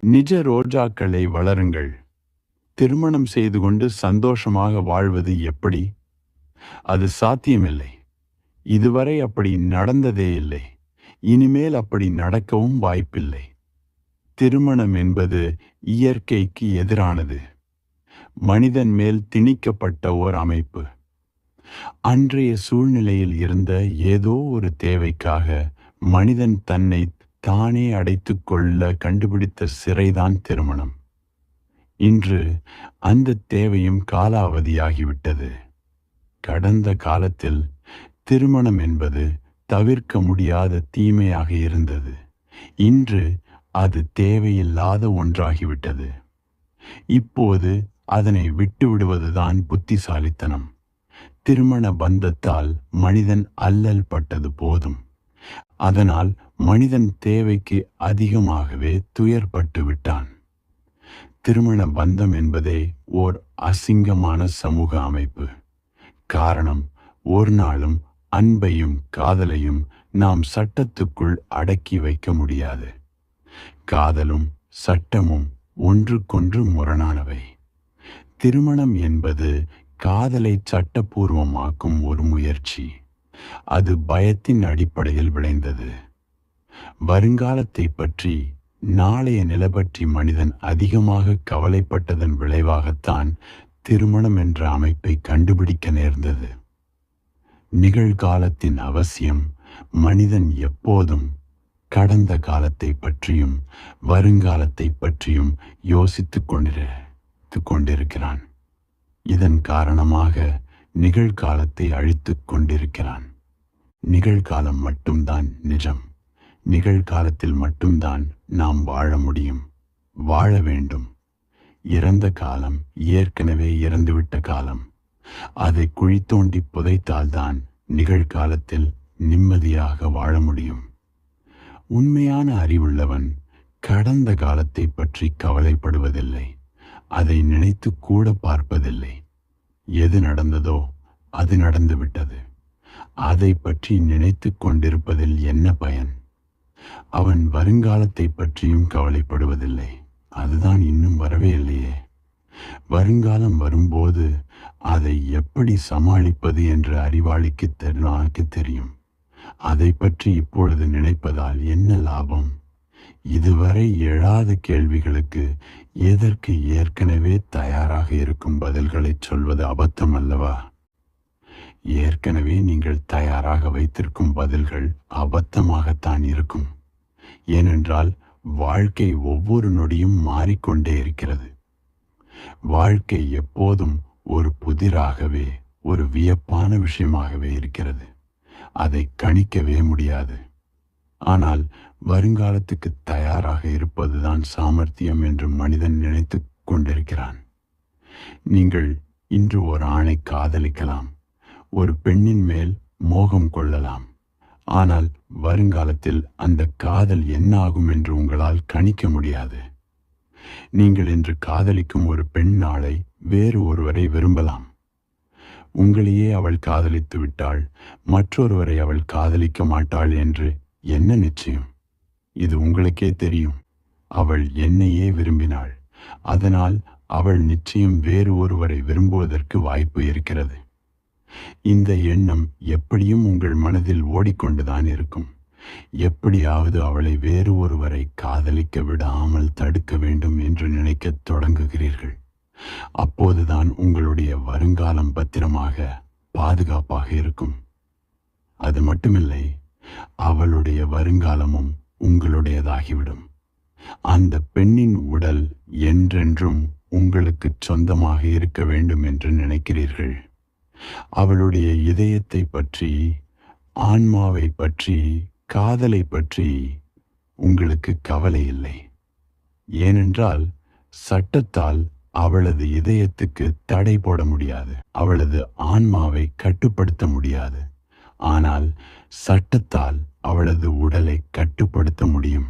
நிஜ ரோஜாக்களை வளருங்கள். திருமணம் செய்து கொண்டு சந்தோஷமாக வாழ்வது எப்படி? அது சாத்தியமில்லை. இதுவரை அப்படி நடந்ததே இல்லை. இனிமேல் அப்படி நடக்கவும் வாய்ப்பில்லை. திருமணம் என்பது இயற்கைக்கு எதிரானது. மனிதன் மேல் திணிக்கப்பட்ட ஓர் அமைப்பு. அன்றைய சூழ்நிலையில் இருந்த ஏதோ ஒரு தேவைக்காக மனிதன் தன்னை தானே அடைத்துக் கொள்ள கண்டுபிடித்த சிறைதான் திருமணம். இன்று அந்த தேவையும் காலாவதியாகிவிட்டது. கடந்த காலத்தில் திருமணம் என்பது தவிர்க்க முடியாத தீமையாக இருந்தது. இன்று அது தேவையில்லாத ஒன்றாகிவிட்டது. இப்போது அதனை விட்டுவிடுவதுதான் புத்திசாலித்தனம். திருமண பந்தத்தால் மனிதன் அல்லல் பட்டது போதும். அதனால் மனிதன் தேவைக்கு அதிகமாகவே துயர்பட்டு விட்டான். திருமண பந்தம் என்பதே ஓர் அசிங்கமான சமூக அமைப்பு. காரணம், ஒரு நாளும் அன்பையும் காதலையும் நாம் சட்டத்துக்குள் அடக்கி வைக்க முடியாது. காதலும் சட்டமும் ஒன்றுக்கொன்று முரணானவை. திருமணம் என்பது காதலை சட்டபூர்வமாக்கும் ஒரு முயற்சி. அது பயத்தின் அடிப்படையில் விளைந்தது. வருங்காலத்தை பற்றி, நாளைய நிலை பற்றி மனிதன் அதிகமாக கவலைப்பட்டதன் விளைவாகத்தான் திருமணம் என்ற அமைப்பை கண்டுபிடிக்க நேர்ந்தது. நிகழ்காலத்தின் அவசியம் மனிதன் எப்போதும் கடந்த காலத்தை பற்றியும் வருங்காலத்தை பற்றியும் யோசித்துக் கொண்டிருக்கிறான். இதன் காரணமாக நிகழ்காலத்தை அழித்துக் கொண்டிருக்கிறான். நிகழ்காலம் மட்டும்தான் நிஜம். நிகழ்காலத்தில் மட்டும்தான் நாம் வாழ முடியும், வாழ வேண்டும். இறந்த காலம் ஏற்கனவே இறந்துவிட்ட காலம். அதை குழி தோண்டி புதைத்தால்தான் நிகழ்காலத்தில் நிம்மதியாக வாழ முடியும். உண்மையான அறிவுள்ளவன் கடந்த காலத்தை பற்றி கவலைப்படுவதில்லை. அதை நினைத்து கூட பார்ப்பதில்லை. எது நடந்ததோ அது நடந்துவிட்டது. அதை பற்றி நினைத்து கொண்டிருப்பதில் என்ன பயன்? அவன் வருங்காலத்தை பற்றியும் கவலைப்படுவதில்லை. அதுதான் இன்னும் வரவே இல்லையே. வருங்காலம் வரும்போது அதை எப்படி சமாளிப்பது என்று அறிவாளிக்கு தெரியும். அதை பற்றி இப்பொழுது நினைப்பதால் என்ன லாபம்? இதுவரை எழாத கேள்விகளுக்கு எதற்கு ஏற்கனவே தயாராக இருக்கும் பதில்களை சொல்வது அபத்தம் அல்லவா? ஏற்கனவே நீங்கள் தயாராக வைத்திருக்கும் பதில்கள் அபத்தமாகத்தான் இருக்கும். ஏனென்றால் வாழ்க்கை ஒவ்வொரு நொடியும் மாறிக்கொண்டே இருக்கிறது. வாழ்க்கை எப்போதும் ஒரு புதிராகவே, ஒரு வியப்பான விஷயமாகவே இருக்கிறது. அதை கணிக்கவே முடியாது. ஆனால் வருங்காலத்துக்கு தயாராக இருப்பதுதான் சாமர்த்தியம் என்று மனிதன் நினைத்து கொண்டிருக்கிறான். நீங்கள் இன்று ஒரு ஆணை காதலிக்கலாம், ஒரு பெண்ணின் மேல் மோகம் கொள்ளலாம். ஆனால் வருங்காலத்தில் அந்த காதல் என்ன ஆகும் என்று உங்களால் கணிக்க முடியாது. நீங்கள் இன்று காதலிக்கும் ஒரு பெண் நாளை வேறு ஒருவரை விரும்பலாம். உங்களையே அவள் காதலித்து விட்டாள், மற்றொருவரை அவள் காதலிக்க மாட்டாள் என்று என்ன நிச்சயம்? இது உங்களுக்கே தெரியும். அவள் என்னையே விரும்பினாள். அதனால் அவள் நிச்சயம் வேறு ஒருவரை விரும்புவதற்கு வாய்ப்பு இருக்கிறது. இந்த எண்ணம் எப்படியும் உங்கள் மனதில் ஓடிக்கொண்டுதான் இருக்கும். எப்படியாவது அவளை வேறு ஒருவரை காதலிக்க விடாமல் தடுக்க வேண்டும் என்று நினைக்க தொடங்குகிறீர்கள். அப்போதுதான் உங்களுடைய வருங்காலம் பத்திரமாக, பாதுகாப்பாக இருக்கும். அது மட்டுமில்லை, அவளுடைய வருங்காலமும் உங்களுடையதாகிவிடும். அந்த பெண்ணின் உடல் என்றென்றும் உங்களுக்கு சொந்தமாக இருக்க வேண்டும் என்று நினைக்கிறீர்கள். அவளுடைய இதயத்தை பற்றி, ஆன்மாவை பற்றி, காதலை பற்றி உங்களுக்கு கவலை இல்லை. ஏனென்றால் சட்டத்தால் அவளது இதயத்துக்கு தடை போட முடியாது. அவளது ஆன்மாவை கட்டுப்படுத்த முடியாது. ஆனால் சட்டத்தால் அவளது உடலை கட்டுப்படுத்த முடியும்.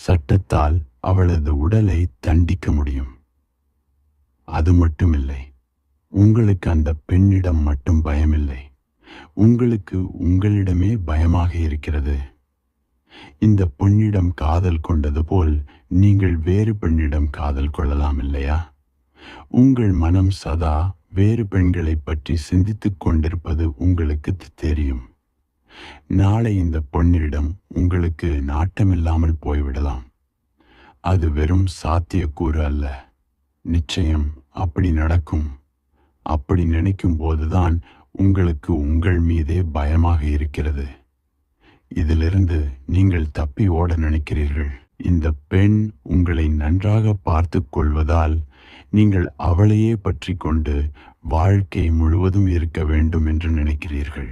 சட்டத்தால் அவளது உடலை தண்டிக்க முடியும். அது மட்டுமில்லை, உங்களுக்கு அந்த பெண்ணிடம் மட்டும் பயமில்லை, உங்களுக்கு உங்களிடமே பயமாக இருக்கிறது. இந்த பெண்ணிடம் காதல் கொண்டது போல் நீங்கள் வேறு பெண்ணிடம் காதல் கொள்ளலாம் இல்லையா? உங்கள் மனம் சதா வேறு பெண்களை பற்றி சிந்தித்துக் கொண்டிருப்பது உங்களுக்கு தெரியும். நாளை இந்த பொண்ணிடம் உங்களுக்கு நாட்டமில்லாமல் போய்விடலாம். அது வெறும் சாத்தியக்கூறு அல்ல, நிச்சயம் அப்படி நடக்கும். அப்படி நினைக்கும் போதுதான் உங்களுக்கு உங்கள் மீதே பயமாக இருக்கிறது. இதிலிருந்து நீங்கள் தப்பி ஓட நினைக்கிறீர்கள். இந்த பெண் உங்களை நன்றாக பார்த்து கொள்வதால் நீங்கள் அவளையே பற்றி கொண்டு வாழ்க்கை முழுவதும் இருக்க வேண்டும் என்று நினைக்கிறீர்கள்.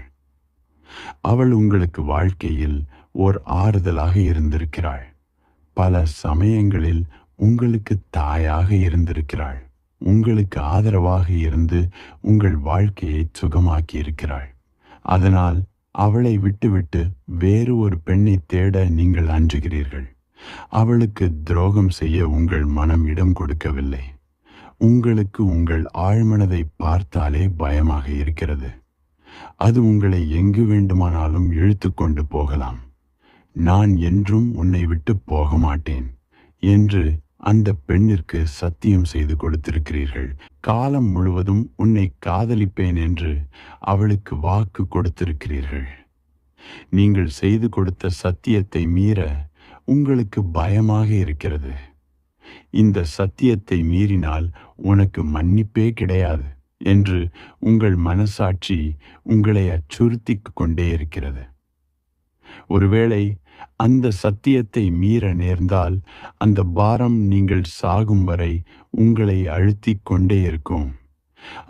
அவள் உங்களுக்கு வாழ்க்கையில் ஓர் ஆறுதலாக இருந்திருக்கிறாள். பல சமயங்களில் உங்களுக்கு தாயாக இருந்திருக்கிறாள். உங்களுக்கு ஆதரவாக இருந்து உங்கள் வாழ்க்கையை சுகமாக்கி இருக்கிறாள். அதனால் அவளை விட்டுவிட்டு வேறு ஒரு பெண்ணை தேட நீங்கள் அஞ்சுகிறீர்கள். அவளுக்கு துரோகம் செய்ய உங்கள் மனம் இடம் கொடுக்கவில்லை. உங்களுக்கு உங்கள் ஆழ்மனதை பார்த்தாலே பயமாக இருக்கிறது. அது உங்களை எங்கு வேண்டுமானாலும் இழுத்து கொண்டு போகலாம். நான் என்றும் உன்னை விட்டு போக மாட்டேன் என்று அந்த பெண்ணிற்கு சத்தியம் செய்து கொடுத்திருக்கிறீர்கள். காலம் முழுவதும் உன்னை காதலிப்பேன் என்று அவளுக்கு வாக்கு கொடுத்திருக்கிறீர்கள். நீங்கள் செய்து கொடுத்த சத்தியத்தை மீற உங்களுக்கு பயமாக இருக்கிறது. இந்த சத்தியத்தை மீறினால் உனக்கு மன்னிப்பே கிடையாது என்று உங்கள் மனசாட்சி உங்களை அச்சுறுத்தி கொண்டே இருக்கிறது. ஒருவேளை அந்த சத்தியத்தை மீற நேர்ந்தால் அந்த பாரம் நீங்கள் சாகும் வரை உங்களை அழுத்தி கொண்டே இருக்கும்.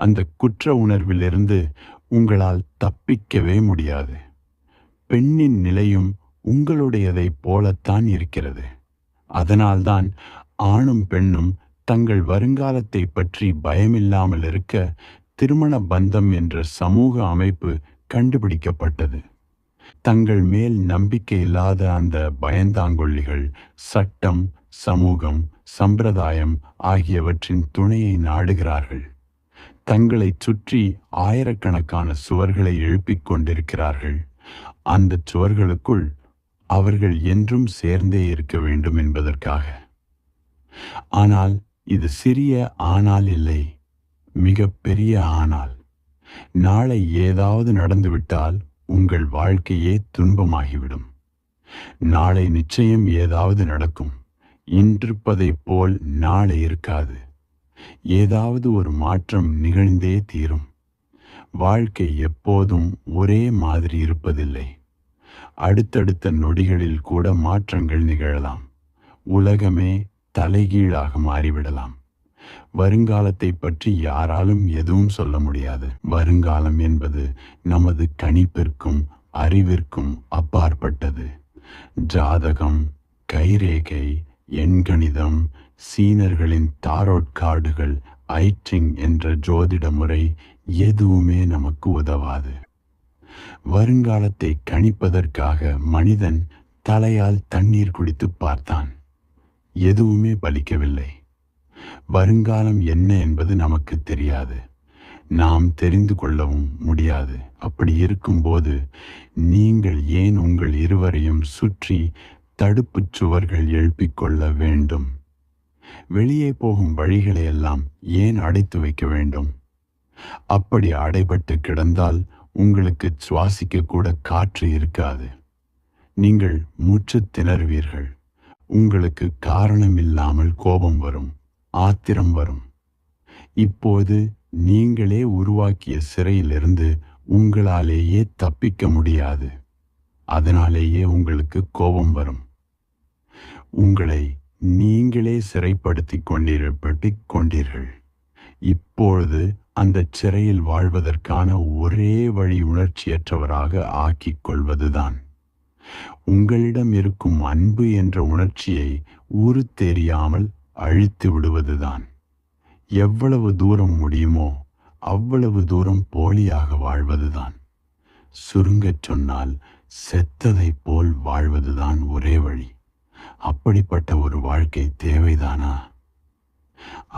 அந்த குற்ற உணர்விலிருந்து உங்களால் தப்பிக்கவே முடியாது. பெண்ணின் நிலையும் உங்களுடையதை போலத்தான் இருக்கிறது. அதனால்தான் ஆணும் பெண்ணும் தங்கள் வருங்காலத்தை பற்றி பயமில்லாமல் இருக்க திருமண பந்தம் என்ற சமூக அமைப்பு கண்டுபிடிக்கப்பட்டது. தங்கள் மேல் நம்பிக்கை இல்லாத அந்த பயந்தாங்கொள்ளிகள் சட்டம், சமூகம், சம்பிரதாயம் ஆகியவற்றின் துணையை நாடுகிறார்கள். தங்களை சுற்றி ஆயிரக்கணக்கான சுவர்களை எழுப்பிக் கொண்டிருக்கிறார்கள். அந்த சுவர்களுக்குள் அவர்கள் என்றும் சேர்ந்தே இருக்க வேண்டும் என்பதற்காக. ஆனால் இது சிறிய ஆனால் இல்லை, மிக பெரிய ஆனால். நாளை ஏதாவது நடந்துவிட்டால் உங்கள் வாழ்க்கையே துன்பமாகிவிடும். நாளை நிச்சயம் ஏதாவது நடக்கும். இன்றிருப்பதைப் போல் நாளை இருக்காது. ஏதாவது ஒரு மாற்றம் நிகழ்ந்தே தீரும். வாழ்க்கை எப்போதும் ஒரே மாதிரி இருப்பதில்லை. அடுத்தடுத்த நொடிகளில் கூட மாற்றங்கள் நிகழலாம். உலகமே தலைகீழாக மாறிவிடலாம். வருங்காலத்தை பற்றி யாராலும் எதுவும் சொல்ல முடியாது. வருங்காலம் என்பது நமது கணிப்பிற்கும் அறிவிற்கும் அப்பாற்பட்டது. ஜாதகம், கைரேகை, எண்கணிதம், சீனர்களின் டாரோட் கார்டுகள், ஐச்சிங் என்ற ஜோதிட முறை எதுவுமே நமக்கு உதவாது. வருங்காலத்தை கணிப்பதற்காக மனிதன் தலையால் தண்ணீர் குடித்து பார்த்தான். எதுவுமே பலிக்கவில்லை. வருங்காலம் என்ன என்பது நமக்கு தெரியாது. நாம் தெரிந்து கொள்ளவும் முடியாது. அப்படி இருக்கும்போது நீங்கள் ஏன் உங்கள் இருவரையும் சுற்றி தடுப்புச் சுவர்கள் எழுப்பிக் கொள்ள வேண்டும்? வெளியே போகும் வழிகளை எல்லாம் ஏன் அடைத்து வைக்க வேண்டும்? அப்படி அடைபட்டு கிடந்தால் உங்களுக்கு சுவாசிக்க கூட காற்று இருக்காது. நீங்கள் மூச்சு திணறுவீர்கள். உங்களுக்கு காரணமில்லாமல் கோபம் வரும், ஆத்திரம் வரும். இப்போது நீங்களே உருவாக்கிய சிறையிலிருந்து உங்களாலேயே தப்பிக்க முடியாது. அதனாலேயே உங்களுக்கு கோபம் வரும். உங்களை நீங்களே சிறைப்படுத்திக் கொண்டீர்கள். இப்பொழுது அந்த சிறையில் வாழ்வதற்கான ஒரே வழி உணர்ச்சியற்றவராக ஆக்கிக் கொள்வதுதான். உங்களிடம் இருக்கும் அன்பு என்ற உணர்ச்சியை ஊறு தெரியாமல் அழித்து விடுவதுதான். எவ்வளவு தூரம் முடியுமோ அவ்வளவு தூரம் போலியாக வாழ்வதுதான். சுருங்கச் சொன்னால் செத்ததைப் போல் வாழ்வதுதான் ஒரே வழி. அப்படிப்பட்ட ஒரு வாழ்க்கை தேவைதானா?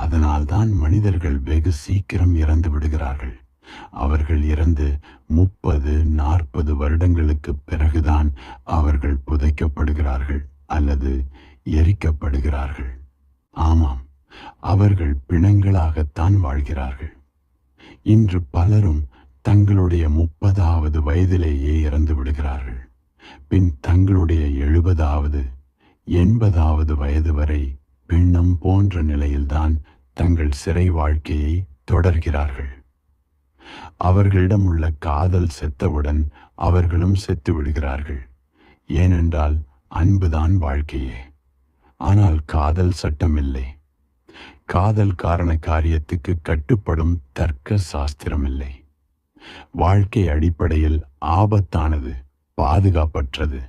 அதனால்தான் மனிதர்கள் வெகு சீக்கிரம் இறந்து விடுகிறார்கள். அவர்கள் இறந்து 30-40 வருடங்களுக்கு பிறகுதான் அவர்கள் புதைக்கப்படுகிறார்கள் அல்லது எரிக்கப்படுகிறார்கள். ஆமாம், அவர்கள் பிணங்களாகத்தான் வாழ்கிறார்கள். இன்று பலரும் தங்களுடைய 30வது வயதிலேயே இறந்து விடுகிறார்கள். பின் தங்களுடைய 70வது 80வது வயது வரை பிணம் போன்ற நிலையில்தான் தங்கள் சிறை வாழ்க்கையை தொடர்கிறார்கள். அவர்களிடம் உள்ள காதல் செத்தவுடன் அவர்களும் செத்து விடுகிறார்கள். ஏனென்றால் அன்புதான் வாழ்க்கையே. ஆனால் காதல் சட்டமில்லை. காதல் காரண காரியத்துக்கு கட்டுப்படும் தர்க்க சாஸ்திரம் இல்லை. வாழ்க்கை அடிப்படையில் ஆபத்தானது, பாதுகாப்பற்றது.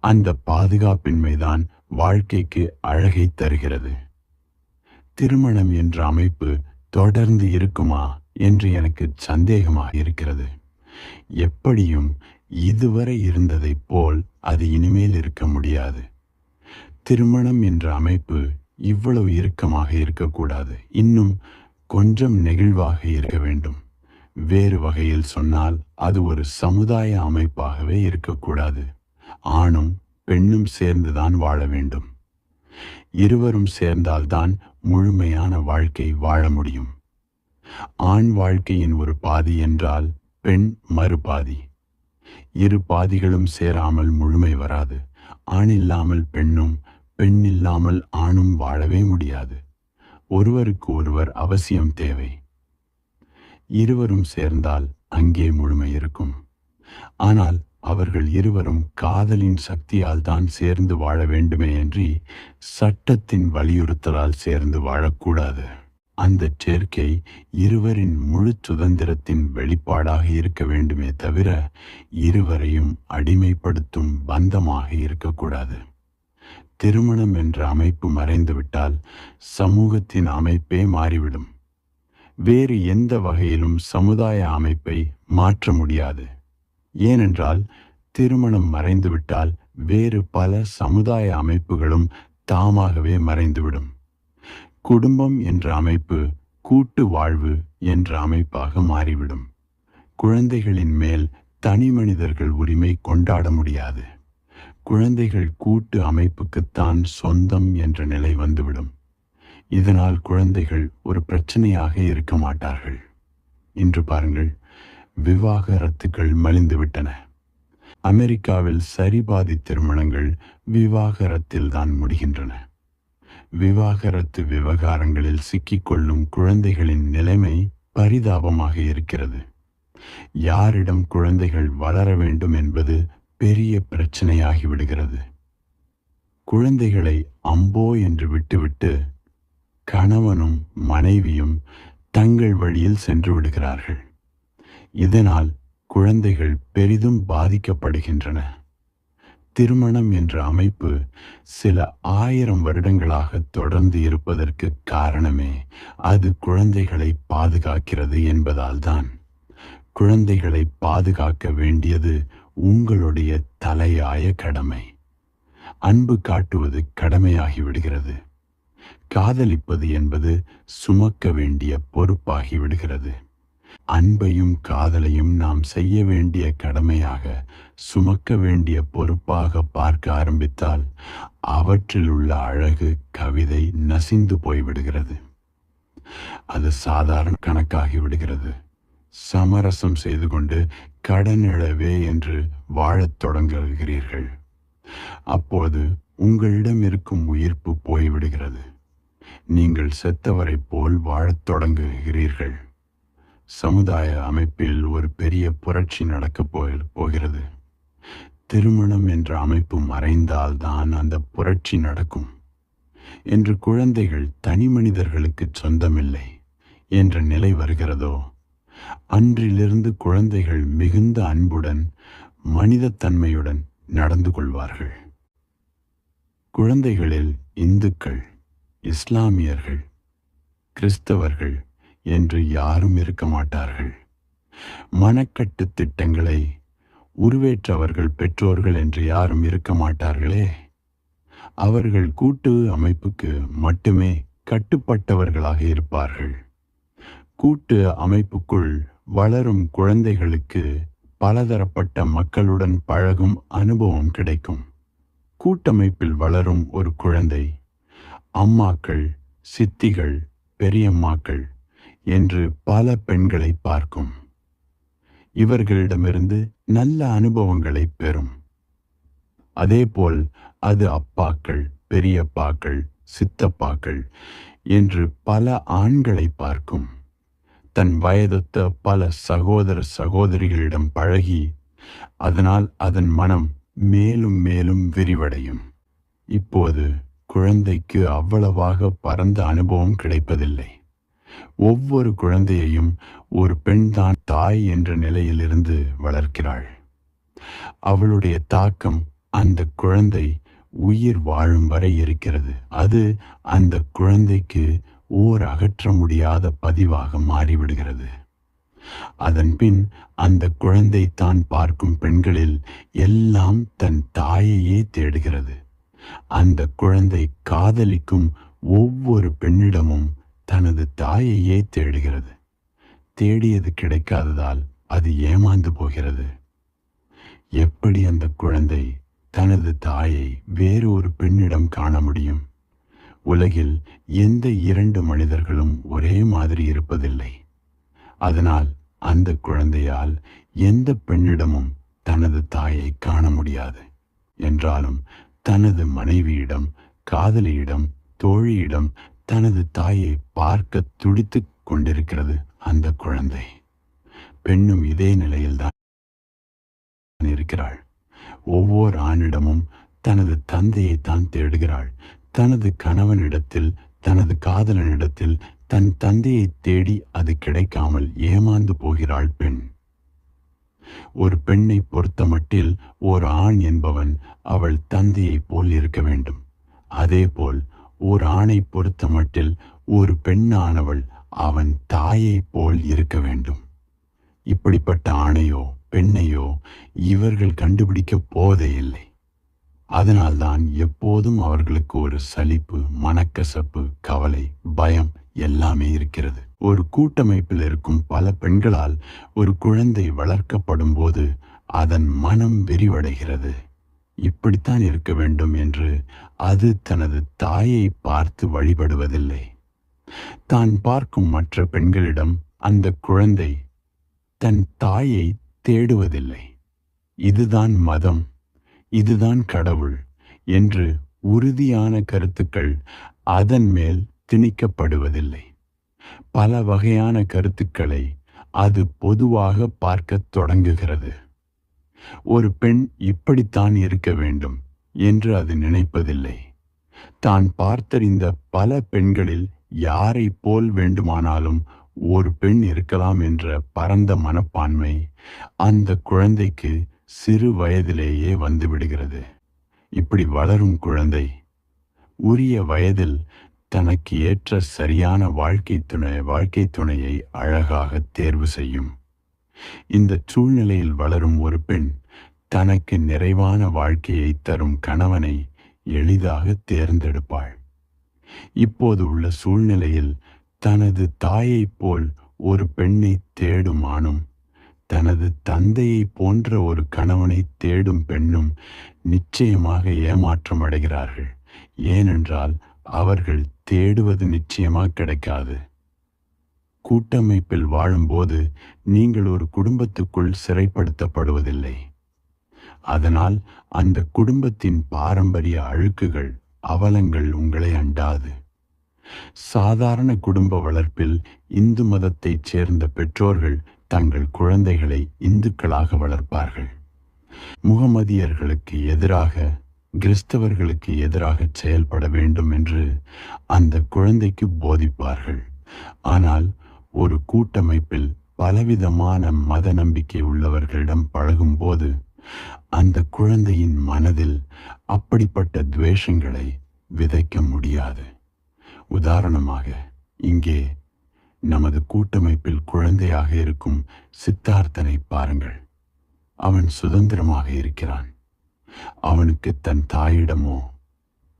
அந்த பாதுகாப்பின்மைதான் வாழ்க்கைக்கு அழகை தருகிறது. திருமணம் என்ற அமைப்பு தொடர்ந்து இருக்குமா என்று எனக்கு சந்தேகமாக இருக்கிறது. எப்படியும் இதுவரை இருந்ததைப் போல் அது இனிமேல் இருக்க முடியாது. திருமணம் என்ற அமைப்பு இவ்வளவு இறுக்கமாக இருக்கக்கூடாது. இன்னும் கொஞ்சம் நெகிழ்வாக இருக்க வேண்டும். வேறு வகையில் சொன்னால் அது ஒரு சமுதாய அமைப்பாகவே இருக்கக்கூடாது. ஆணும் பெண்ணும் சேர்ந்துதான் வாழ வேண்டும். இருவரும் சேர்ந்தால்தான் முழுமையான வாழ்க்கை வாழ முடியும். ஆண் வாழ்க்கையின் ஒரு பாதி என்றால் பெண் மறுபாதி. இரு பாதிகளும் சேராமல் முழுமை வராது. ஆண் இல்லாமல் பெண்ணும், பெண் இல்லாமல் ஆணும் வாழவே முடியாது. ஒருவருக்கு ஒருவர் அவசியம் தேவை. இருவரும் சேர்ந்தால் அங்கே முழுமை இருக்கும். ஆனால் அவர்கள் இருவரும் காதலின் சக்தியால் தான் சேர்ந்து வாழ வேண்டுமே அன்றி சட்டத்தின் வலியுறுத்தலால் சேர்ந்து வாழக்கூடாது. அந்த சேர்க்கை இருவரின் முழு சுதந்திரத்தின் வெளிப்பாடாக இருக்க வேண்டுமே தவிர இருவரையும் அடிமைப்படுத்தும் பந்தமாக இருக்கக்கூடாது. திருமணம் என்ற அமைப்பு மறைந்துவிட்டால் சமூகத்தின் அமைப்பே மாறிவிடும். வேறு எந்த வகையிலும் சமுதாய அமைப்பை மாற்ற முடியாது. ஏனென்றால் திருமணம் மறைந்துவிட்டால் வேறு பல சமுதாய அமைப்புகளும் தாமாகவே மறைந்துவிடும். குடும்பம் என்ற அமைப்பு கூட்டு வாழ்வு என்ற அமைப்பாக மாறிவிடும். குழந்தைகளின் மேல் தனி மனிதர்கள் உரிமை கொண்டாட முடியாது. குழந்தைகள் கூட்டு அமைப்புக்குத்தான் சொந்தம் என்ற நிலை வந்துவிடும். இதனால் குழந்தைகள் ஒரு பிரச்சனையாக இருக்க மாட்டார்கள். இன்று பாருங்கள், விவாகரத்துகள் மலிந்துவிட்டன. அமெரிக்காவில் சரிபாதி திருமணங்கள் விவாகரத்தில் தான் முடிகின்றன. விவாகரத்து விவகாரங்களில் சிக்கிக்கொள்ளும் குழந்தைகளின் நிலைமை பரிதாபமாக இருக்கிறது. யாரிடம் குழந்தைகள் வளர வேண்டும் என்பது பெரிய பிரச்சனையாகிவிடுகிறது. குழந்தைகளை அம்போ என்று விட்டுவிட்டு கணவனும் மனைவியும் தங்கள் வழியில் சென்று விடுகிறார்கள். இதனால் குழந்தைகள் பெரிதும் பாதிக்கப்படுகின்றன. திருமணம் என்ற அமைப்பு சில 1000 வருடங்களாக தொடர்ந்து இருப்பதற்கு காரணமே அது குழந்தைகளை பாதுகாக்கிறது என்பதால் தான். குழந்தைகளை பாதுகாக்க வேண்டியது உங்களுடைய தலையாய கடமை. அன்பு காட்டுவது கடமையாகிவிடுகிறது. காதலிப்பது என்பது சுமக்க வேண்டிய பொறுப்பாகிவிடுகிறது. அன்பையும் காதலையும் நாம் செய்ய வேண்டிய கடமையாக, சுமக்க வேண்டிய பொறுப்பாக பார்க்க ஆரம்பித்தால் அவற்றில் உள்ள அழகு, கவிதை நசிந்து போய்விடுகிறது. அது சாதாரண கணக்காகிவிடுகிறது. சமரசம் செய்து கொண்டு கடனிழவே என்று வாழத் தொடங்குகிறீர்கள். அப்போது உங்களிடம் இருக்கும் உயிர்ப்பு போய்விடுகிறது. நீங்கள் செத்தவரைப் போல் வாழத் தொடங்குகிறீர்கள். சமுதாய அமைப்பில் ஒரு பெரிய புரட்சி நடக்கப் போகிறது. திருமணம் என்ற அமைப்பு மறைந்தால்தான் அந்த புரட்சி நடக்கும். என்று குழந்தைகள் தனி மனிதர்களுக்கு சொந்தமில்லை என்ற நிலை வருகிறதோ, அன்றிலிருந்து குழந்தைகள் மிகுந்த அன்புடன், மனிதத்தன்மையுடன் நடந்து கொள்வார்கள். குழந்தைகளில் இந்துக்கள், இஸ்லாமியர்கள், கிறிஸ்தவர்கள் என்று யாரும் இருக்க மாட்டார்கள். மனக்கட்டு திட்டங்களை உருவேற்றவர்கள் பெற்றோர்கள் என்று யாரும் இருக்க மாட்டார்களே. அவர்கள் கூட்டு அமைப்புக்கு மட்டுமே கட்டுப்பட்டவர்களாக இருப்பார்கள். கூட்டு அமைப்புக்குள் வளரும் குழந்தைகளுக்கு பலதரப்பட்ட மக்களுடன் பழகும் அனுபவம் கிடைக்கும். கூட்டமைப்பில் வளரும் ஒரு குழந்தை அம்மாக்கள், சித்திகள், பெரியம்மாக்கள் என்று பல பெண்களை பார்க்கும். இவர்களிடமிருந்து நல்ல அனுபவங்களை பெறும். அதேபோல் அது அப்பாக்கள், பெரியப்பாக்கள், சித்தப்பாக்கள் என்று பல ஆண்களை பார்க்கும். தன் வயதொத்த பல சகோதர சகோதரிகளிடம் பழகி அதனால் அதன் மனம் மேலும் மேலும் விரிவடையும். இப்போது குழந்தைக்கு அவ்வளவாக பரந்த அனுபவம் கிடைப்பதில்லை. ஒவ்வொரு குழந்தையையும் ஒரு பெண்தான் தாய் என்ற நிலையிலிருந்து வளர்க்கிறாள். அவளுடைய தாக்கம் அந்த குழந்தை உயிர் வாழும் வரை இருக்கிறது. அது அந்த குழந்தைக்கு ஓர் அகற்ற முடியாத பதிவாக மாறிவிடுகிறது. அதன் பின் அந்த குழந்தை தான் பார்க்கும் பெண்களில் எல்லாம் தன் தாயையே தேடுகிறது. அந்த குழந்தை காதலிக்கும் ஒவ்வொரு பெண்ணிடமும் தனது தாயையே தேடுகிறது. தேடியது கிடைக்காததால் அது ஏமாந்து போகிறது. எப்படி அந்த குழந்தை தனது தாயை வேறு ஒரு பெண்ணிடம் காண முடியும்? உலகில் எந்த இரண்டு மனிதர்களும் ஒரே மாதிரி இருப்பதில்லை. அதனால் அந்த குழந்தையால் எந்த பெண்ணிடமும் தனது தாயை காண முடியாது. என்றாலும் தனது மனைவியிடம், காதலியிடம், தோழியிடம் தனது தாயை பார்க்க துடித்து கொண்டிருக்கிறது அந்த குழந்தை. பெண்ணும் இதே நிலையில்தான் இருக்கிறாள். ஒவ்வொரு ஆணிடமும் தனது தந்தையை தான் தேடுகிறாள். தனது கணவனிடத்தில், தனது காதலனிடத்தில் தன் தந்தையை தேடி அது கிடைக்காமல் ஏமாந்து போகிறாள் பெண். ஒரு பெண்ணை பொறுத்த மட்டில் ஓர் ஆண் என்பவன் அவள் தந்தையை போல் இருக்க வேண்டும். அதேபோல் ஓர் ஆணை பொறுத்த மட்டில் ஒரு பெண்ணானவள் அவன் தாயை போல் இருக்க வேண்டும். இப்படிப்பட்ட ஆணையோ பெண்ணையோ இவர்கள் கண்டுபிடிக்க போவதே இல்லை. அதனால்தான் எப்போதும் அவர்களுக்கு ஒரு சலிப்பு, மனக்கசப்பு, கவலை, பயம் எல்லாமே இருக்கிறது. ஒரு கூட்டமைப்பில் இருக்கும் பல பெண்களால் ஒரு குழந்தை வளர்க்கப்படும் போது அதன் மனம் விரிவடைகிறது. இப்படித்தான் இருக்க வேண்டும் என்று அது தனது தாயை பார்த்து வழிபடுவதில்லை. தான் பார்க்கும் மற்ற பெண்களிடம் அந்த குழந்தை தன் தாயை தேடுவதில்லை. இதுதான் மதம், இதுதான் கடவுள் என்று உறுதியான கருத்துக்கள் அதன் மேல் திணிக்கப்படுவதில்லை. பல வகையான கருத்துக்களை அது பொதுவாக பார்க்க தொடங்குகிறது. ஒரு பெண் இப்படித்தான் இருக்க வேண்டும் என்று அது நினைப்பதில்லை. தான் பார்த்தறிந்த பல பெண்களில் யாரை போல் வேண்டுமானாலும் ஒரு பெண் இருக்கலாம் என்ற பரந்த மனப்பான்மை அந்த குழந்தைக்கு சிறு வயதிலேயே வந்துவிடுகிறது. இப்படி வளரும் குழந்தை உரிய வயதில் தனக்கு ஏற்ற சரியான வாழ்க்கை துணையை அழகாக தேர்வு செய்யும். இந்த சூழ்நிலையில் வளரும் ஒரு பெண் தனக்கு நிறைவான வாழ்க்கையை தரும் கணவனை எளிதாக தேர்ந்தெடுப்பாள். இப்போது உள்ள சூழ்நிலையில் தனது தாயை போல் ஒரு பெண்ணை தேடும் ஆணும், தனது தந்தையை போன்ற ஒரு கணவனை தேடும் பெண்ணும் நிச்சயமாக ஏமாற்றம் அடைகிறார்கள். ஏனென்றால் அவர்கள் தேடுவது நிச்சயமாக கிடைக்காது. கூட்டமைப்பில் வாழும்போது நீங்கள் ஒரு குடும்பத்துக்குள் சிறைப்படுத்தப்படுவதில்லை. அதனால் அந்த குடும்பத்தின் பாரம்பரிய அழுக்குகள், அவலங்கள் உங்களை அண்டாது. சாதாரண குடும்ப வளர்ப்பில் இந்து மதத்தைச் சேர்ந்த பெற்றோர்கள் தங்கள் குழந்தைகளை இந்துக்களாக வளர்ப்பார்கள். முகமதியர்களுக்கு எதிராக, கிறிஸ்தவர்களுக்கு எதிராக செயல்பட வேண்டும் என்று அந்த குழந்தைக்கு போதிப்பார்கள். ஆனால் ஒரு கூட்டமைப்பில் பலவிதமான மத நம்பிக்கை உள்ளவர்களிடம் பழகும்போது அந்த குழந்தையின் மனதில் அப்படிப்பட்ட துவேஷங்களை விதைக்க முடியாது. உதாரணமாக இங்கே நமது கூட்டமைப்பில் குழந்தையாக இருக்கும் சித்தார்த்தனை பாருங்கள். அவன் சுதந்திரமாக இருக்கிறான். அவனுக்கு தன் தாயிடமோ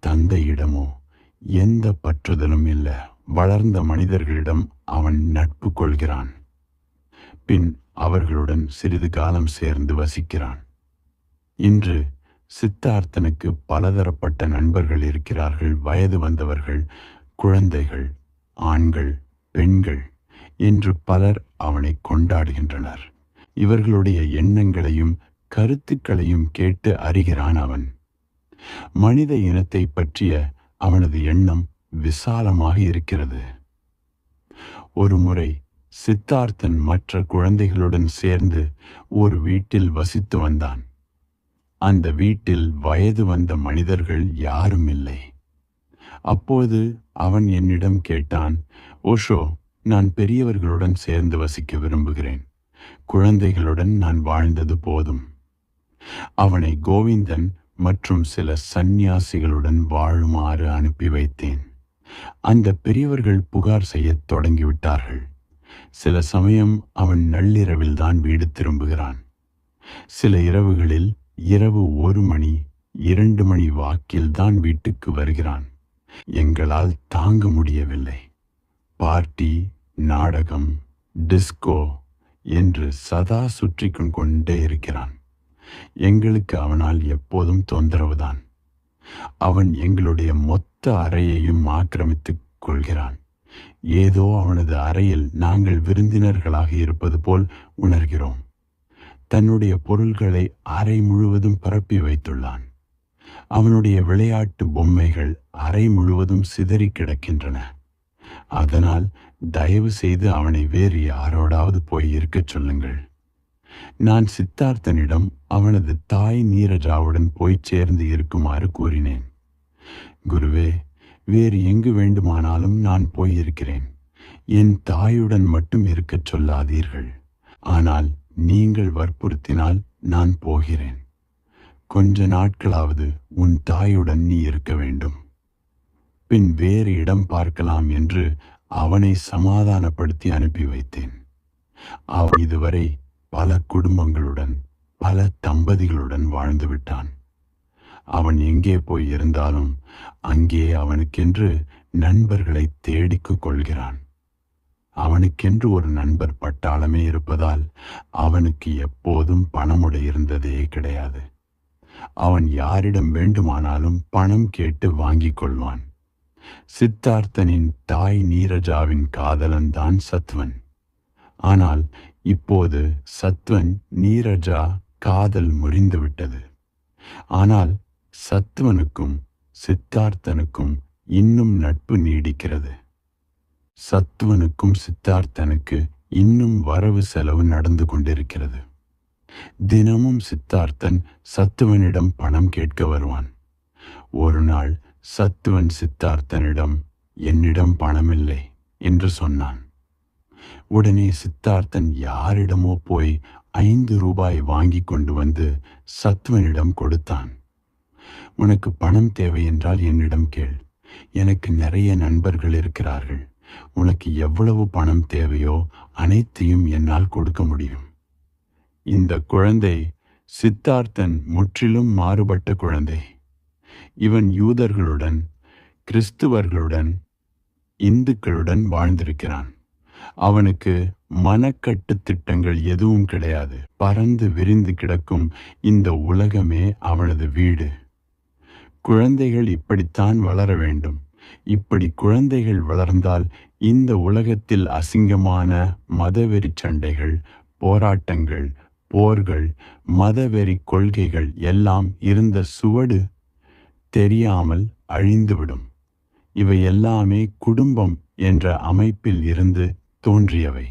தந்தையிடமோ எந்த பற்றுதலும் இல்லை. வளர்ந்த மனிதர்களிடம் அவன் நட்பு கொள்கிறான். பின் அவர்களுடன் சிறிது காலம் சேர்ந்து வசிக்கிறான். இன்று சித்தார்த்தனுக்கு பலதரப்பட்ட நண்பர்கள் இருக்கிறார்கள். வயது வந்தவர்கள், குழந்தைகள், ஆண்கள், பெண்கள் என்று பலர் அவனை கொண்டாடுகின்றனர். இவர்களுடைய எண்ணங்களையும் கருத்துக்களையும் கேட்டு அறிகிறான் அவன். மனித இனத்தை பற்றிய அவனது எண்ணம் விசாலமாக இருக்கிறது. ஒரு முறை சித்தார்த்தன் மற்ற குழந்தைகளுடன் சேர்ந்து ஒரு வீட்டில் வசித்து வந்தான். அந்த வீட்டில் வயது வந்த மனிதர்கள் யாரும் இல்லை. அப்போது அவன் என்னிடம் கேட்டான், ஓஷோ, நான் பெரியவர்களுடன் சேர்ந்து வசிக்க விரும்புகிறேன். குழந்தைகளுடன் நான் வாழ்ந்தது போதும். அவனை கோவிந்தன் மற்றும் சில சந்நியாசிகளுடன் வாழுமாறு அனுப்பி வைத்தேன். அந்த பெரியவர்கள் புகார் செய்யத் தொடங்கிவிட்டார்கள். சில சமயம் அவன் நள்ளிரவில் தான் வீடு திரும்புகிறான். சில இரவுகளில் இரவு 1 மணி 2 மணி வாக்கில் தான் வீட்டுக்கு வருகிறான். எங்களால் தாங்க முடியவில்லை. பார்ட்டி, நாடகம், டிஸ்கோ என்று சதா சுற்றி கொண்டே இருக்கிறான். எங்களுக்கு அவனால் எப்போதும் தொந்தரவுதான். அவன் எங்களுடைய மொத்த அறையையும் ஆக்கிரமித்துக் கொள்கிறான். ஏதோ அவனது அறையில் நாங்கள் விருந்தினர்களாக இருப்பது போல் உணர்கிறோம். தன்னுடைய பொருள்களை அறை முழுவதும் பரப்பி வைத்துள்ளான். அவனுடைய விளையாட்டு பொம்மைகள் அறை முழுவதும் சிதறி கிடக்கின்றன. அதனால் தயவு செய்து அவனை வேறு யாரோடாவது போய் இருக்கச் சொல்லுங்கள். நான் சித்தார்த்தனிடம் அவனது தாய் நீரஜாவுடன் போய் சேர்ந்து இருக்குமாறு கூறினேன். குருவே, வேறு எங்கு வேண்டுமானாலும் நான் போயிருக்கிறேன். என் தாயுடன் மட்டும் இருக்கச் சொல்லாதீர்கள். ஆனால் நீங்கள் வற்புறுத்தினால் நான் போகிறேன். கொஞ்ச நாட்களாவது உன் தாயுடன் நீ இருக்க வேண்டும். பின் வேறு இடம் பார்க்கலாம் என்று அவனை சமாதானப்படுத்தி அனுப்பி வைத்தேன். அவன் இதுவரை பல குடும்பங்களுடன், பல தம்பதிகளுடன் வாழ்ந்து விட்டான். அவன் எங்கே போய் இருந்தாலும் அங்கே அவனுக்கென்று நண்பர்களை தேடிக் கொள்கிறான். அவனுக்கென்று ஒரு நண்பர் பட்டாளமே இருப்பதால் அவனுக்கு எப்போதும் பணமுடை இருந்ததே கிடையாது. அவன் யாரிடம் வேண்டுமானாலும் பணம் கேட்டு வாங்கிக் கொள்வான். சித்தார்த்தனின் தாய் நீரஜாவின் காதலன் தான் சத்வன். ஆனால் இப்போது சத்வன் நீரஜா காதல் முறிந்துவிட்டது. ஆனால் சத்வனுக்கும் சித்தார்த்தனுக்கும் இன்னும் நட்பு நீடிக்கிறது. சத்வனுக்கும் சித்தார்த்தனுக்கு இன்னும் வரவு செலவு நடந்து கொண்டிருக்கிறது. தினமும் சித்தார்த்தன் சத்துவனிடம் பணம் கேட்க வருவான். ஒரு நாள் சத்துவன் சித்தார்த்தனிடம், என்னிடம் பணமில்லை என்று சொன்னான். உடனே சித்தார்த்தன் யாரிடமோ போய் 5 ரூபாய் வாங்கி கொண்டு வந்து சத்வனிடம் கொடுத்தான். உனக்கு பணம் தேவை என்றால் என்னிடம் கேள். எனக்கு நிறைய நண்பர்கள் இருக்கிறார்கள். உனக்கு எவ்வளவு பணம் தேவையோ அனைத்தையும் என்னால் கொடுக்க முடியும். இந்த குழந்தை சித்தார்த்தன் முற்றிலும் மாறுபட்ட குழந்தை. இவன் யூதர்களுடன், கிறிஸ்துவர்களுடன், இந்துக்களுடன் வாழ்ந்திருக்கிறான். அவனுக்கு மனக்கட்டு திட்டங்கள் எதுவும் கிடையாது. பறந்து விரிந்து கிடக்கும் இந்த உலகமே அவனது வீடு. குழந்தைகள் இப்படித்தான் வளர வேண்டும். இப்படி குழந்தைகள் வளர்ந்தால் இந்த உலகத்தில் அசிங்கமான மதவெறி சண்டைகள், போராட்டங்கள், போர்கள், மதவெறி கொள்கைகள் எல்லாம் இருந்த சுவடு தெரியாமல் அழிந்துவிடும். இவை எல்லாமே குடும்பம் என்ற அமைப்பில் இருந்து தோன்றியவை.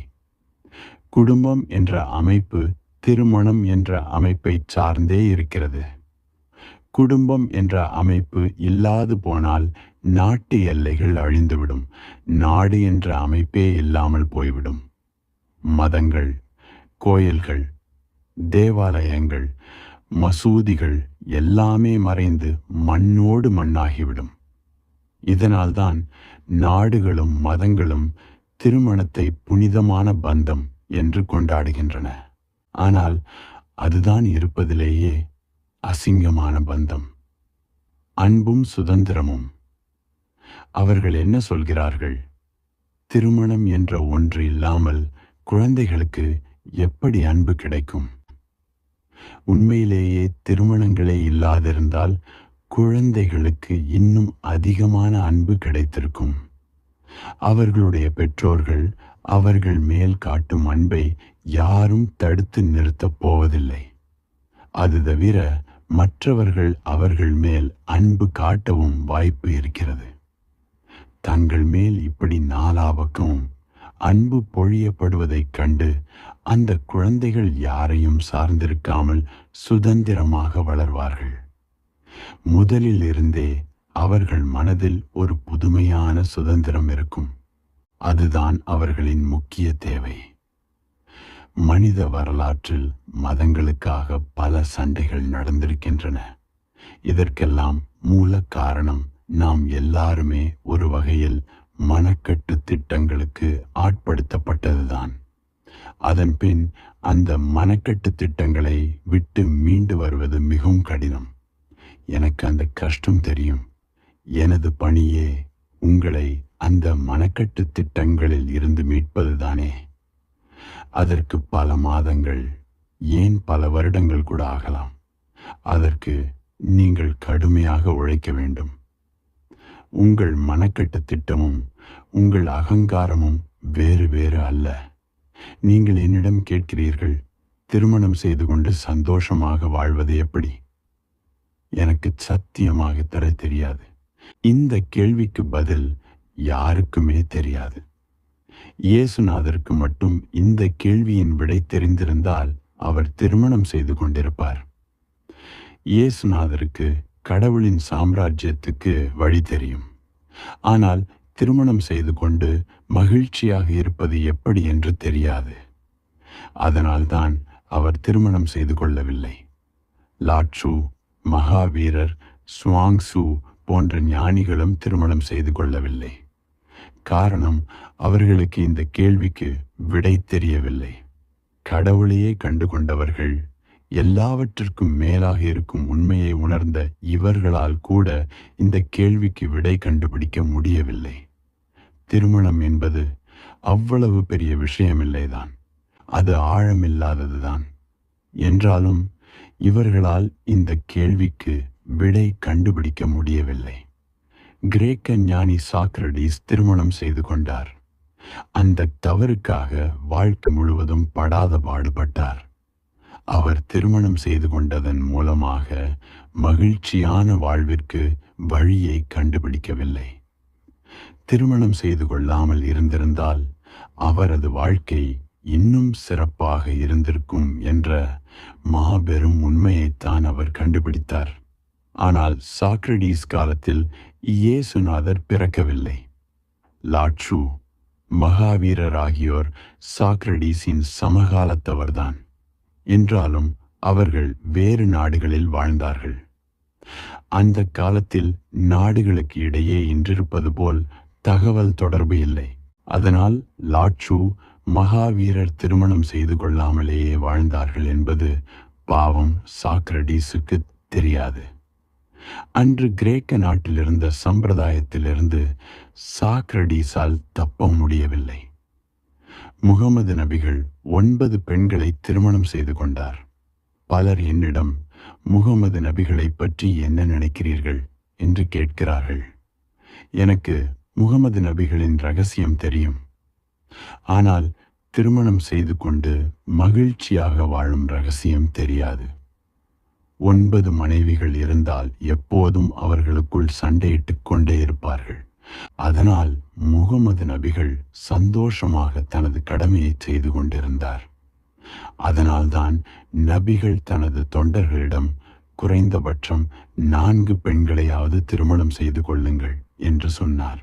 குடும்பம் என்ற அமைப்பு திருமணம் என்ற அமைப்பை சார்ந்தே இருக்கிறது. குடும்பம் என்ற அமைப்பு இல்லாது போனால் நாட்டு எல்லைகள் அழிந்துவிடும். நாடு என்ற அமைப்பே இல்லாமல் போய்விடும். மதங்கள், கோயில்கள், தேவாலயங்கள், மசூதிகள் எல்லாமே மறைந்து மண்ணோடு மண்ணாகிவிடும். இதனால்தான் நாடுகளும் மதங்களும் திருமணத்தை புனிதமான பந்தம் என்று கொண்டாடுகின்றன. ஆனால் அதுதான் இருப்பதிலேயே அசிங்கமான பந்தம். அன்பும் சுதந்திரமும். அவர்கள் என்ன சொல்கிறார்கள்? திருமணம் என்ற ஒன்று இல்லாமல் குழந்தைகளுக்கு எப்படி அன்பு கிடைக்கும்? உண்மையிலேயே திருமணங்களே இல்லாதிருந்தால் குழந்தைகளுக்கு இன்னும் அதிகமான அன்பு கிடைத்திருக்கும். அவர்களுடைய பெற்றோர்கள் அவர்கள் மேல் காட்டும் அன்பை யாரும் தடுத்து நிறுத்தப் போவதில்லை. அது தவிர மற்றவர்கள் அவர்கள் மேல் அன்பு காட்டவும் வாய்ப்பு இருக்கிறது. தங்கள் மேல் இப்படி நாலாபக்கமும் அன்பு பொழியப்படுவதைக் கண்டு அந்த குழந்தைகள் யாரையும் சார்ந்திருக்காமல் சுதந்திரமாக வளர்வார்கள். முதலில் இருந்தே அவர்கள் மனதில் ஒரு புதுமையான சுதந்திரம் இருக்கும். அதுதான் அவர்களின் முக்கிய தேவை. மனித வரலாற்றில் மதங்களுக்காக பல சண்டைகள் நடந்திருக்கின்றன. இதற்கெல்லாம் மூல காரணம் நாம் எல்லாருமே ஒரு வகையில் மனக்கட்டு திட்டங்களுக்கு ஆட்படுத்தப்பட்டதுதான். அதன் பின் அந்த மனக்கட்டு திட்டங்களை விட்டு மீண்டு வருவது மிகவும் கடினம். எனக்கு அந்த கஷ்டம் தெரியும். எனது பணியே உங்களை அந்த மனக்கட்டு திட்டங்களில் இருந்து மீட்பதுதானே. அதற்கு பல மாதங்கள், ஏன் பல வருடங்கள் கூட ஆகலாம். அதற்கு நீங்கள் கடுமையாக உழைக்க வேண்டும். உங்கள் மனக்கட்டு திட்டமும் உங்கள் அகங்காரமும் வேறு வேறு அல்ல. நீங்கள் என்னிடம் கேட்கிறீர்கள், திருமணம் செய்து கொண்டு சந்தோஷமாக வாழ்வது எப்படி? எனக்கு சத்தியமாக தர தெரியாது. இந்த கேள்விக்கு பதில் யாருக்குமே தெரியாது. இயேசுநாதருக்கு மட்டும் இந்த கேள்வியின் விடை தெரிந்திருந்தால் அவர் திருமணம் செய்து கொண்டிருப்பார். இயேசுநாதருக்கு கடவுளின் சாம்ராஜ்யத்துக்கு வழி தெரியும். ஆனால் திருமணம் செய்து கொண்டு மகிழ்ச்சியாக இருப்பது எப்படி என்று தெரியாது. அதனால்தான் அவர் திருமணம் செய்து கொள்ளவில்லை. லாட்சு, மகாவீரர், சுவாங்சு போன்ற ஞானிகளும் திருமணம் செய்து கொள்ளவில்லை. காரணம், அவர்களுக்கு இந்த கேள்விக்கு விடை தெரியவில்லை. கடவுளையே கண்டு கொண்டவர்கள், எல்லாவற்றிற்கும் மேலாக இருக்கும் உண்மையை உணர்ந்த இவர்களால் கூட இந்த கேள்விக்கு விடை கண்டுபிடிக்க முடியவில்லை. திருமணம் என்பது அவ்வளவு பெரிய விஷயமில்லைதான். அது ஆழமில்லாததுதான். என்றாலும் இவர்களால் இந்த கேள்விக்கு விடை கண்டுபிடிக்க முடியவில்லை. கிரேக்க ஞானி சாக்ரடீஸ் திருமணம் செய்து கொண்டார். அந்த தவறுக்காக வாழ்க்கை முழுவதும் படாத பாடுபட்டார். அவர் திருமணம் செய்து கொண்டதன் மூலமாக மகிழ்ச்சியான வாழ்விற்கு வழியை கண்டுபிடிக்கவில்லை. திருமணம் செய்து கொள்ளாமல் இருந்திருந்தால் அவரது வாழ்க்கை இன்னும் சிறப்பாக இருந்திருக்கும் என்ற மாபெரும் உண்மையைத்தான் அவர் கண்டுபிடித்தார். ஆனால் சாக்ரடீஸ் காலத்தில் இயேசுநாதர் பிறக்கவில்லை. லாட்சு, மகாவீரர் ஆகியோர் சாக்ரடீஸின் சமகாலத்தவர்தான். என்றாலும் அவர்கள் வேறு நாடுகளில் வாழ்ந்தார்கள். அந்த காலத்தில் நாடுகளுக்கு இடையே இன்றிருப்பது போல் தகவல் தொடர்பு இல்லை. அதனால் லாட்சு, மகாவீரர் திருமணம் செய்து கொள்ளாமலேயே வாழ்ந்தார்கள் என்பது பாவம் சாக்ரடீஸுக்கு தெரியாது. அன்று கிரேக்க நாட்டில் இருந்த சம்பிரதாயத்திலிருந்து சாக்ரடீஸால் தப்ப முடியவில்லை. முகமது நபிகள் 9 பெண்களை திருமணம் செய்து கொண்டார். பலர் என்னிடம் முகமது நபிகளை பற்றி என்ன நினைக்கிறீர்கள் என்று கேட்கிறார்கள். எனக்கு முகமது நபிகளின் ரகசியம் தெரியும். ஆனால் திருமணம் செய்து கொண்டு மகிழ்ச்சியாக வாழும் ரகசியம் தெரியாது. 9 மனைவிகள் இருந்தால் எப்போதும் அவர்களுக்குள் சண்டையிட்டுக் கொண்டே இருப்பார்கள். அதனால் முகமது நபிகள் சந்தோஷமாக தனது கடமையை செய்து கொண்டிருந்தார். அதனால்தான் நபிகள் தனது தொண்டர்களிடம் குறைந்தபட்சம் 4 பெண்களையாவது திருமணம் செய்து கொள்ளுங்கள் என்று சொன்னார்.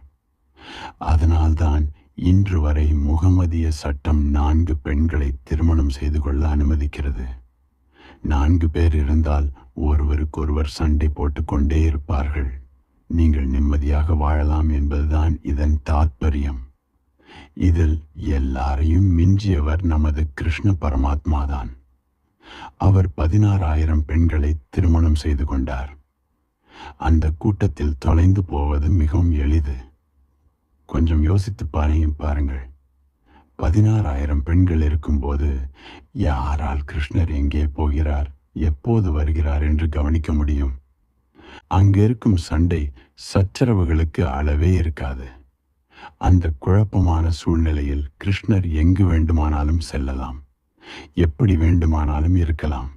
அதனால்தான் இன்று வரை முகமதிய சட்டம் 4 பெண்களை திருமணம் செய்து கொள்ள அனுமதிக்கிறது. 4 பேர் இருந்தால் ஒருவருக்கொருவர் சண்டை போட்டுக்கொண்டே இருப்பார்கள். நீங்கள் நிம்மதியாக வாழலாம் என்பதுதான் இதன் தாத்பரியம். இதில் எல்லாரையும் மிஞ்சியவர் நமது கிருஷ்ண பரமாத்மாதான். அவர் 16,000 பெண்களை திருமணம் செய்து கொண்டார். அந்த கூட்டத்தில் தொலைந்து போவது மிகவும் எளிது. கொஞ்சம் யோசித்து பாருங்கள். 16,000 பெண்கள் இருக்கும்போது யாரால் கிருஷ்ணர் எங்கே போகிறார் எப்போது வருகிறார் என்று கவனிக்க முடியும். அங்கிருக்கும் சண்டை சச்சரவுகளுக்கு அளவே இருக்காது. அந்த குழப்பமான சூழ்நிலையில் கிருஷ்ணர் எங்கு வேண்டுமானாலும் செல்லலாம், எப்படி வேண்டுமானாலும் இருக்கலாம்.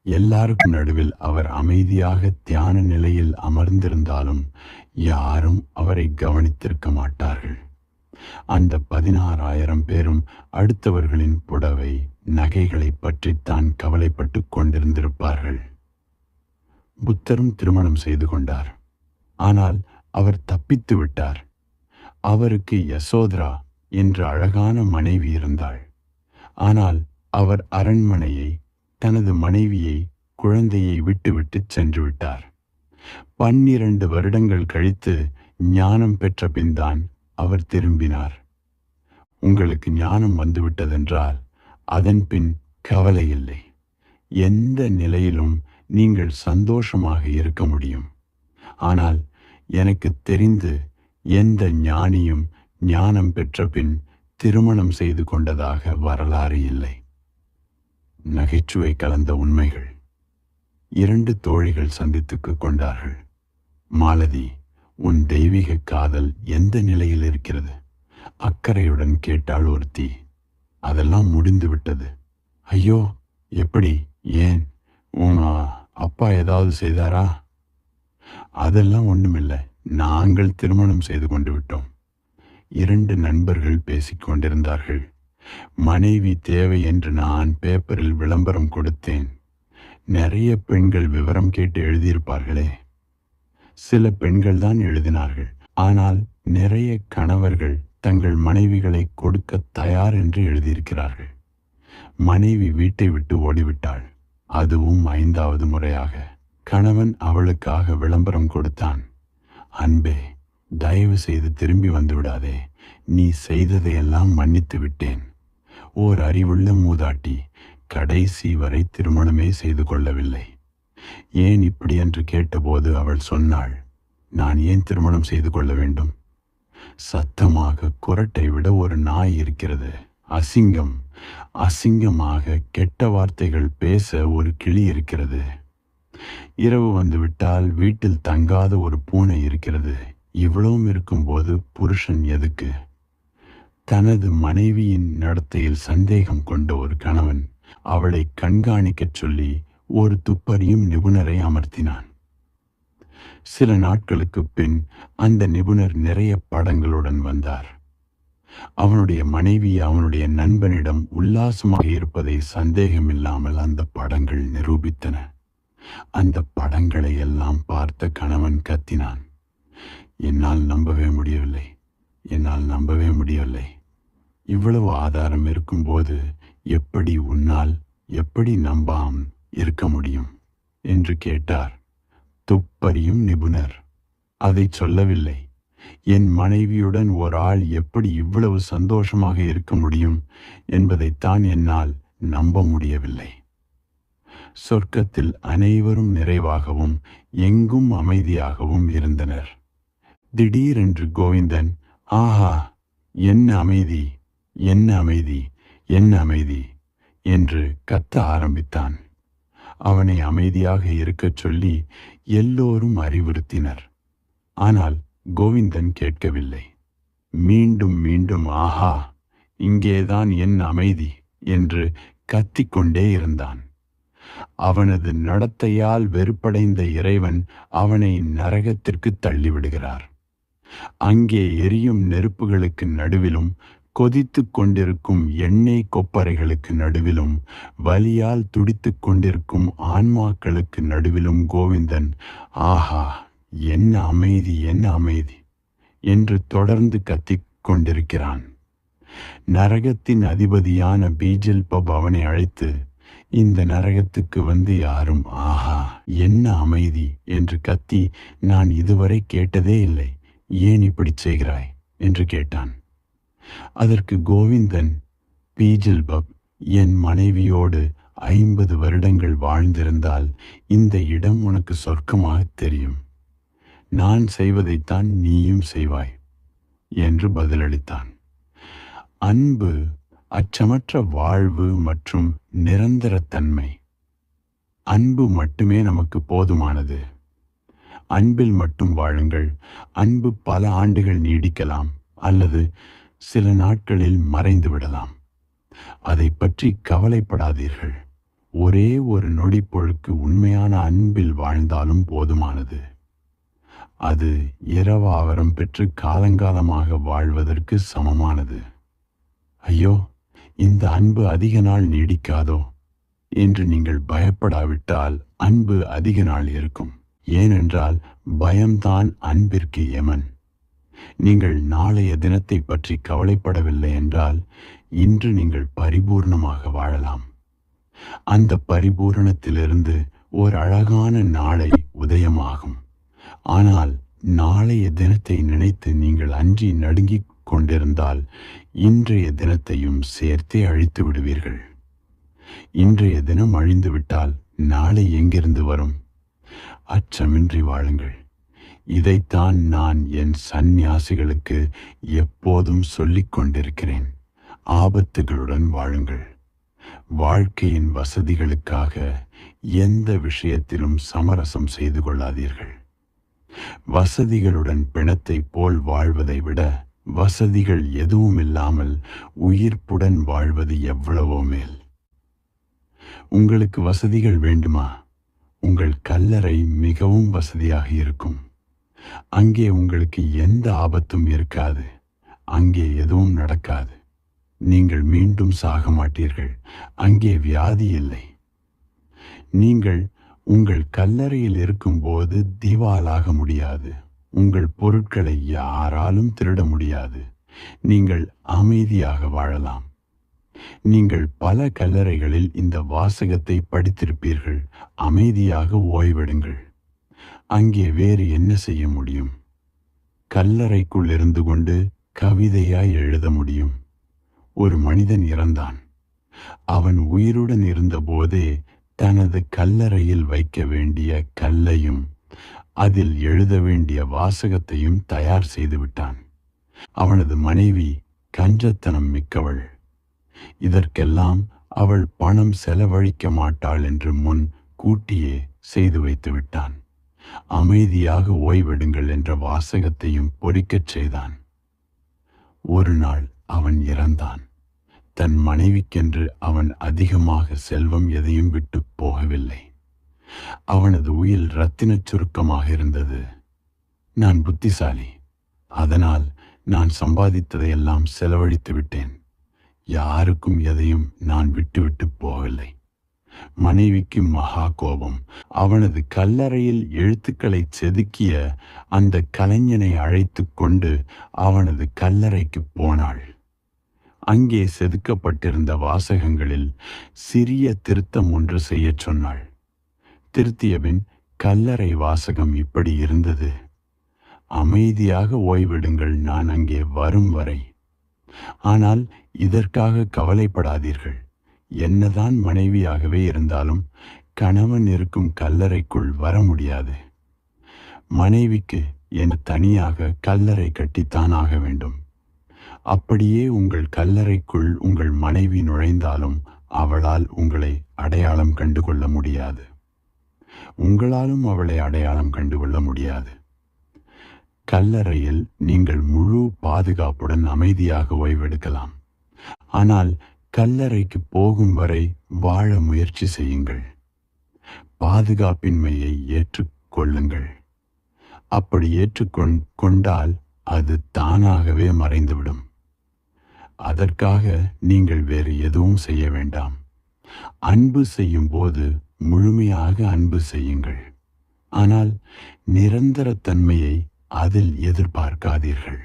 எல்லாருக்கும் நடுவில் அவர் அமைதியாக தியான நிலையில் அமர்ந்திருந்தாலும் யாரும் அவரை கவனித்திருக்க மாட்டார்கள். அந்த 16,000 பேரும் அடுத்தவர்களின் புடவை நகைகளை பற்றித்தான் கவலைப்பட்டு கொண்டிருந்திருப்பார்கள். புத்தரும் திருமணம் செய்து கொண்டார். ஆனால் அவர் தப்பித்து விட்டார். அவருக்கு யசோதரா என்ற அழகான மனைவி இருந்தாள். ஆனால் அவர் அரண்மனையை, தனது மனைவியை, குழந்தையை விட்டுவிட்டு சென்று விட்டார். 12 வருடங்கள் கழித்து ஞானம் பெற்ற பின்தான் அவர் திரும்பினார். உங்களுக்கு ஞானம் வந்துவிட்டதென்றால் அதன் பின் கவலை இல்லை. எந்த நிலையிலும் நீங்கள் சந்தோஷமாக இருக்க முடியும். ஆனால் எனக்கு தெரிந்து எந்த ஞானியும் ஞானம் பெற்ற பின் திருமணம் செய்து கொண்டதாக வரலாறு இல்லை. நகைச்சுவை கலந்த உண்மைகள். 2 தோழிகள் சந்தித்துக் கொண்டார்கள். மாலதி, உன் தெய்வீக காதல் எந்த நிலையில் இருக்கிறது? அக்கறையுடன் கேட்டாள் ஒருத்தி. அதெல்லாம் முடிந்து விட்டது. ஐயோ, எப்படி? ஏன்? உன் அப்பா ஏதாவது செய்தாரா? அதெல்லாம் ஒண்ணுமில்லை, நாங்கள் திருமணம் செய்து கொண்டு விட்டோம். 2 நண்பர்கள் பேசிக்கொண்டிருந்தார்கள். மனைவி தேவை என்று நான் பேப்பரில் விளம்பரம் கொடுத்தேன். நிறைய பெண்கள் விவரம் கேட்டு எழுதியிருப்பார்களே. சில பெண்கள் தான் எழுதினார்கள். ஆனால் நிறைய கணவர்கள் தங்கள் மனைவிகளை கொடுக்க தயார் என்று எழுதியிருக்கிறார்கள். மனைவி வீட்டை விட்டு ஓடிவிட்டாள். அதுவும் 5வது முறையாக. கணவன் அவளுக்காக விளம்பரம் கொடுத்தான். அன்பே, தயவு செய்து திரும்பி வந்து விடாதே. நீ செய்ததையெல்லாம் மன்னித்து விட்டேன். ஓர் அறிவுள்ள மூதாட்டி கடைசி வரை திருமணமே செய்து கொள்ளவில்லை. ஏன் இப்படி என்று கேட்டபோது அவள் சொன்னாள், நான் ஏன் திருமணம் செய்து கொள்ள வேண்டும்? சத்தமாக குரட்டை விட ஒரு நாய் இருக்கிறது. அசிங்கம். அசிங்கமாக கெட்ட வார்த்தைகள் பேச ஒரு கிளி இருக்கிறது. இரவு வந்துவிட்டால் வீட்டில் தங்காத ஒரு பூனை இருக்கிறது. இவ்வளவும் இருக்கும்போது புருஷன் எதுக்கு? தனது மனைவியின் நடத்தையில் சந்தேகம் கொண்ட ஒரு கணவன் அவளை கண்காணிக்கச் சொல்லி ஒரு துப்பறியும் நிபுணரை அமர்த்தினான். சில நாட்களுக்கு பின் அந்த நிபுணர் நிறைய படங்களுடன் வந்தார். அவனுடைய மனைவி அவனுடைய நண்பனிடம் உல்லாசமாக இருப்பதை சந்தேகமில்லாமல் அந்த படங்கள் நிரூபித்தன. அந்த படங்களை எல்லாம் பார்த்த கணவன் கத்தினான். என்னால் நம்பவே முடியவில்லை, என்னால் நம்பவே முடியவில்லை. இவ்வளவு ஆதாரம் இருக்கும்போது எப்படி உன்னால் எப்படி நம்பாம் இருக்க முடியும் என்று கேட்டார். துப்பறியும் நிபுணர் அதை சொல்லவில்லை. என் மனைவியுடன் ஒரு ஆள் எப்படி இவ்வளவு சந்தோஷமாக இருக்க முடியும் என்பதைத்தான் என்னால் நம்ப முடியவில்லை. சொர்க்கத்தில் அனைவரும் நிறைவாகவும் எங்கும் அமைதியாகவும் இருந்தனர். திடீரென்று கோவிந்தன், ஆஹா, என்ன அமைதி, என்ன அமைதி, என்ன அமைதி என்று கத்த ஆரம்பித்தான். அவனை அமைதியாக இருக்கச் சொல்லி எல்லோரும் அறிவுறுத்தினர். ஆனால் கோவிந்தன் கேட்கவில்லை. மீண்டும் மீண்டும் ஆஹா, இங்கேதான் என் அமைதி என்று கத்திக்கொண்டே இருந்தான். அவனது நடத்தையால் வெறுப்படைந்த இறைவன் அவனை நரகத்திற்கு தள்ளிவிடுகிறார். அங்கே எரியும் நெருப்புகளுக்கு நடுவிலும் கொதித்து கொண்டிருக்கும் எண்ணெய் கொப்பரைகளுக்கு நடுவிலும் வலியால் துடித்து கொண்டிருக்கும் ஆன்மாக்களுக்கு நடுவிலும் கோவிந்தன் ஆஹா, என்ன அமைதி, என்ன அமைதி என்று தொடர்ந்து கத்திக் கொண்டிருக்கிறான். நரகத்தின் அதிபதியான பீஜல்பப் அவனை அழைத்து, இந்த நரகத்துக்கு வந்து யாரும் ஆஹா, என்ன அமைதி என்று கத்தி நான் இதுவரை கேட்டதே இல்லை, ஏன் இப்படி செய்கிறாய் என்று கேட்டான். அதற்கு கோவிந்தன், பீஜல்பப், என் மனைவியோடு 50 வருடங்கள் வாழ்ந்திருந்தால் இந்த இடம் உனக்கு சொர்க்கமாக தெரியும். நான் செய்வதைத்தான் நீயும் செய்வாய் என்று பதிலளித்தான். அன்பு அச்சமற்ற வாழ்வு மற்றும் நிரந்தர தன்மை. அன்பு மட்டுமே நமக்கு போதுமானது. அன்பில் மட்டும் வாழுங்கள். அன்பு பல ஆண்டுகள் நீடிக்கலாம், அல்லது சில நாட்களில் மறைந்து விடலாம். அதை பற்றி கவலைப்படாதீர்கள். ஒரே ஒரு நொடி பொழுக்கு உண்மையான அன்பில் வாழ்ந்தாலும் போதுமானது. அது இரவாவரம் பெற்று காலங்காலமாக வாழ்வதற்கு சமமானது. ஐயோ, இந்த அன்பு அதிக நாள் நீடிக்காதோ என்று நீங்கள் பயப்படாவிட்டால் அன்பு அதிக நாள் இருக்கும். ஏனென்றால் பயம்தான் அன்பிற்கு யமன். நீங்கள் நாளைய தினத்தை பற்றி கவலைப்படவில்லை என்றால் இன்று நீங்கள் பரிபூர்ணமாக வாழலாம். அந்த பரிபூரணத்திலிருந்து ஒரு அழகான நாளை உதயமாகும். ஆனால் நாளைய தினத்தை நினைத்து நீங்கள் அஞ்சி நடுங்கிக் கொண்டிருந்தால் இன்றைய தினத்தையும் சேர்த்தே அழித்து விடுவீர்கள். இன்றைய தினம் அழிந்துவிட்டால் நாளை எங்கிருந்து வரும்? அச்சமின்றி வாழுங்கள். இதைத்தான் நான் என் சந்நியாசிகளுக்கு எப்போதும் சொல்லிக் கொண்டிருக்கிறேன். ஆபத்துகளுடன் வாழுங்கள். வாழ்க்கையின் வசதிகளுக்காக எந்த விஷயத்திலும் சமரசம் செய்து கொள்ளாதீர்கள். வசதிகளுடன் பிணத்தை போல் வாழ்வதை விட வசதிகள் எதுவும் இல்லாமல் உயிர்ப்புடன் வாழ்வது எவ்வளவோ மேல். உங்களுக்கு வசதிகள் வேண்டுமா? உங்கள் கல்லறை மிகவும் வசதியாக இருக்கும். அங்கே உங்களுக்கு எந்த ஆபத்தும் இருக்காது. அங்கே எதுவும் நடக்காது. நீங்கள் மீண்டும் சாக மாட்டீர்கள். அங்கே வியாதி இல்லை. நீங்கள் உங்கள் கல்லறையில் இருக்கும்போது திவாலாக முடியாது. உங்கள் பொருட்களை யாராலும் திருட முடியாது. நீங்கள் அமைதியாக வாழலாம். நீங்கள் பல கல்லறைகளில் இந்த வாசகத்தை படித்திருப்பீர்கள். அமைதியாக ஓய்வெடுங்கள். அங்கே வேறு என்ன செய்ய முடியும்? கல்லறைக்குள் இருந்து கொண்டு கவிதையாய் எழுத முடியும். ஒரு மனிதன் இறந்தான். அவன் உயிருடன் இருந்தபோதே தனது கல்லறையில் வைக்க வேண்டிய கல்லையும் அதில் எழுத வேண்டிய வாசகத்தையும் தயார் செய்து விட்டான். அவனது மனைவி கஞ்சத்தனம் மிக்கவள். இதற்கெல்லாம் அவள் பணம் செலவழிக்க மாட்டாள் என்று முன் கூட்டியே செய்து வைத்து விட்டான். அமைதியாக ஓய்வெடுங்கள் என்ற வாசகத்தையும் பொறிக்கச் செய்தான். ஒரு நாள் அவன் இறந்தான். தன் மனைவிக்கென்று அவன் அதிகமாக செல்வம் எதையும் விட்டு போகவில்லை. அவனது உயில் இரத்தினச் சுருக்கமாக இருந்தது. நான் புத்திசாலி, அதனால் நான் சம்பாதித்ததையெல்லாம் செலவழித்து விட்டேன். யாருக்கும் எதையும் நான் விட்டுவிட்டு போகவில்லை. மனைவிக்கு மகா கோபம். அவனது கல்லறையில் எழுத்துக்களை செதுக்கிய அந்த கலைஞனை அழைத்து கொண்டு அவனது கல்லறைக்கு போனாள். அங்கே செதுக்கப்பட்டிருந்த வாசகங்களில் சிறிய திருத்தம் ஒன்று செய்யச் சொன்னாள். திருத்தியபின் கல்லறை வாசகம் இப்படி இருந்தது: அமைதியாக ஓய்விடுங்கள், நான் அங்கே வரும் வரை. ஆனால் இதற்காக கவலைப்படாதீர்கள். என்னதான் மனைவியாகவே இருந்தாலும் கணவன் இருக்கும் கல்லறைக்குள் வர முடியாது. மனைவிக்கு என தனியாக கல்லறை கட்டித்தான் ஆக வேண்டும். அப்படியே உங்கள் கல்லறைக்குள் உங்கள் மனைவி நுழைந்தாலும் அவளால் உங்களை அடையாளம் கண்டுகொள்ள முடியாது. உங்களாலும் அவளை அடையாளம் கண்டுகொள்ள முடியாது. கல்லறையில் நீங்கள் முழு பாதுகாப்புடன் அமைதியாக ஓய்வெடுக்கலாம். ஆனால் கல்லறைக்கு போகும் வரை வாழ முயற்சி செய்யுங்கள். பாதுகாப்பின்மையை ஏற்றுக்கொள்ளுங்கள். அப்படி ஏற்றுக்கொண்டால் அது தானாகவே மறைந்துவிடும். அதற்காக நீங்கள் வேறு எதுவும் செய்ய வேண்டாம். அன்பு செய்யும் போது முழுமையாக அன்பு செய்யுங்கள். ஆனால் நிரந்தரத்தன்மையை அதில் எதிர்பார்க்காதீர்கள்.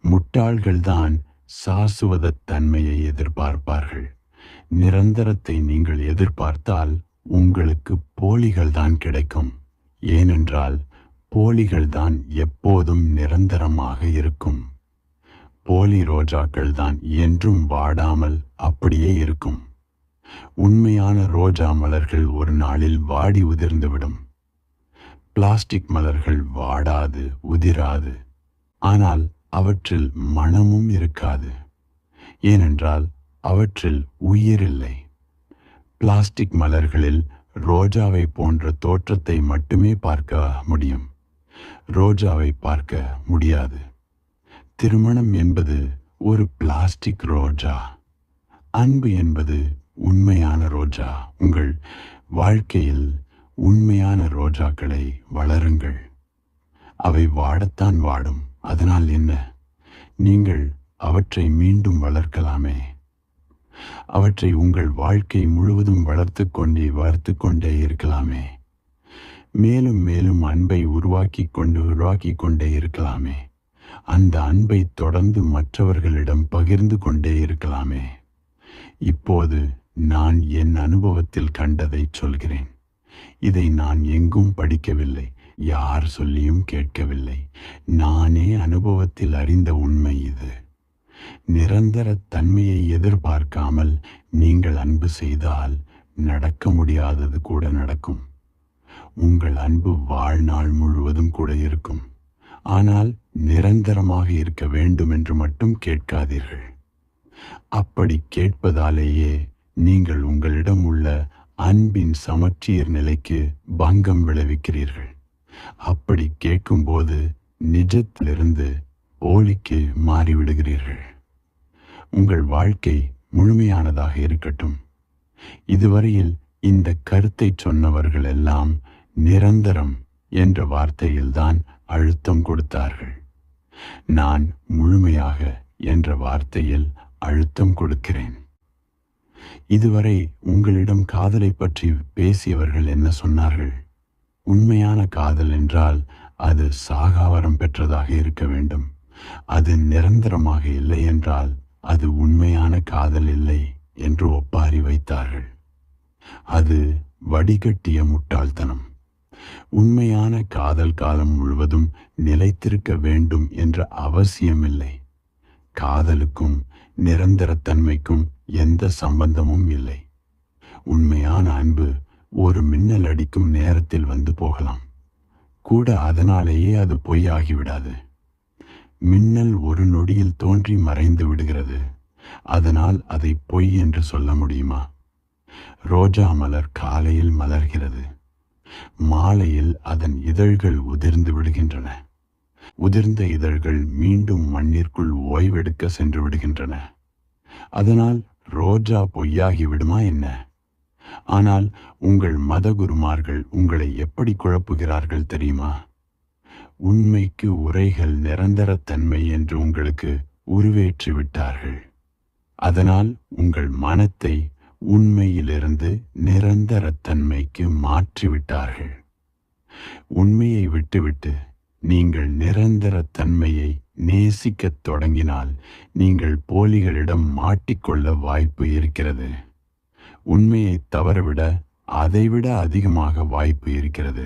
முட்டாள்கள்தான் சாசுவத தன்மையை எதிர்பார்ப்பார்கள். நிரந்தரத்தை நீங்கள் எதிர்பார்த்தால் உங்களுக்கு போலிகள்தான் கிடைக்கும். ஏனென்றால் போலிகள்தான் எப்போதும் நிரந்தரமாக இருக்கும். போலி ரோஜாக்கள் தான் என்றும் வாடாமல் அப்படியே இருக்கும். உண்மையான ரோஜா மலர்கள் ஒரு நாளில் வாடி உதிர்ந்துவிடும். பிளாஸ்டிக் மலர்கள் வாடாது, உதிராது. ஆனால் அவற்றில் மனமும் இருக்காது. ஏனென்றால் அவற்றில் உயிர் இல்லை. பிளாஸ்டிக் மலர்களில் ரோஜாவை போன்ற தோற்றத்தை மட்டுமே பார்க்க முடியும். ரோஜாவை பார்க்க முடியாது. திருமணம் என்பது ஒரு பிளாஸ்டிக் ரோஜா. அன்பு என்பது உண்மையான ரோஜா. உங்கள் வாழ்க்கையில் உண்மையான ரோஜாக்களை வளருங்கள். அவை வாடத்தான் வாடும். அதனால் என்ன? நீங்கள் அவற்றை மீண்டும் வளர்க்கலாமே. அவற்றை உங்கள் வாழ்க்கை முழுவதும் வளர்த்து கொண்டே இருக்கலாமே. மேலும் மேலும் அன்பை உருவாக்கி கொண்டே இருக்கலாமே. அந்த அன்பை தொடர்ந்து மற்றவர்களிடம் பகிர்ந்து கொண்டே இருக்கலாமே. இப்போது நான் என் அனுபவத்தில் கண்டதை சொல்கிறேன். இதை நான் எங்கும் படிக்கவில்லை, யார் சொல்லியும் கேட்கவில்லை. நானே அனுபவத்தில் அறிந்த உண்மை இது. நிரந்தர தன்மையை எதிர்பார்க்காமல் நீங்கள் அன்பு செய்தால் நடக்க முடியாதது கூட நடக்கும். உங்கள் அன்பு வாழ்நாள் முழுவதும் கூட இருக்கும். ஆனால் நிரந்தரமாக இருக்க வேண்டும் என்று மட்டும் கேட்காதீர்கள். அப்படி கேட்பதாலேயே நீங்கள் உங்களிடம் உள்ள அன்பின் சமச்சீர் நிலைக்கு பங்கம் விளைவிக்கிறீர்கள். அப்படி கேட்கும்போது நிஜத்திலிருந்து போலிக்கு மாறிவிடுகிறீர்கள். உங்கள் வாழ்க்கை முழுமையானதாக இருக்கட்டும். இதுவரையில் இந்த கருத்தை சொன்னவர்கள் எல்லாம் நிரந்தரம் என்ற வார்த்தையில்தான் அழுத்தம் கொடுத்தார்கள். நான் முழுமையாக என்ற வார்த்தையில் அழுத்தம் கொடுக்கிறேன். இதுவரை உங்களிடம் காதலை பற்றி பேசியவர்கள் என்ன சொன்னார்கள்? உண்மையான காதல் என்றால் அது சாகாவரம் பெற்றதாக இருக்க வேண்டும். அது நிரந்தரமாக இல்லை என்றால் அது உண்மையான காதல் இல்லை என்று ஒப்பாரி வைத்தார்கள். அது வடிகட்டிய முட்டாள்தனம். உண்மையான காதல் காலம் முழுவதும் நிலைத்திருக்க வேண்டும் என்ற அவசியமில்லை. காதலுக்கும் நிரந்தரத்தன்மைக்கும் எந்த சம்பந்தமும் இல்லை. உண்மையான அன்பு ஒரு மின்னல் அடிக்கும் நேரத்தில் வந்து போகலாம் கூட. அதனாலேயே அது பொய்யாகிவிடாது. மின்னல் ஒரு நொடியில் தோன்றி மறைந்து விடுகிறது. அதனால் அதை பொய் என்று சொல்ல முடியுமா? ரோஜா மலர் காலையில் மலர்கிறது. மாலையில் அதன் இதழ்கள் உதிர்ந்து விடுகின்றன. உதிர்ந்த இதழ்கள் மீண்டும் மண்ணிற்குள் ஓய்வெடுக்க சென்று விடுகின்றன. அதனால் ரோஜா பொய்யாகி விடுமா என்ன? ஆனால் உங்கள் மதகுருமார்கள் உங்களை எப்படி குழப்புகிறார்கள் தெரியுமா? உண்மைக்கு உரைகள் நிரந்தரத்தன்மை என்று உங்களுக்கு உருவேற்றி விட்டார்கள். அதனால் உங்கள் மனத்தை உண்மையிலிருந்து நிரந்தரத்தன்மைக்கு மாற்றிவிட்டார்கள். உண்மையை விட்டுவிட்டு நீங்கள் நிரந்தரத்தன்மையை நேசிக்கத் தொடங்கினால் நீங்கள் போலிகளிடம் மாட்டிக்கொள்ள வாய்ப்பு இருக்கிறது. உண்மையை தவறவிட அதைவிட அதிகமாக வாய்ப்பு இருக்கிறது.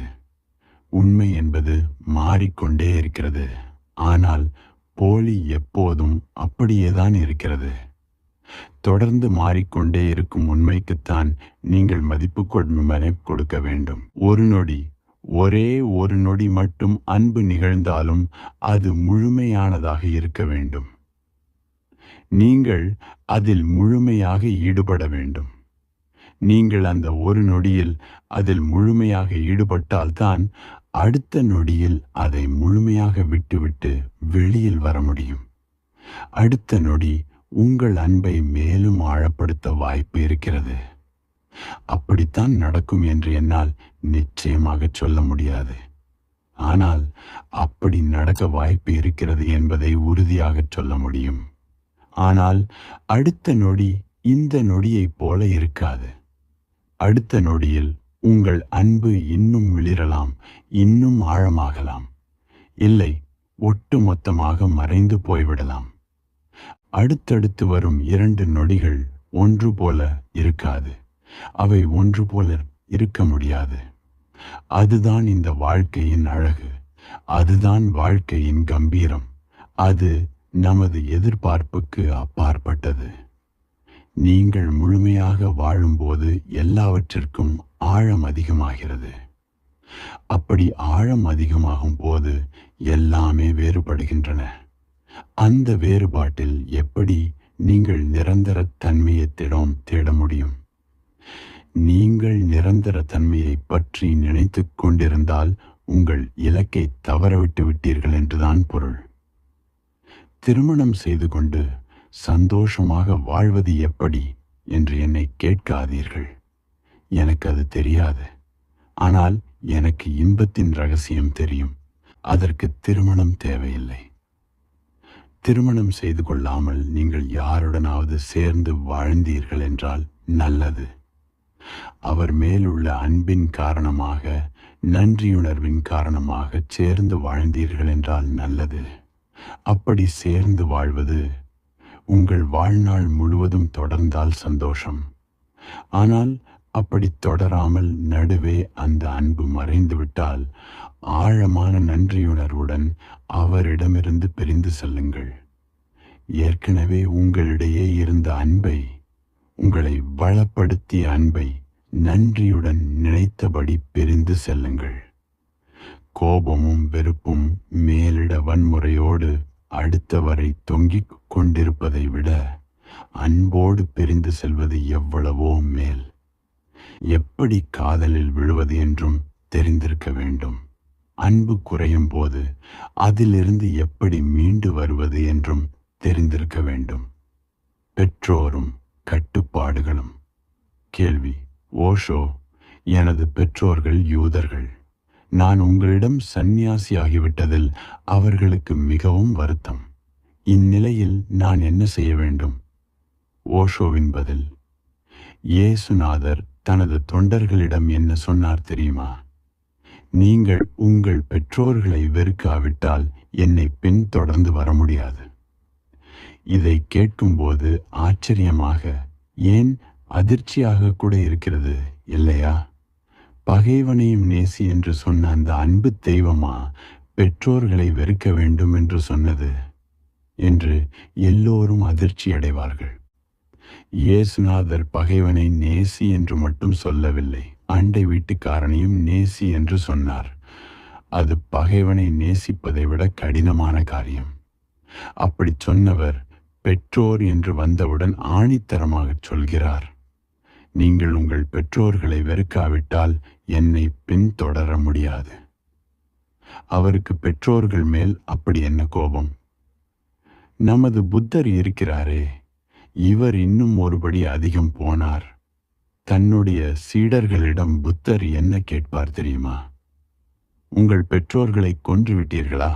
உண்மை என்பது மாறிக்கொண்டே இருக்கிறது. ஆனால் போலி எப்போதும் அப்படியேதான் இருக்கிறது. தொடர்ந்து மாறிக்கொண்டே இருக்கும் உண்மைக்குத்தான் நீங்கள் மதிப்பு கொடுக்க வேண்டும். ஒரே ஒரு நொடி மட்டும் அன்பு நிகழ்ந்தாலும் அது முழுமையானதாக இருக்க வேண்டும். நீங்கள் அதில் முழுமையாக ஈடுபட வேண்டும். நீங்கள் அந்த ஒரு நொடியில் அதில் முழுமையாக ஈடுபட்டால்தான் அடுத்த நொடியில் அதை முழுமையாக விட்டுவிட்டு வெளியில் வர முடியும். அடுத்த நொடி உங்கள் அன்பை மேலும் ஆழப்படுத்த வாய்ப்பு இருக்கிறது. அப்படித்தான் நடக்கும் என்று என்னால் நிச்சயமாக சொல்ல முடியாது. ஆனால் அப்படி நடக்க வாய்ப்பு இருக்கிறது என்பதை உறுதியாக சொல்ல முடியும். ஆனால் அடுத்த நொடி இந்த நொடியைப் போல இருக்காது. அடுத்த நொடியில் உங்கள் அன்பு இன்னும் விளிரலாம், இன்னும் ஆழமாகலாம். இல்லை, ஒட்டுமொத்தமாக மறைந்து போய்விடலாம். அடுத்தடுத்து வரும் 2 நொடிகள் ஒன்று போல இருக்காது. அவை ஒன்று போல இருக்க முடியாது. அதுதான் இந்த வாழ்க்கையின் அழகு. அதுதான் வாழ்க்கையின் கம்பீரம். அது நமது எதிர்பார்ப்புக்கு அப்பாற்பட்டது. நீங்கள் முழுமையாக வாழும்போது எல்லாவற்றிற்கும் ஆழம் அதிகமாகிறது. அப்படி ஆழம் அதிகமாகும் போது எல்லாமே வேறுபடுகின்றன. அந்த வேறுபாட்டில் எப்படி நீங்கள் நிரந்தர தன்மையை தேட முடியும்? நீங்கள் நிரந்தர தன்மையை பற்றி நினைத்து கொண்டிருந்தால் உங்கள் இலக்கை தவறவிட்டு விட்டீர்கள் என்றுதான் பொருள். திருமணம் செய்து கொண்டு சந்தோஷமாக வாழ்வது எப்படி என்று என்னை கேட்காதீர்கள். எனக்கு அது தெரியாது. ஆனால் எனக்கு இன்பத்தின் ரகசியம் தெரியும். அதற்கு திருமணம் தேவையில்லை. திருமணம் செய்து கொள்ளாமல் நீங்கள் யாருடனாவது சேர்ந்து வாழ்ந்தீர்கள் என்றால் நல்லது. அவர் மேலுள்ள அன்பின் காரணமாக, நன்றியுணர்வின் காரணமாக சேர்ந்து வாழ்ந்தீர்கள் என்றால் நல்லது. அப்படி சேர்ந்து வாழ்வது உங்கள் வாழ்நாள் முழுவதும் தொடர்ந்தால் சந்தோஷம். ஆனால் அப்படி தொடராமல் நடுவே அந்த அன்பு மறைந்துவிட்டால் ஆழமான நன்றியுணர்வுடன் அவரிடமிருந்து பிரிந்து செல்லுங்கள். ஏற்கனவே உங்களிடையே இருந்த அன்பை, உங்களை வளப்படுத்திய அன்பை நன்றியுடன் நினைத்தபடி பிரிந்து செல்லுங்கள். கோபமும் வெறுப்பும் மேலிட வன்முறையோடு அடுத்தவரை தொங்கிக் கொண்டிருப்பதை விட அன்போடு பிரிந்து செல்வது எவ்வளவோ மேல். எப்படி காதலில் விழுவது என்றும் தெரிந்திருக்க வேண்டும். அன்பு குறையும் போது அதிலிருந்து எப்படி மீண்டு வருவது என்றும் தெரிந்திருக்க வேண்டும். பெற்றோரும் கட்டுப்பாடுகளும். கேள்வி: ஓஷோ, எனது பெற்றோர்கள் யூதர்கள். நான் உங்களிடம் சந்நியாசியாகிவிட்டதில் அவர்களுக்கு மிகவும் வருத்தம். இந்நிலையில் நான் என்ன செய்ய வேண்டும்? ஓஷோவின் பதில்: இயேசுநாதர் தனது தொண்டர்களிடம் என்ன சொன்னார் தெரியுமா? நீங்கள் உங்கள் பெற்றோர்களை வெறுக்காவிட்டால் என்னை பின்தொடர்ந்து வர முடியாது. இதை கேட்கும்போது ஆச்சரியமாக, ஏன் அதிர்ச்சியாக கூட இருக்கிறது இல்லையா? பகைவனையும் நேசி என்று சொன்ன அந்த அன்பு தெய்வமா பெற்றோர்களை வெறுக்க வேண்டும் என்று சொன்னது என்று எல்லோரும் அதிர்ச்சி அடைவார்கள். இயேசுநாதர் பகைவனை நேசி என்று மட்டும் சொல்லவில்லை, அண்டை வீட்டுக்காரனையும் நேசி என்று சொன்னார். அது பகைவனை நேசிப்பதை விட கடினமான காரியம். அப்படி சொன்னவர் பெற்றோர் என்று வந்தவுடன் ஆணித்தரமாக சொல்கிறார், நீங்கள் உங்கள் பெற்றோர்களை வெறுக்காவிட்டால் என்னை பின்தொடர முடியாது. அவருக்கு பெற்றோர்கள் மேல் அப்படி என்ன கோபம்? நமது புத்தர் இருக்கிறாரே, இவர் இன்னும் ஒருபடி அதிகம் போனார். தன்னுடைய சீடர்களிடம் புத்தர் என்ன கேட்பார் தெரியுமா? உங்கள் பெற்றோர்களை கொன்று விட்டீர்களா?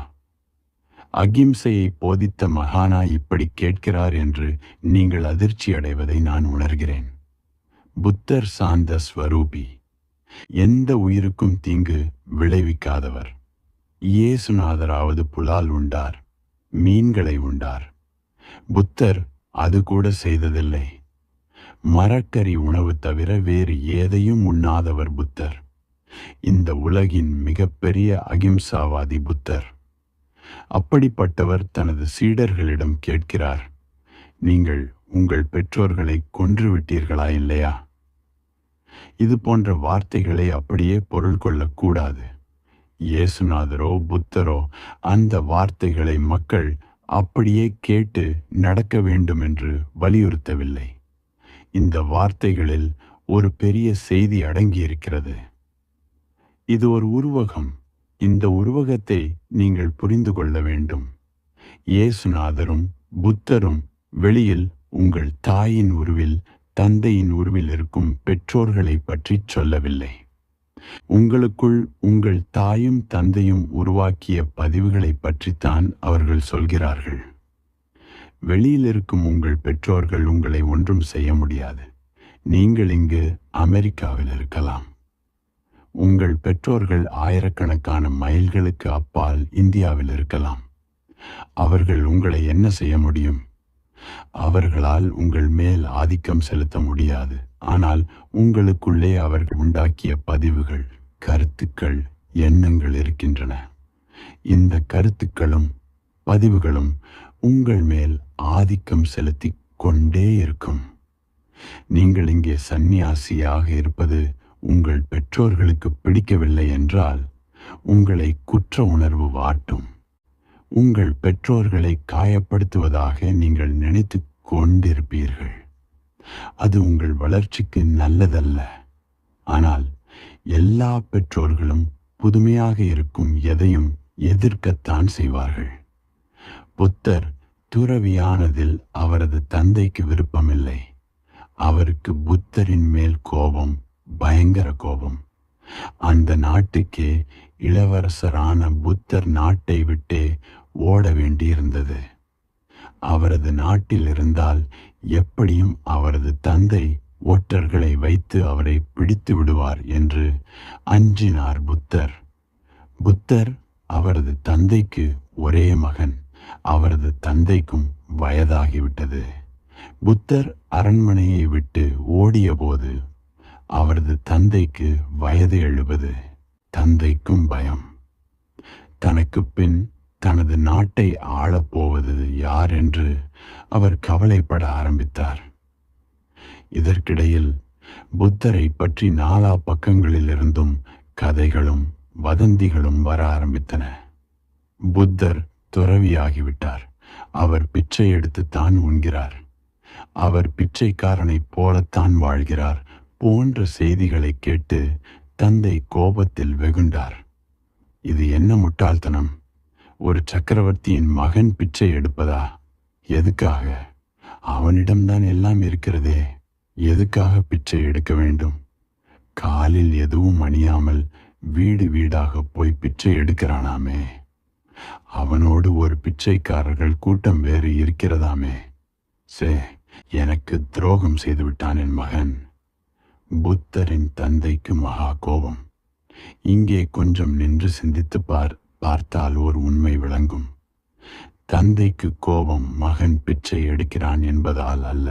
அகிம்சையை போதித்த மகானா இப்படி கேட்கிறார் என்று நீங்கள் அதிர்ச்சி அடைவதை நான் உணர்கிறேன். புத்தர் சாந்த ஸ்வரூபி, எந்த உயிருக்கும் தீங்கு விளைவிக்காதவர். இயேசுநாதராவது புலால் உண்டார், மீன்களை உண்டார். புத்தர் அது கூட செய்ததில்லை. மரக்கறி உணவு தவிர வேறு ஏதையும் உண்ணாதவர் புத்தர். இந்த உலகின் மிகப்பெரிய அகிம்சாவாதி புத்தர். அப்படிப்பட்டவர் தனது சீடர்களிடம் கேட்கிறார், நீங்கள் உங்கள் பெற்றோர்களை கொன்று விட்டீர்களா இல்லையா? இது போன்ற வார்த்தைகளை அப்படியே பொருள் கொள்ளக்கூடாது. இயேசுநாதரோ புத்தரோ அந்த வார்த்தைகளை மக்கள் அப்படியே கேட்டு நடக்க வேண்டும் என்று வலியுறுத்தவில்லை. இந்த வார்த்தைகளில் ஒரு பெரிய செய்தி அடங்கியிருக்கிறது. இது ஒரு உருவகம். இந்த உருவகத்தை நீங்கள் புரிந்து கொள்ள வேண்டும். இயேசுநாதரும் புத்தரும் வெளியில் உங்கள் தாயின் உருவில், தந்தையின் உருவில் இருக்கும் பெற்றோர்களை பற்றி சொல்லவில்லை. உங்களுக்குள் உங்கள் தாயும் தந்தையும் உருவாக்கிய பதிவுகளை பற்றித்தான் அவர்கள் சொல்கிறார்கள். வெளியில் இருக்கும் உங்கள் பெற்றோர்கள் உங்களை ஒன்றும் செய்ய முடியாது. நீங்கள் இங்கு அமெரிக்காவில் இருக்கலாம். உங்கள் பெற்றோர்கள் ஆயிரக்கணக்கான மைல்களுக்கு அப்பால் இந்தியாவில் இருக்கலாம். அவர்கள் உங்களை என்ன செய்ய முடியும்? அவர்களால் உங்கள் மேல் ஆதிக்கம் செலுத்த முடியாது. ஆனால் உங்களுக்குள்ளே அவர்கள் உண்டாக்கிய பதிவுகள், கருத்துக்கள், எண்ணங்கள் இருக்கின்றன. இந்த கருத்துக்களும் பதிவுகளும் உங்கள் மேல் ஆதிக்கம் செலுத்தி கொண்டே இருக்கும். நீங்கள் இங்கே சந்நியாசியாக இருப்பது உங்கள் பெற்றோர்களுக்கு பிடிக்கவில்லை என்றால் உங்களை குற்ற உணர்வு வாட்டும். உங்கள் பெற்றோர்களை காயப்படுத்துவதாக நீங்கள் நினைத்து கொண்டிருப்பீர்கள். அது உங்கள் வளர்ச்சிக்கு நல்லதல்ல. ஆனால் எல்லா பெற்றோர்களும் புதுமையாக இருக்கும் எதையும் எதிர்க்கத்தான் செய்வார்கள். புத்தர் துறவியானதில் அவரது தந்தைக்கு விருப்பமில்லை. அவருக்கு புத்தரின் மேல் கோபம், பயங்கர கோபம். அந்த நாட்டுக்கே இளவரசரான புத்தர் நாட்டை விட்டே ஓட வேண்டியிருந்தது. அவரது நாட்டில் இருந்தால் எப்படியும் அவரது தந்தை ஒற்றர்களை வைத்து அவரை பிடித்து விடுவார் என்று அஞ்சினார் புத்தர். புத்தர் அவரது தந்தைக்கு ஒரே மகன். அவரது தந்தைக்கும் வயதாகிவிட்டது. புத்தர் அரண்மனையை விட்டு ஓடிய போது அவரது தந்தைக்கு வயது 70. தந்தைக்கும் பயம். தனக்கு பின் தனது நாட்டை ஆளப்போவது யார் என்று அவர் கவலைப்பட ஆரம்பித்தார். இதற்கிடையில் புத்தரை பற்றி நாலா பக்கங்களிலிருந்தும் கதைகளும் வதந்திகளும் வர ஆரம்பித்தன. புத்தர் துறவியாகிவிட்டார். அவர் பிச்சை எடுத்துத்தான் உண்கிறார். அவர் பிச்சைக்காரனைப் போலத்தான் வாழ்கிறார் போன்ற செய்திகளை கேட்டு தந்தை கோபத்தில் வெகுண்டார். இது என்ன முட்டாள்தனம்! ஒரு சக்கரவர்த்தியின் மகன் பிச்சை எடுப்பதா? எதுக்காக? அவனிடம்தான் எல்லாம் இருக்கிறதே. எதுக்காக பிச்சை எடுக்க வேண்டும்? காலில் எதுவும் அணியாமல் வீடு வீடாக போய் பிச்சை எடுக்கிறானாமே. அவனோடு ஒரு பிச்சைக்காரர்கள் கூட்டம் வேறு இருக்கிறதாமே. எனக்கு துரோகம் செய்துவிட்டான் என் மகன். புத்தரின் தந்தைக்கு மகா கோபம். இங்கே கொஞ்சம் நின்று சிந்தித்து பார்த்தால் ஒரு உண்மை விளங்கும். தந்தைக்கு கோபம் மகன் பிச்சை எடுக்கிறான் என்பதால் அல்ல.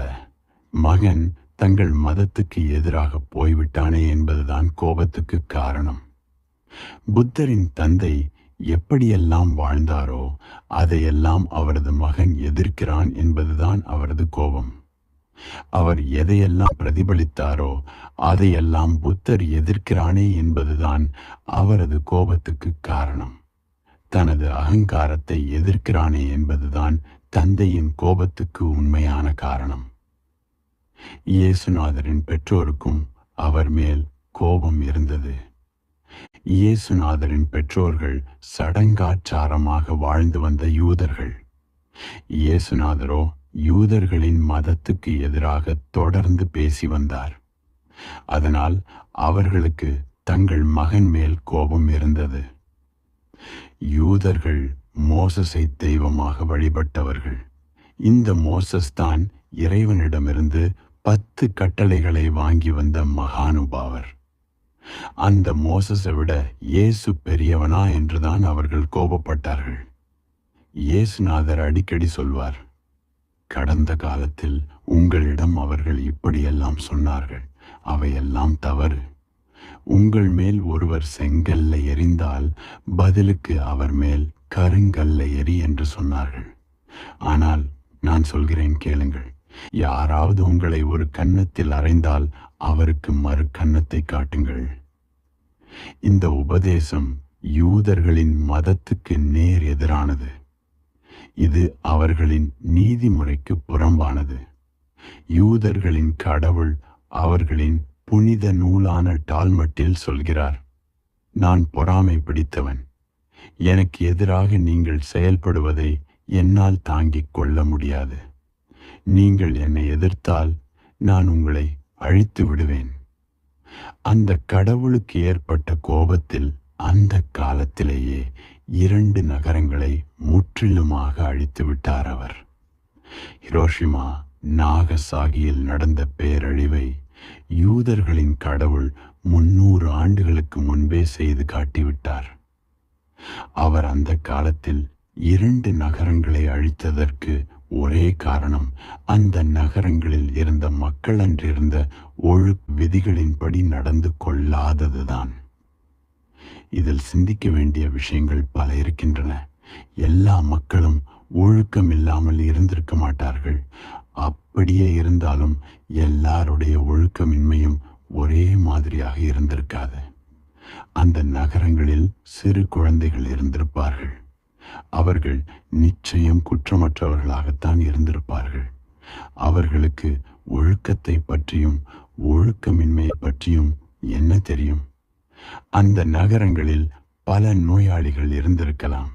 மகன் தங்கள் மதத்துக்கு எதிராக போய்விட்டானே என்பதுதான் கோபத்துக்கு காரணம். புத்தரின் தந்தை எப்படியெல்லாம் வாழ்ந்தாரோ அதையெல்லாம் அவரது மகன் எதிர்க்கிறான் என்பதுதான் அவரது கோபம். அவர் எதையெல்லாம் பிரதிபலித்தாரோ அதையெல்லாம் புத்தர் எதிர்க்கிறானே என்பதுதான் அவரது கோபத்துக்கு காரணம். தனது அகங்காரத்தை எதிர்க்கிறானே என்பதுதான் தந்தையின் கோபத்துக்கு உண்மையான காரணம். இயேசுநாதரின் பெற்றோருக்கும் அவர் மேல் கோபம் இருந்தது. இயேசுநாதரின் பெற்றோர்கள் சடங்காச்சாரமாக வாழ்ந்து வந்த யூதர்கள். இயேசுநாதரோ யூதர்களின் மதத்துக்கு எதிராக தொடர்ந்து பேசி வந்தார். அதனால் அவர்களுக்கு தங்கள் மகன் மேல் கோபம் இருந்தது. யூதர்கள் மோசஸை தெய்வமாக வழிபட்டவர்கள். இந்த மோசஸ் தான் இறைவனிடமிருந்து 10 கட்டளைகளை வாங்கி வந்த மகானுபாவர். அந்த மோசஸை விட இயேசு பெரியவனா என்றுதான் அவர்கள் கோபப்பட்டார்கள். இயேசுநாதர் அடிக்கடி சொல்வார், கடந்த காலத்தில் உங்களிடம் அவர்கள் இப்படியெல்லாம் சொன்னார்கள், அவையெல்லாம் தவறு. உங்கள் மேல் ஒருவர் செங்கல்லை எறிந்தால் பதிலுக்கு அவர் மேல் கருங்கல்லை எறி என்று சொன்னார்கள். ஆனால் நான் சொல்கிறேன் கேளுங்கள், யாராவது உங்களை ஒரு கன்னத்தில் அறைந்தால் அவருக்கு மறு கன்னத்தை காட்டுங்கள். இந்த உபதேசம் யூதர்களின் மதத்துக்கு நேர் எதிரானது. இது அவர்களின் நீதிமுறைக்கு புறம்பானது. யூதர்களின் கடவுள் அவர்களின் புனித நூலான டால்மட்டில் சொல்கிறார், நான் பொறாமை பிடித்தவன். எனக்கு எதிராக நீங்கள் செயல்படுவதை என்னால் தாங்கிக் கொள்ள முடியாது. நீங்கள் என்னை எதிர்த்தால் நான் உங்களை அழித்து விடுவேன். அந்த கடவுளுக்கு ஏற்பட்ட கோபத்தில் அந்த காலத்திலேயே 2 நகரங்களை முற்றிலுமாக அழித்து விட்டார் அவர். ஹிரோஷிமா, நாகசாகியில் நடந்த பேரழிவை யூதர்களின் கடவுள் 300 ஆண்டுகளுக்கு முன்பே செய்து காட்டிவிட்டார். அவர் அந்த காலத்தில் 2 நகரங்களை அழித்ததற்கு ஒரே காரணம் அந்த நகரங்களில் இருந்த மக்கள் அன்றிருந்த விதிகளின்படி நடந்து கொள்ளாததுதான். இதில் சிந்திக்க வேண்டிய விஷயங்கள் பல இருக்கின்றன. எல்லா மக்களும் ஒழுக்கம் இல்லாமல் இருந்திருக்க மாட்டார்கள். அப்படியே இருந்தாலும் எல்லாருடைய ஒழுக்கமின்மையும் ஒரே மாதிரியாக இருந்திருக்காது. அந்த நகரங்களில் சிறு குழந்தைகள் இருந்திருப்பார்கள். அவர்கள் நிச்சயம் குற்றமற்றவர்களாகத்தான் இருந்திருப்பார்கள். அவர்களுக்கு ஒழுக்கத்தை பற்றியும் ஒழுக்கமின்மையை பற்றியும் என்ன தெரியும்? அந்த நகரங்களில் பல நோயாளிகள் இருந்திருக்கலாம்.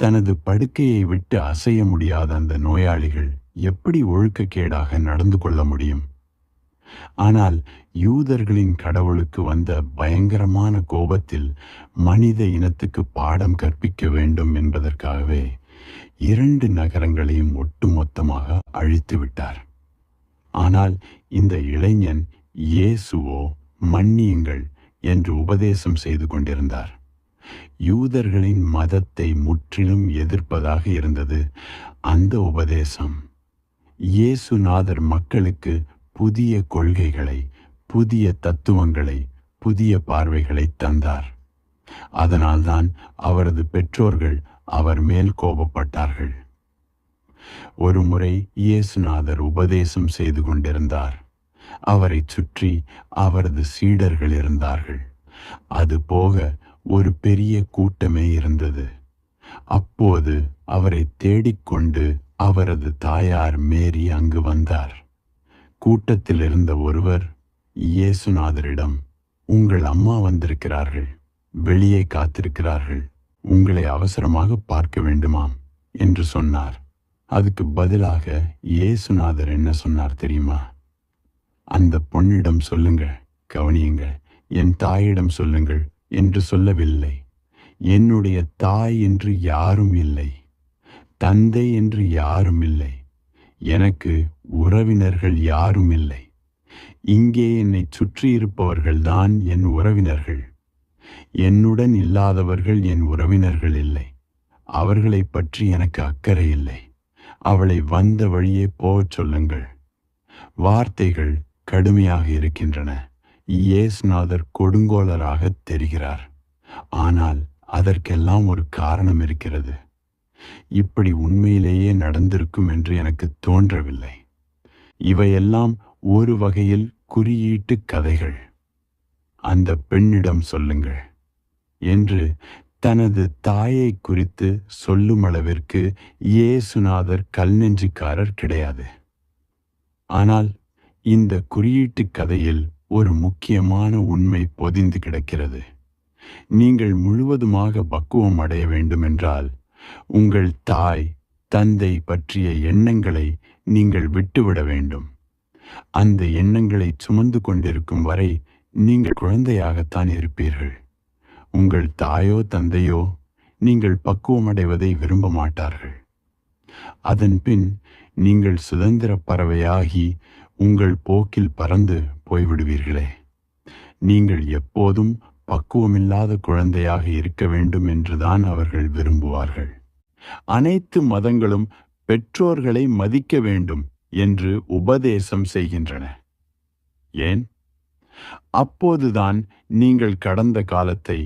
தனது படுக்கையை விட்டு அசைய முடியாத அந்த நோயாளிகள் எப்படி ஒழுக்கக்கேடாக நடந்து கொள்ள முடியும்? ஆனால் யூதர்களின் கடவுளுக்கு வந்த பயங்கரமான கோபத்தில் மனித இனத்துக்கு பாடம் கற்பிக்க வேண்டும் என்பதற்காகவே 2 நகரங்களையும் ஒட்டுமொத்தமாக அழித்து விட்டார். ஆனால் இந்த இளைஞன் இயேசுவோ மன்னியுங்கள் என்று உபதேசம் செய்து கொண்டிருந்தார். யூதர்களின் மதத்தை முற்றிலும் எதிர்ப்பதாக இருந்தது அந்த உபதேசம். இயேசுநாதர் மக்களுக்கு புதிய கொள்கைகளை, புதிய தத்துவங்களை, புதிய பார்வைகளை தந்தார். அதனால்தான் அவரது பெற்றோர்கள் அவர் மேல் கோபப்பட்டார்கள். ஒருமுறை இயேசுநாதர் உபதேசம் செய்து கொண்டிருந்தார். அவரை சுற்றி அவரது சீடர்கள் இருந்தார்கள். அதுபோக ஒரு பெரிய கூட்டமே இருந்தது. அப்போது அவரை தேடிக்கொண்டு அவரது தாயார் மேரி அங்கு வந்தார். கூட்டத்தில் இருந்த ஒருவர் இயேசுநாதரிடம், உங்கள் அம்மா வந்திருக்கிறார்கள், வெளியே காத்திருக்கிறார்கள், உங்களை அவசரமாக பார்க்க வேண்டுமாம் என்று சொன்னார். அதுக்கு பதிலாக இயேசுநாதர் என்ன சொன்னார் தெரியுமா? அந்த பொண்ணிடம் சொல்லுங்கள், கவனியுங்கள், என் தாயிடம் சொல்லுங்கள் என்று சொல்லவில்லை. என்னுடைய தாய் என்று யாரும் இல்லை, தந்தை என்று யாரும் இல்லை, எனக்கு உறவினர்கள் யாரும் இல்லை. இங்கே என்னை சுற்றி இருப்பவர்கள்தான் என் உறவினர்கள். என்னுடன் இல்லாதவர்கள் என் உறவினர்கள் இல்லை. அவர்களை பற்றி எனக்கு அக்கறை இல்லை. அவளை வந்த வழியே போகச் சொல்லுங்கள். வார்த்தைகள் கடுமையாக இருக்கின்றன. இயேசுநாதர் கொடுங்கோலராக தெரிகிறார். ஆனால் அதற்கெல்லாம் ஒரு காரணம் இருக்கிறது. இப்படி உண்மையிலேயே நடந்திருக்கும் என்று எனக்கு தோன்றவில்லை. இவையெல்லாம் ஒரு வகையில் குறியீட்டு கதைகள். அந்த பெண்ணிடம் சொல்லுங்கள் என்று தனது தாயை குறித்து சொல்லும் அளவிற்கு இயேசுநாதர் கல்நெஞ்சுக்காரர் கிடையாது. ஆனால் இந்த குறியீட்டு கதையில் ஒரு முக்கியமான உண்மை பொதிந்து கிடக்கிறது. நீங்கள் முழுவதுமாக பக்குவம் அடைய வேண்டுமென்றால் உங்கள் தாய் தந்தை பற்றிய எண்ணங்களை நீங்கள் விட்டுவிட வேண்டும். அந்த எண்ணங்களை சுமந்து கொண்டிருக்கும் வரை நீங்கள் குழந்தையாகத்தான் இருப்பீர்கள். உங்கள் தாயோ தந்தையோ நீங்கள் பக்குவமடைவதை விரும்ப மாட்டார்கள். அதன் பின் நீங்கள் சுதந்திர பறவையாகி உங்கள் போக்கில் பறந்து போய்விடுவீர்களே. நீங்கள் எப்போதும் பக்குவமில்லாத குழந்தையாக இருக்க வேண்டும் என்றுதான் அவர்கள் விரும்புவார்கள். அனைத்து மதங்களும் பெற்றோர்களை மதிக்க வேண்டும் என்று உபதேசம் செய்கின்றன. ஏன்? அப்போதுதான் நீங்கள் கடந்த காலத்தை,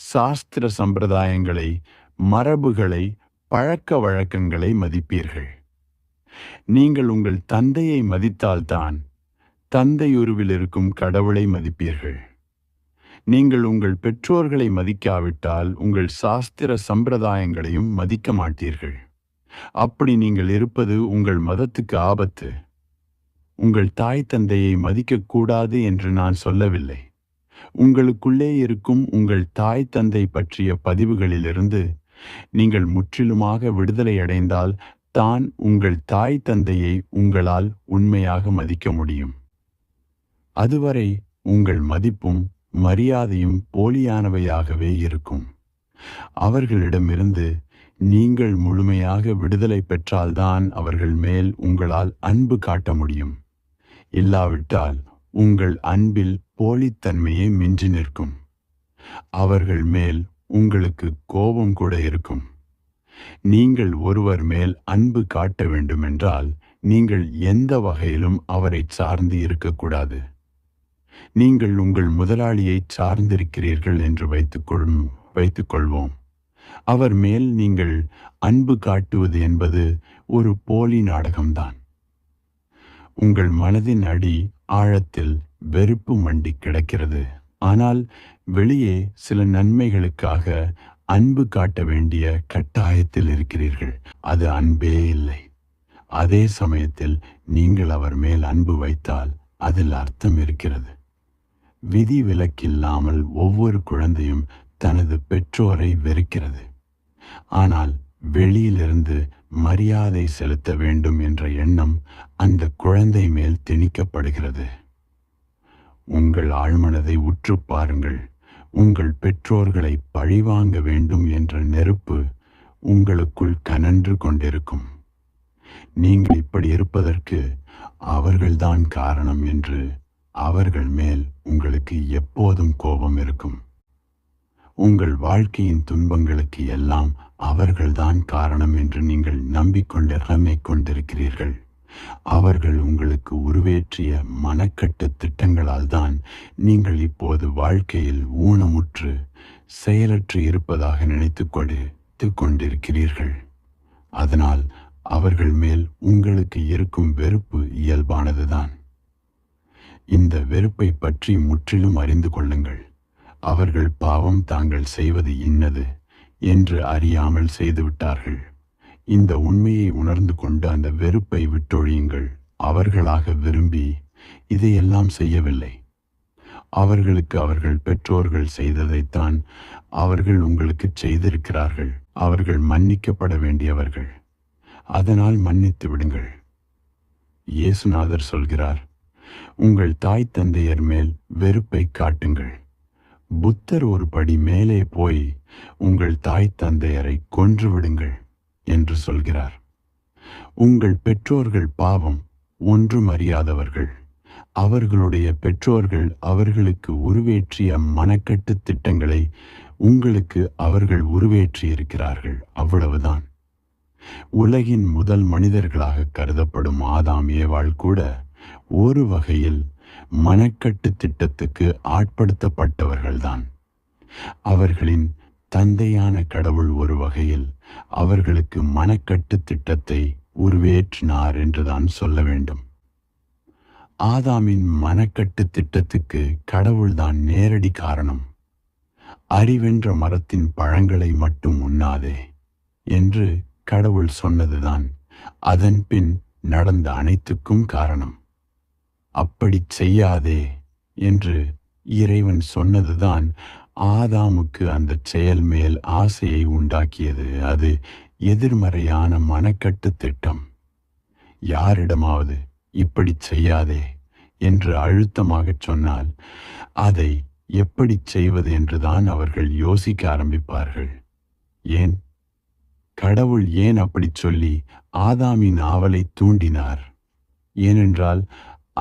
சாஸ்திர சம்பிரதாயங்களை, மரபுகளை, பழக்க வழக்கங்களை மதிப்பீர்கள். நீங்கள் உங்கள் தந்தையை மதித்தால்தான் தந்தையுருவில் இருக்கும் கடவுளை மதிப்பீர்கள். நீங்கள் உங்கள் பெற்றோர்களை மதிக்காவிட்டால் உங்கள் சாஸ்திர சம்பிரதாயங்களையும் மதிக்க மாட்டீர்கள். அப்படி நீங்கள் இருப்பது உங்கள் மதத்துக்கு ஆபத்து. உங்கள் தாய் தந்தையை மதிக்கக்கூடாது என்று நான் சொல்லவில்லை. உங்களுக்குள்ளே இருக்கும் உங்கள் தாய் தந்தை பற்றிய பதிவுகளிலிருந்து நீங்கள் முற்றிலுமாக விடுதலை அடைந்தால் தான் உங்கள் தாய் தந்தையை உங்களால் உண்மையாக மதிக்க முடியும். அதுவரை உங்கள் மதிப்பும் மரியாதையும் போலியானவையாகவே இருக்கும். அவர்களிடமிருந்து நீங்கள் முழுமையாக விடுதலை பெற்றால்தான் அவர்கள் மேல் உங்களால் அன்பு காட்ட முடியும். இல்லாவிட்டால் உங்கள் அன்பில் போலித்தன்மையே மிஞ்சி நிற்கும். அவர்கள் மேல் உங்களுக்கு கோபம் கூட இருக்கும். நீங்கள் ஒருவர் மேல் அன்பு காட்ட வேண்டுமென்றால் நீங்கள் எந்த வகையிலும் அவரை சார்ந்து இருக்கக்கூடாது. நீங்கள் உங்கள் முதலாளியை சார்ந்திருக்கிறீர்கள் என்று வைத்துக்கொள்வோம். அவர் மேல் நீங்கள் அன்பு காட்டுவது என்பது ஒரு போலி நாடகம்தான். உங்கள் மனதின் அடி ஆழத்தில் வெறுப்பு மண்டி கிடக்கிறது. ஆனால் வெளியே சில நன்மைகளுக்காக அன்பு காட்ட வேண்டிய கட்டாயத்தில் இருக்கிறீர்கள். அது அன்பே இல்லை. அதே சமயத்தில் நீங்கள் அவர் மேல் அன்பு வைத்தால் அதில் அர்த்தம் இருக்கிறது. விதிவிலக்கில்லாமல் ஒவ்வொரு குழந்தையும் தனது பெற்றோரை வெறுக்கிறது. ஆனால் வெளியிலிருந்து மரியாதை செலுத்த வேண்டும் என்ற எண்ணம் அந்த குழந்தை மேல் திணிக்கப்படுகிறது. உங்கள் ஆழ்மனதை உற்று பாருங்கள். உங்கள் பெற்றோர்களை பழிவாங்க வேண்டும் என்ற நெருப்பு உங்களுக்குள் கனன்று கொண்டிருக்கும். நீங்கள் இப்படி இருப்பதற்கு அவர்கள்தான் காரணம் என்று அவர்கள் மேல் உங்களுக்கு எப்போதும் கோபம் இருக்கும். உங்கள் வாழ்க்கையின் துன்பங்களுக்கு எல்லாம் அவர்கள்தான் காரணம் என்று நீங்கள் நம்பிக்கொண்டிருக்கிறீர்கள். அவர்கள் உங்களுக்கு உருவேற்றிய மனக்கட்டு திட்டங்களால் தான் நீங்கள் இப்போது வாழ்க்கையில் ஊனமுற்று செயலற்று இருப்பதாக நினைத்து கொண்டிருக்கிறீர்கள். அதனால் அவர்கள் மேல் உங்களுக்கு இருக்கும் வெறுப்பு இயல்பானதுதான். இந்த வெறுப்பை பற்றி முற்றிலும் அறிந்து கொள்ளுங்கள். அவர்கள் பாவம் தாங்கள் செய்வது இன்னது என்று அறியாமல் செய்துவிட்டார்கள். இந்த உண்மையை உணர்ந்து கொண்டு அந்த வெறுப்பை விட்டொழியுங்கள். அவர்களாக விரும்பி இதையெல்லாம் செய்யவில்லை. அவர்களுக்கு அவர்கள் பெற்றோர்கள் செய்ததைத்தான் அவர்கள் உங்களுக்கு செய்திருக்கிறார்கள். அவர்கள் மன்னிக்கப்பட வேண்டியவர்கள். அதனால் மன்னித்து விடுங்கள். இயேசுநாதர் சொல்கிறார், உங்கள் தாய் தந்தையர் மேல் வெறுப்பை காட்டுங்கள். புத்தர் ஒரு படி மேலே போய் உங்கள் தாய் தந்தையரை கொன்று விடுங்கள் என்று சொல்கிறார். உங்கள் பெற்றோர்கள் பாவம் ஒன்றும் அறியாதவர்கள். அவர்களுடைய பெற்றோர்கள் அவர்களுக்கு உருவேற்றிய மனக்கட்டு திட்டங்களை உங்களுக்கு அவர்கள் உருவேற்றியிருக்கிறார்கள். அவ்வளவுதான். உலகின் முதல் மனிதர்களாக கருதப்படும் ஆதாம் ஏவாள் கூட ஒரு வகையில் மனக்கட்டு திட்டத்துக்கு ஆட்படுத்தப்பட்டவர்கள்தான். அவர்களின் தந்தையான கடவுள் ஒரு வகையில் அவர்களுக்கு மனக்கட்டு திட்டத்தை உருவேற்றினார் என்றுதான் சொல்ல வேண்டும். ஆதாமின் மனக்கட்டு திட்டத்துக்கு கடவுள்தான் நேரடி காரணம். அறிவென்ற மரத்தின் பழங்களை மட்டும் உண்ணாதே என்று கடவுள் சொன்னதுதான் அதன் பின் நடந்த அனைத்துக்கும் காரணம். அப்படி செய்யாதே என்று இறைவன் சொன்னதுதான் ஆதாமுக்கு அந்த செயல் மேல் ஆசையை உண்டாக்கியது. அது எதிர்மறையான மனக்கட்டு திட்டம். யாரிடமாவது இப்படி செய்யாதே என்று அழுத்தமாக சொன்னால் அதை எப்படி செய்வது என்றுதான் அவர்கள் யோசிக்க ஆரம்பிப்பார்கள். ஏன் கடவுள் ஏன் அப்படி சொல்லி ஆதாமின் ஆவலை தூண்டினார்? ஏனென்றால்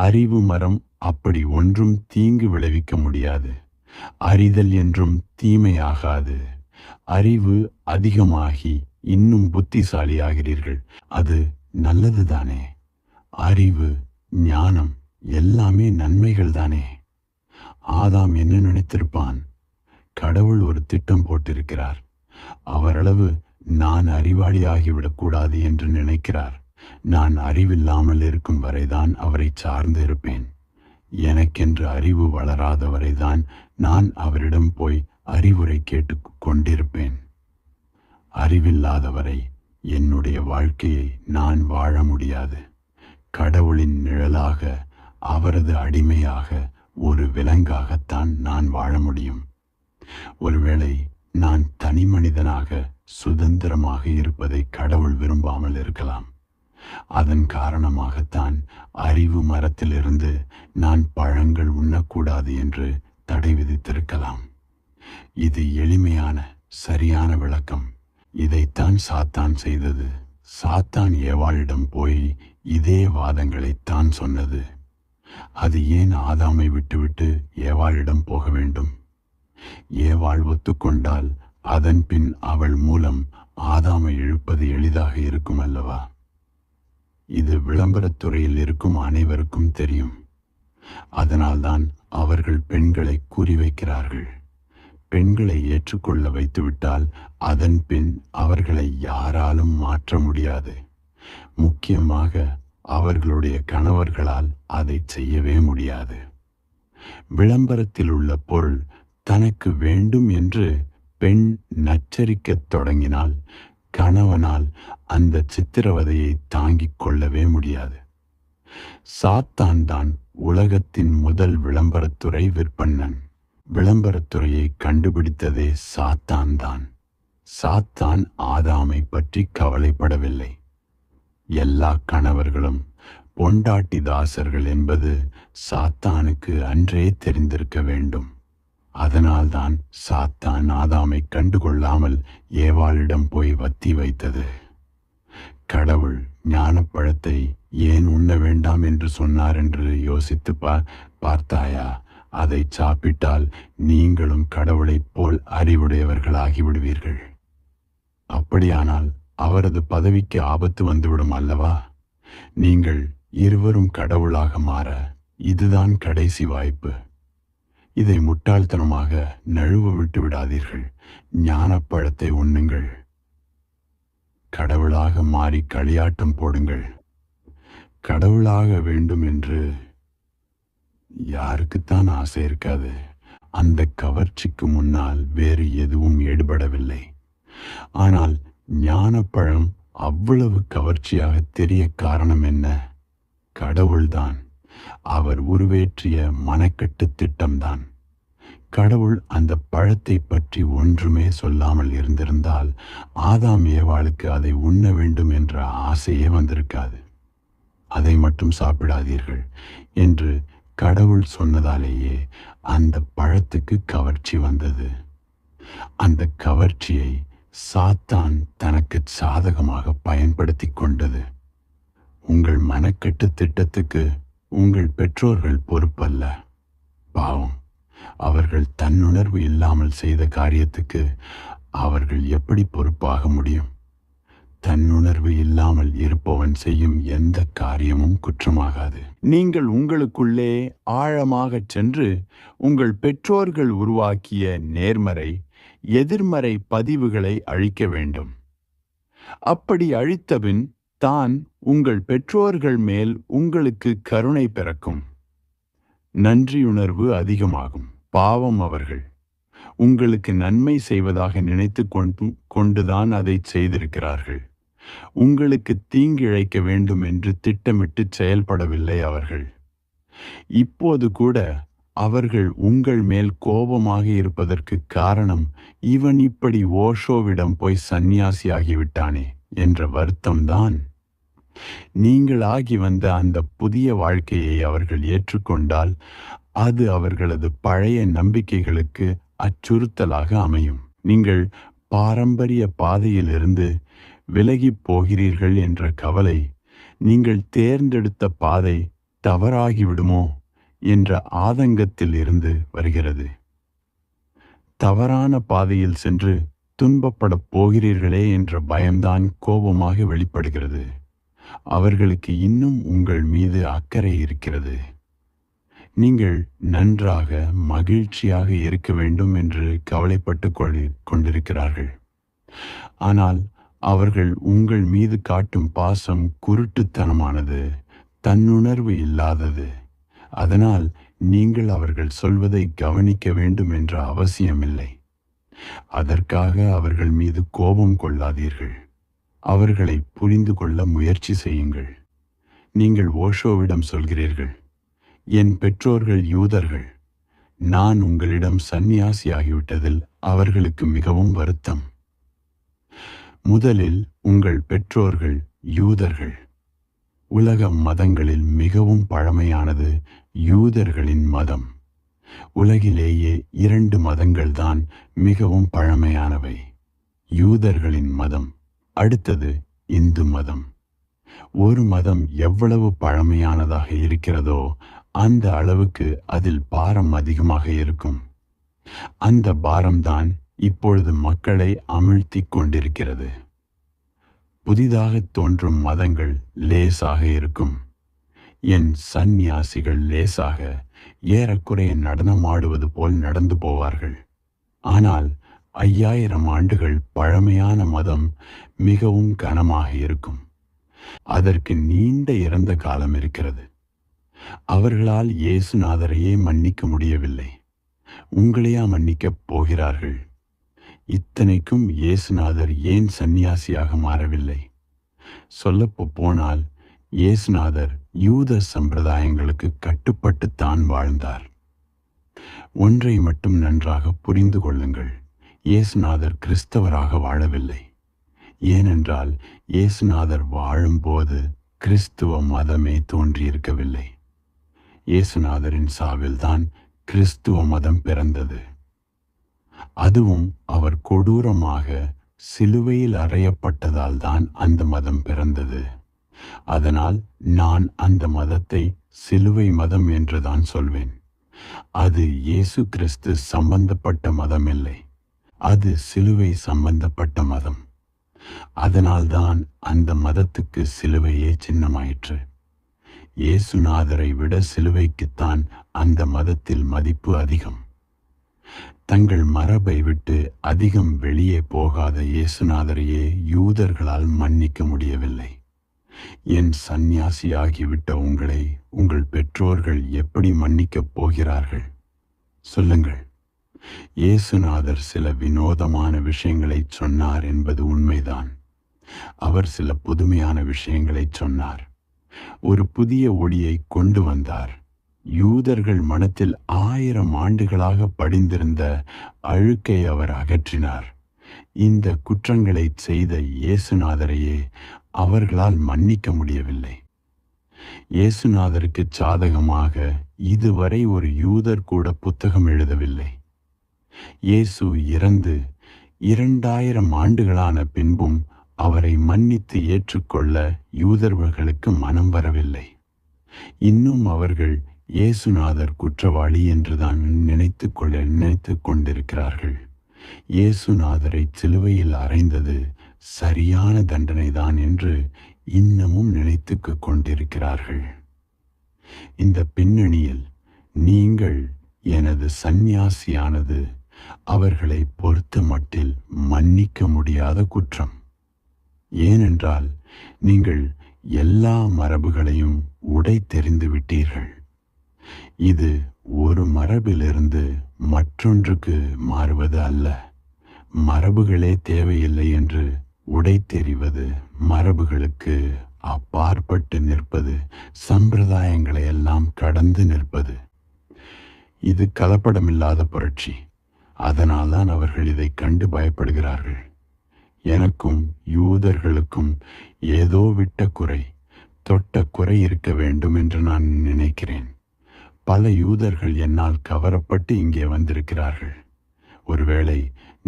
அறிவு மரம் அப்படி ஒன்றும் தீங்கு விளைவிக்க முடியாது. அறிதல் என்றும் தீமையாகாது. அறிவு அதிகமாகி இன்னும் புத்திசாலியாகிறீர்கள். அது நல்லதுதானே? அறிவு, ஞானம் எல்லாமே நன்மைகள் தானே? ஆதாம் என்ன நினைத்திருப்பான்? கடவுள் ஒரு திட்டம் போட்டிருக்கிறார். அவரளவு நான் அறிவாளி ஆகிவிடக்கூடாது என்று நினைக்கிறார். நான் அறிவில்லாமல் இருக்கும் வரைதான் அவரை சார்ந்து இருப்பேன். எனக்கென்று அறிவு வளராத வரைதான் நான் அவரிடம் போய் அறிவுரை கேட்டு கொண்டிருப்பேன். அறிவில்லாதவரை என்னுடைய வாழ்க்கையை நான் வாழ முடியாது. கடவுளின் நிழலாக, அவரது அடிமையாக, ஒரு விலங்காகத்தான் நான் வாழ முடியும். ஒருவேளை நான் தனி மனிதனாக சுதந்திரமாக இருப்பதை கடவுள் விரும்பாமல் இருக்கலாம். அதன் காரணமாகத்தான் அறிவு மரத்திலிருந்து நான் பழங்கள் உண்ணக்கூடாது என்று தடை விதித்திருக்கலாம். இது எளிமையான சரியான விளக்கம். இதைத்தான் சாத்தான் செய்தது. சாத்தான் ஏவாளிடம் போய் இதே வாதங்களைத்தான் சொன்னது. அது ஏன் ஆதாமை விட்டுவிட்டு ஏவாளிடம் போக வேண்டும்? ஏவாள் ஒத்துக்கொண்டால் அதன் பின் அவள் மூலம் ஆதாமை இழுப்பது எளிதாக இருக்கும் அல்லவா? இது விளம்பரத்துறையில் இருக்கும் அனைவருக்கும் தெரியும். அதனால்தான் அவர்கள் பெண்களை குறிவைக்கிறார்கள். பெண்களை ஏற்றுக்கொள்ள வைத்துவிட்டால் அதன் பின் அவர்களை யாராலும் மாற்ற முடியாது. முக்கியமாக அவர்களுடைய கணவர்களால் அதை செய்யவே முடியாது. விளம்பரத்தில் உள்ள பொருள் தனக்கு வேண்டும் என்று பெண் நச்சரிக்கத் தொடங்கினால் கணவனால் அந்த சித்திரவதையை தாங்கிக் கொள்ளவே முடியாது. சாத்தான் தான் உலகத்தின் முதல் விளம்பரத்துறை விற்பனன். விளம்பரத்துறையை கண்டுபிடித்ததே சாத்தான் தான். சாத்தான் ஆதாமை பற்றி கவலைப்படவில்லை. எல்லா கணவர்களும் பொண்டாட்டி தாசர்கள் என்பது சாத்தானுக்கு அன்றே தெரிந்திருக்க வேண்டும். அதனால்தான் சாத்தான் ஆதாமை கண்டுகொள்ளாமல் ஏவாளிடம் போய் வத்தி வைத்தது. கடவுள் ஞானப்பழத்தை ஏன் உண்ண வேண்டாம் என்று சொன்னார் என்று யோசித்து பார்த்தாயா? அதை சாப்பிட்டால் நீங்களும் கடவுளைப் போல் அறிவுடையவர்களாகிவிடுவீர்கள். அப்படியானால் அவரது பதவிக்கு ஆபத்து வந்துவிடும் அல்லவா? நீங்கள் இருவரும் கடவுளாக மாற இதுதான் கடைசி வாய்ப்பு. இதை முட்டாள்தனமாக நழுவ விட்டு விடாதீர்கள். ஞானப்பழத்தை உண்ணுங்கள். கடவுளாக மாறி களியாட்டம் போடுங்கள். கடவுளாக வேண்டும் என்று யாருக்குத்தான் ஆசை இருக்காது? அந்த கவர்ச்சிக்கு முன்னால் வேறு எதுவும் ஈடுபடவில்லை. ஆனால் ஞானப்பழம் அவ்வளவு கவர்ச்சியாக தெரிய காரணம் என்ன? கடவுள்தான். அவர் உருவேற்றிய மனக்கட்டு திட்டம்தான். கடவுள் அந்த பழத்தை பற்றி ஒன்றுமே சொல்லாமல் இருந்திருந்தால் ஆதாம் ஏவாளுக்கு அதை உண்ண வேண்டும் என்ற ஆசையே வந்திருக்காது. அதை மட்டும் சாப்பிடாதீர்கள் என்று கடவுள் சொன்னதாலேயே அந்த பழத்துக்கு கவர்ச்சி வந்தது. அந்த கவர்ச்சியை சாத்தான் தனக்கு சாதகமாக பயன்படுத்தி கொண்டது. உங்கள் மனக்கட்டு திட்டத்துக்கு உங்கள் பெற்றோர்கள் பொறுப்பல்ல. பாவம், அவர்கள் தன்னுணர்வு இல்லாமல் செய்த காரியத்துக்கு அவர்கள் எப்படி பொறுப்பாக முடியும்? தன்னுணர்வு இல்லாமல் இருப்பவன் செய்யும் எந்த காரியமும் குற்றமாகாது. நீங்கள் உங்களுக்குள்ளே ஆழமாகச் சென்று உங்கள் பெற்றோர்கள் உருவாக்கிய நேர்மறை எதிர்மறை பதிவுகளை அழிக்க வேண்டும். அப்படி அழித்தபின் தான் உங்கள் பெற்றோர்கள் மேல் உங்களுக்கு கருணை பிறக்கும். நன்றியுணர்வு அதிகமாகும். பாவம், அவர்கள் உங்களுக்கு நன்மை செய்வதாக நினைத்து கொண்டுதான் அதை செய்திருக்கிறார்கள். உங்களுக்கு தீங்கிழைக்க வேண்டும் என்று திட்டமிட்டு செயல்படவில்லை அவர்கள். இப்போது கூட அவர்கள் உங்கள் மேல் கோபமாக இருப்பதற்கு காரணம் இவன் இப்படி ஓஷோவிடம் போய் சந்நியாசியாகிவிட்டானே என்ற வருத்தம்தான். நீங்கள் ஆகி வந்த அந்த புதிய வாழ்க்கையை அவர்கள் ஏற்றுக்கொண்டால் அது அவர்களது பழைய நம்பிக்கைகளுக்கு அச்சுறுத்தலாக அமையும். நீங்கள் பாரம்பரிய பாதையிலிருந்து விலகி போகிறீர்கள் என்ற கவலை நீங்கள் தேர்ந்தெடுத்த பாதை தவறாகிவிடுமோ என்ற ஆதங்கத்தில் இருந்து வருகிறது. தவறான பாதையில் சென்று துன்பப்படப் போகிறீர்களே என்ற பயம்தான் கோபமாக வெளிப்படுகிறது. அவர்களுக்கு இன்னும் உங்கள் மீது அக்கறை இருக்கிறது. நீங்கள் நன்றாக மகிழ்ச்சியாக இருக்க வேண்டும் என்று கவலைப்பட்டு கொண்டிருக்கிறார்கள். ஆனால் அவர்கள் உங்கள் மீது காட்டும் பாசம் குருட்டுத்தனமானது, தன்னுணர்வு இல்லாதது. அதனால் நீங்கள் அவர்கள் சொல்வதை கவனிக்க வேண்டும் என்ற அவசியமில்லை. அதற்காக அவர்கள் மீது கோபம் கொள்ளாதீர்கள். அவர்களை புரிந்து கொள்ள முயற்சி செய்யுங்கள். நீங்கள் ஓஷோவிடம் சொல்கிறீர்கள், என் பெற்றோர்கள் யூதர்கள். நான் உங்களிடம் சந்நியாசியாகிவிட்டதில் அவர்களுக்கு மிகவும் வருத்தம். முதலில் உங்கள் பெற்றோர்கள் யூதர்கள். உலக மதங்களில் மிகவும் பழமையானது யூதர்களின் மதம். உலகிலேயே 2 மதங்கள்தான் மிகவும் பழமையானவை. யூதர்களின் மதம், அடுத்தது இந்து மதம். ஒரு மதம் எவ்வளவு பழமையானதாக இருக்கிறதோ அந்த அளவுக்கு அதில் பாரம் அதிகமாக இருக்கும். அந்த பாரம்தான் இப்பொழுது மக்களை அமிழ்த்தி கொண்டிருக்கிறது. புதிதாக தோன்றும் மதங்கள் லேசாக இருக்கும். என் சந்நியாசிகள் லேசாக ஏறக்குறைய நடனமாடுவது போல் நடந்து போவார்கள். ஆனால் 5000 ஆண்டுகள் பழமையான மதம் மிகவும் கனமாக இருக்கும். அதற்கு நீண்ட இறந்த காலம் இருக்கிறது. அவர்களால் இயேசுநாதரையே மன்னிக்க முடியவில்லை. உங்களையா மன்னிக்கப் போகிறார்கள்? இத்தனைக்கும் இயேசுநாதர் ஏன் சந்நியாசியாக மாறவில்லை? சொல்லப்போனால் இயேசுநாதர் யூத சம்பிரதாயங்களுக்கு கட்டுப்பட்டுத்தான் வாழ்ந்தார். ஒன்றை மட்டும் நன்றாக புரிந்து கொள்ளுங்கள், இயேசுநாதர் கிறிஸ்தவராக வாழவில்லை. ஏனென்றால் இயேசுநாதர் வாழும்போது கிறிஸ்துவ மதமே தோன்றியிருக்கவில்லை. இயேசுநாதரின் சாவில்தான் கிறிஸ்துவ மதம் பிறந்தது. அதுவும் அவர் கொடூரமாக சிலுவையில் அறையப்பட்டதால் தான் அந்த மதம் பிறந்தது. அதனால் நான் அந்த மதத்தை சிலுவை மதம் என்றுதான் சொல்வேன். அது இயேசு கிறிஸ்து சம்பந்தப்பட்ட மதம் இல்லை, அது சிலுவை சம்பந்தப்பட்ட மதம். அதனால்தான் அந்த மதத்துக்கு சிலுவையே சின்னமாயிற்று. இயேசுநாதரை விட சிலுவைக்குத்தான் அந்த மதத்தில் மதிப்பு அதிகம். தங்கள் மரபை விட்டு அதிகம் வெளியே போகாத இயேசுநாதரையே யூதர்களால் மன்னிக்க முடியவில்லை. என் சந்நியாசியாகிவிட்ட உங்களை உங்கள் பெற்றோர்கள் எப்படி மன்னிக்கப் போகிறார்கள்? சொல்லுங்கள். இயேசுநாதர் சில வினோதமான விஷயங்களை சொன்னார் என்பது உண்மைதான். அவர் சில புதுமையான விஷயங்களை சொன்னார். ஒரு புதிய ஒளியை கொண்டு வந்தார். யூதர்கள் மனத்தில் 1000 ஆண்டுகளாக படிந்திருந்த அழுக்கை அவர் அகற்றினார். இந்த குற்றங்களை செய்த இயேசுநாதரையே அவர்களால் மன்னிக்க முடியவில்லை. இயேசுநாதருக்கு சாதகமாக இதுவரை ஒரு யூதர் கூட புத்தகம் எழுதவில்லை. இயேசு இறந்து 2000 ஆண்டுகளான பின்பும் அவரை மன்னித்து ஏற்றுக்கொள்ள யூதர்களுக்கு மனம் வரவில்லை. இன்னும் அவர்கள் இயேசுநாதர் குற்றவாளி என்றுதான் நினைத்து கொண்டிருக்கிறார்கள். இயேசுநாதரை சிலுவையில் அறைந்தது சரியான தண்டனைதான் என்று இன்னமும் நினைத்து கொண்டிருக்கிறார்கள். இந்த பின்னணியில் நீங்கள் எனது சந்நியாசியானது அவர்களை பொறுத்த மட்டில் மன்னிக்க முடியாத குற்றம். ஏனென்றால் நீங்கள் எல்லா மரபுகளையும் உடைத்தெறிந்து விட்டீர்கள். இது ஒரு மரபிலிருந்து மற்றொன்றுக்கு மாறுவது அல்ல. மரபுகளே தேவையில்லை என்று உடைத்தெறிவது, மரபுகளுக்கு அப்பாற்பட்டு நிற்பது, சம்பிரதாயங்களை எல்லாம் கடந்து நிற்பது. இது கலப்படமில்லாத புரட்சி. அதனால்தான் அவர்கள் இதை கண்டு பயப்படுகிறார்கள். எனக்கும் யூதர்களுக்கும் ஏதோ விட்ட குறை, தொட்ட குறை இருக்க வேண்டும் என்று நான் நினைக்கிறேன். பல யூதர்கள் என்னால் கவரப்பட்டு இங்கே வந்திருக்கிறார்கள். ஒருவேளை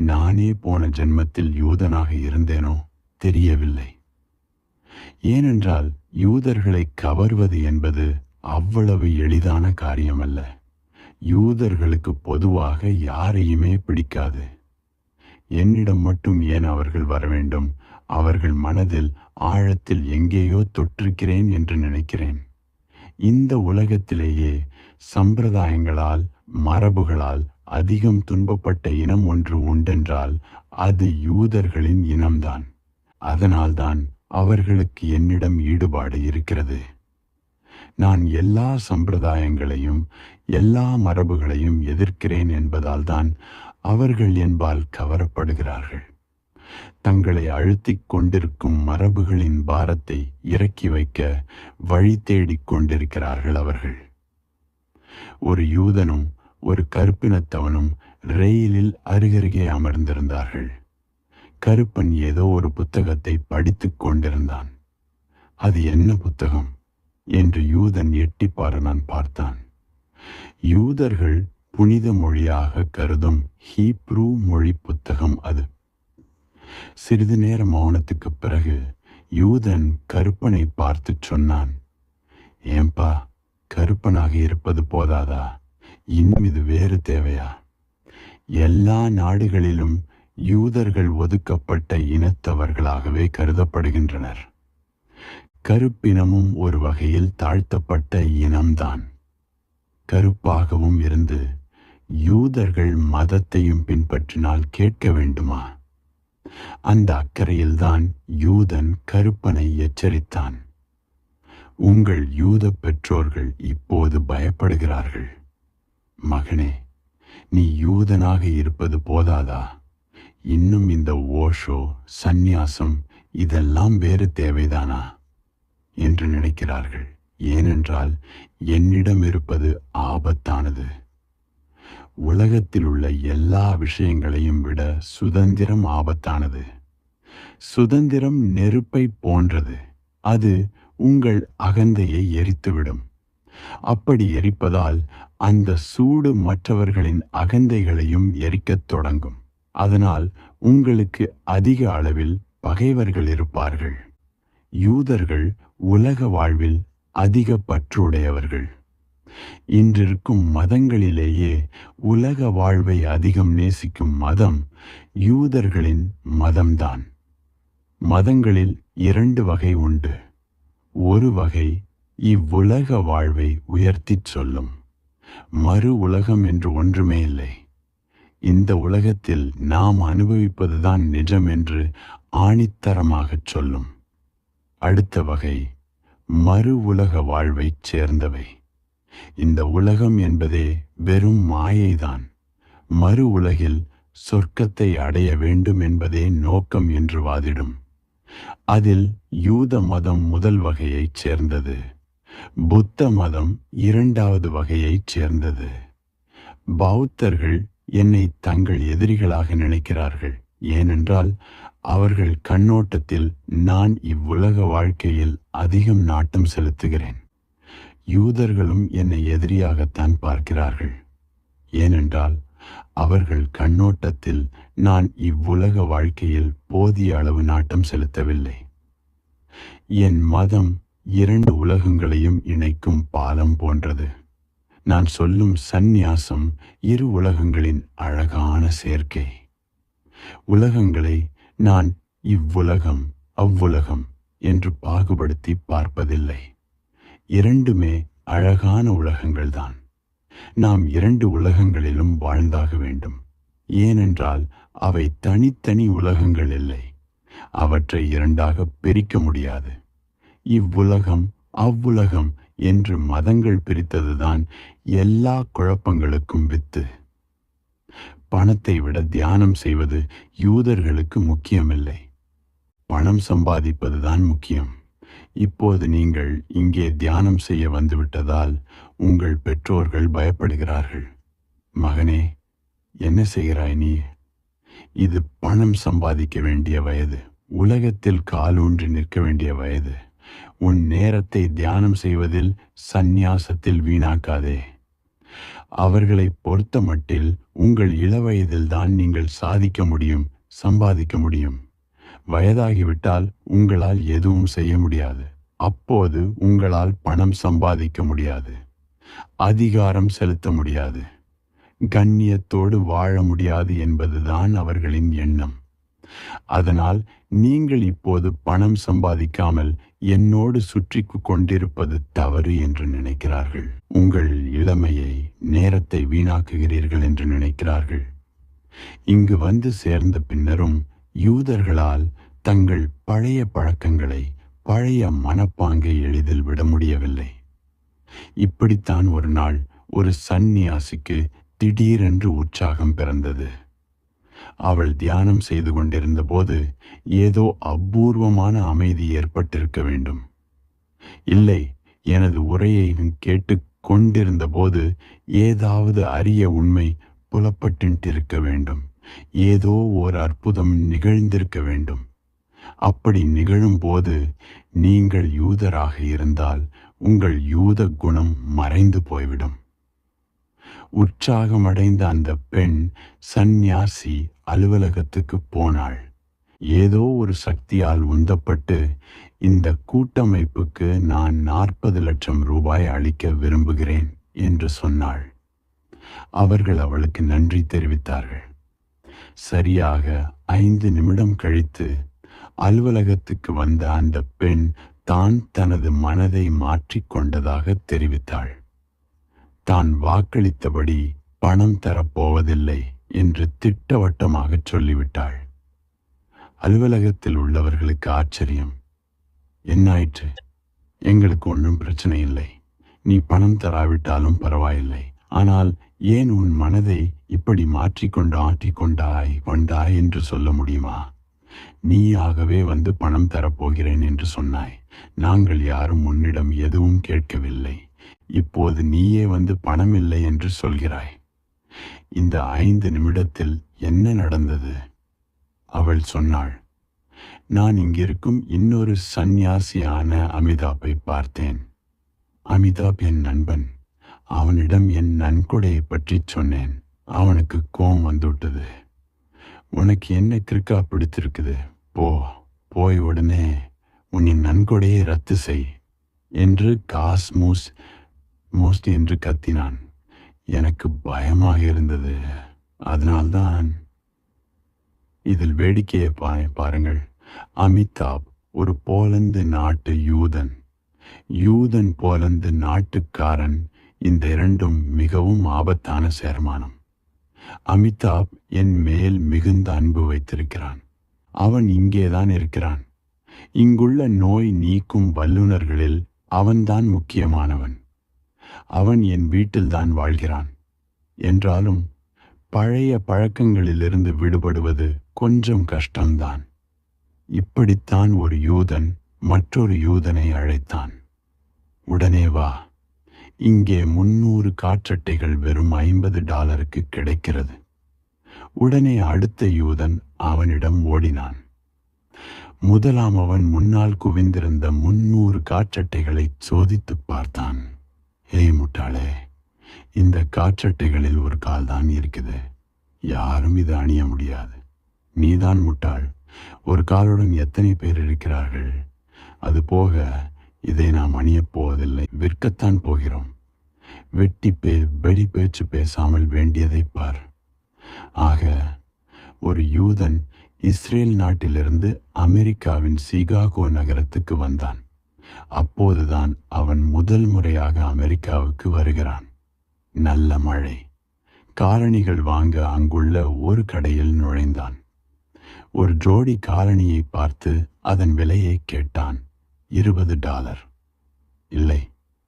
நானே போன ஜென்மத்தில் யூதனாக இருந்தேனோ தெரியவில்லை. ஏனென்றால் யூதர்களை கவர்வது என்பது அவ்வளவு எளிதான காரியமல்ல. யூதர்களுக்கு பொதுவாக யாரையுமே பிடிக்காது. என்னிடம் மட்டும் ஏன் அவர்கள் வர வேண்டும்? அவர்கள் மனதில் ஆழத்தில் எங்கேயோ தொற்றிருக்கிறேன் என்று நினைக்கிறேன். இந்த உலகத்திலேயே சம்பிரதாயங்களால், மரபுகளால் அதிகம் துன்பப்பட்ட இனம் ஒன்று உண்டென்றால் அது யூதர்களின் இனம்தான். அதனால்தான் அவர்களுக்கு என்னிடம் ஈடுபாடு இருக்கிறது. நான் எல்லா சம்பிரதாயங்களையும் எல்லா மரபுகளையும் எதிர்க்கிறேன் என்பதால் தான் அவர்கள் என்பால் கவரப்படுகிறார்கள். தங்களை அழுத்திக் கொண்டிருக்கும் மரபுகளின் பாரத்தை இறக்கி வைக்க வழி தேடிக் கொண்டிருக்கிறார்கள் அவர்கள். ஒரு யூதனும் ஒரு கருப்பினத்தவனும் ரயிலில் அருகருகே அமர்ந்திருந்தார்கள். கருப்பன் ஏதோ ஒரு புத்தகத்தை படித்துக் கொண்டிருந்தான். அது என்ன புத்தகம் என்று யூதன் எட்டிப்பார நான் பார்த்தான். யூதர்கள் புனித மொழியாக கருதும் ஹீப்ரூ மொழி புத்தகம் அது. சிறிது நேர மௌனத்துக்கு பிறகு யூதன் கருப்பனை பார்த்து சொன்னான், ஏன்பா, கருப்பனாக இருப்பது போதாதா? இன்னும் இது வேறு தேவையா? எல்லா நாடுகளிலும் யூதர்கள் ஒதுக்கப்பட்ட இனத்தவர்களாகவே கருதப்படுகின்றனர். கருப்பினமும் ஒரு வகையில் தாழ்த்தப்பட்ட இனம்தான். கருப்பாகவும் இருந்து யூதர்கள் மதத்தையும் பின்பற்றினால் கேட்க வேண்டுமா? அந்த அக்கறையில்தான் யூதன் கருப்பனை எச்சரித்தான். உங்கள் யூத பெற்றோர்கள் இப்போது பயப்படுகிறார்கள். மகனே, நீ யூதனாக இருப்பது போதாதா? இன்னும் இந்த ஓஷோ, சந்நியாசம் இதெல்லாம் வேறு தேவைதானா என்று நினைக்கிறார்கள். ஏனென்றால் என்னிடம் இருப்பது ஆபத்தானது. உலகத்தில் உள்ள எல்லா விஷயங்களையும் விட சுதந்திரம் ஆபத்தானது. சுதந்திரம் நெருப்பை போன்றது. அது உங்கள் அகந்தையை எரித்துவிடும். அப்படி எரிப்பதால் அந்த சூடு மற்றவர்களின் அகந்தைகளையும் எரிக்கத் தொடங்கும். அதனால் உங்களுக்கு அதிக அளவில் பகைவர்கள் இருப்பார்கள். யூதர்கள் உலக வாழ்வில் அதிக பற்றுடையவர்கள். இன்றிருக்கும் மதங்களிலேயே உலக வாழ்வை அதிகம் நேசிக்கும் மதம் யூதர்களின் மதம்தான். மதங்களில் 2 வகை உண்டு. ஒரு வகை இவ்வுலக வாழ்வை உயர்த்திச் சொல்லும். மறு உலகம் என்று ஒன்றுமே இல்லை. இந்த உலகத்தில் நாம் அனுபவிப்பதுதான் நிஜம் என்று ஆணித்தரமாகச் சொல்லும். அடுத்த வகை மறு உலக வாழ்வைச் சேர்ந்தவை. இந்த உலகம் என்பதே வெறும் மாயைதான். மறு உலகில் சொர்க்கத்தை அடைய வேண்டும் என்பதே நோக்கம் என்று வாதிடும். அதில் யூத மதம் முதல் வகையைச் சேர்ந்தது. புத்த மதம் 2வது வகையைச் சேர்ந்தது. பௌத்தர்கள் என்னை தங்கள் எதிரிகளாக நினைக்கிறார்கள். ஏனென்றால் அவர்கள் கண்ணோட்டத்தில் நான் இவ்வுலக வாழ்க்கையில் அதிகம் நாட்டம் செலுத்துகிறேன். யூதர்களும் என்னை எதிரியாகத்தான் பார்க்கிறார்கள். ஏனென்றால் அவர்கள் கண்ணோட்டத்தில் நான் இவ்வுலக வாழ்க்கையில் போதிய அளவு நாட்டம் செலுத்தவில்லை. என் மதம் 2 உலகங்களையும் இணைக்கும் பாலம் போன்றது. நான் சொல்லும் சந்நியாசம் 2 உலகங்களின் அழகான சேர்க்கை. உலகங்களை நான் இவ்வுலகம் அவ்வுலகம் என்று பாகுபடுத்தி பார்ப்பதில்லை. 2மே அழகான உலகங்கள்தான். நாம் 2 உலகங்களிலும் வாழ்ந்தாக வேண்டும். ஏனென்றால் அவை தனித்தனி உலகங்கள் இல்லை. அவற்றை 2ஆக பிரிக்க முடியாது. இவ்வுலகம் அவ்வுலகம் என்று மதங்கள் பிரித்ததுதான் எல்லா குழப்பங்களுக்கும் வித்து. பணத்தை விட தியானம் செய்வது யூதர்களுக்கு முக்கியமில்லை. பணம் சம்பாதிப்பதுதான் முக்கியம். இப்போது நீங்கள் இங்கே தியானம் செய்ய வந்துவிட்டதால் உங்கள் பெற்றோர்கள் பயப்படுகிறார்கள். மகனே, என்ன செய்கிறாய் நீ? இது பணம் சம்பாதிக்க வேண்டிய வயது. உலகத்தில் காலூன்றி நிற்க வேண்டிய வயது. உன் நேரத்தை தியானம் செய்வதில் சந்நியாசத்தில் வீணாக்காதே. அவர்களை பொறுத்த மட்டில் உங்கள் இளவயதில்தான் நீங்கள் சாதிக்க முடியும், சம்பாதிக்க முடியும். வயதாகிவிட்டால் உங்களால் எதுவும் செய்ய முடியாது. அப்போது உங்களால் பணம் சம்பாதிக்க முடியாது, அதிகாரம் செலுத்த முடியாது, கண்ணியத்தோடு வாழ முடியாது என்பதுதான் அவர்களின் எண்ணம். அதனால் நீங்கள் இப்போது பணம் சம்பாதிக்காமல் என்னோடு சுற்றி கொண்டிருப்பது தவறு என்று நினைக்கிறார்கள். உங்கள் இளமையை, நேரத்தை வீணாக்குகிறீர்கள் என்று நினைக்கிறார்கள். இங்கு வந்து சேர்ந்த பின்னரும் யூதர்களால் தங்கள் பழைய பழக்கங்களை, பழைய மனப்பாங்கை எளிதில் விட முடியவில்லை. இப்படித்தான் ஒரு நாள் ஒரு சந்நியாசிக்கு திடீரென்று உற்சாகம் பிறந்தது. அவள் தியானம் செய்து கொண்டிருந்த போது ஏதோ அபூர்வமான அமைதி ஏற்பட்டிருக்க வேண்டும். இல்லை, எனது உரையை கேட்டு கொண்டிருந்த போது ஏதாவது அரிய உண்மை புலப்பட்டிருக்க வேண்டும். ஏதோ ஒரு அற்புதம் நிகழ்ந்திருக்க வேண்டும். அப்படி நிகழும் போது நீங்கள் யூதராக இருந்தால் உங்கள் யூத குணம் மறைந்து போய்விடும். உற்சாகமடைந்த அந்த பெண் சந்நியாசி அலுவலகத்துக்கு போனாள். ஏதோ ஒரு சக்தியால் உந்தப்பட்டு இந்த கூட்டமைப்புக்கு நான் 40 லட்சம் ரூபாய் அளிக்க விரும்புகிறேன் என்று சொன்னாள். அவர்கள் அவளுக்கு நன்றி தெரிவித்தார்கள். சரியாக 5 நிமிடம் கழித்து அலுவலகத்துக்கு வந்த அந்த பெண் தான் தனது மனதை மாற்றிக்கொண்டதாக தெரிவித்தாள். தான் வாக்களித்தபடி பணம் தரப்போவதில்லை என்று திட்டவட்டமாக சொல்லிவிட்டாள். அலுவலகத்தில் உள்ளவர்களுக்கு ஆச்சரியம். என்னாயிற்று? எங்களுக்கு ஒன்றும் பிரச்சனை இல்லை. நீ பணம் தராவிட்டாலும் பரவாயில்லை. ஆனால் ஏன் உன் மனதை இப்படி மாற்றிக்கொண்டாய் என்று சொல்ல முடியுமா? நீயாகவே வந்து பணம் தரப்போகிறேன் என்று சொன்னாய். நாங்கள் யாரும் உன்னிடம் எதுவும் கேட்கவில்லை. இப்போது நீயே வந்து பணம் இல்லை என்று சொல்கிறாய். இந்த 5 நிமிடத்தில் என்ன நடந்தது? அவள் சொன்னாள், நான் இங்கிருக்கும் இன்னொரு சந்நியாசியான அமிதாப்பை பார்த்தேன். அமிதாப் என் நண்பன். அவனிடம் என் நன்கொடையை பற்றி சொன்னேன். அவனுக்கு கோபம் வந்துவிட்டது. உனக்கு என்ன கிறுக்கா பிடித்திருக்குது? போய் உடனே உன் நன்கொடையை ரத்து செய் என்று காஸ் மூஸ் என்று கத்தினான். எனக்கு பயமாக இருந்தது. அதனால்தான். இதில் வேடிக்கையை பாருங்கள். அமிதாப் ஒரு போலந்து நாட்டு யூதன் போலந்து நாட்டுக்காரன். இந்த இரண்டும் மிகவும் ஆபத்தான சேர்மானம். அமிதாப் என் மேல் மிகுந்த அன்பு வைத்திருக்கிறான். அவன் இங்கேதான் இருக்கிறான். இங்குள்ள நோய் நீக்கும் வல்லுநர்களில் அவன்தான் முக்கியமானவன். அவன் என் வீட்டில்தான் வாழ்கிறான். என்றாலும் பழைய பழக்கங்களிலிருந்து விடுபடுவது கொஞ்சம் கஷ்டம்தான். இப்படித்தான் ஒரு யூதன் மற்றொரு யூதனை அழைத்தான். உடனே வா, இங்கே 300 காற்றட்டைகள் வெறும் $50 கிடைக்கிறது. உடனே அடுத்த யூதன் அவனிடம் ஓடினான். முதலாம் அவன் முன்னால் குவிந்திருந்த 300 காற்றட்டைகளை சோதித்து பார்த்தான். ஏய் முட்டாளே, இந்த காற்றட்டைகளில் ஒரு கால் தான் இருக்குது. யாரும் இது அணிய முடியாது. நீதான் முட்டாள். ஒரு காலுடன் எத்தனை பேர் இருக்கிறார்கள்? அது போக இதை நாம் அணியப் போவதில்லை, விற்கத்தான் போகிறோம். வெடி பேச்சு பேசாமல் வேண்டியதை பார். ஆக ஒரு யூதன் இஸ்ரேல் நாட்டிலிருந்து அமெரிக்காவின் சிகாகோ நகரத்துக்கு வந்தான். அப்போதுதான் அவன் முதல் முறையாக அமெரிக்காவுக்கு வருகிறான். நல்ல மழை. காலணிகள் வாங்க அங்குள்ள ஒரு கடையில் நுழைந்தான். ஒரு ஜோடி காலணியை பார்த்து அதன் விலையை கேட்டான். $20. இல்லை,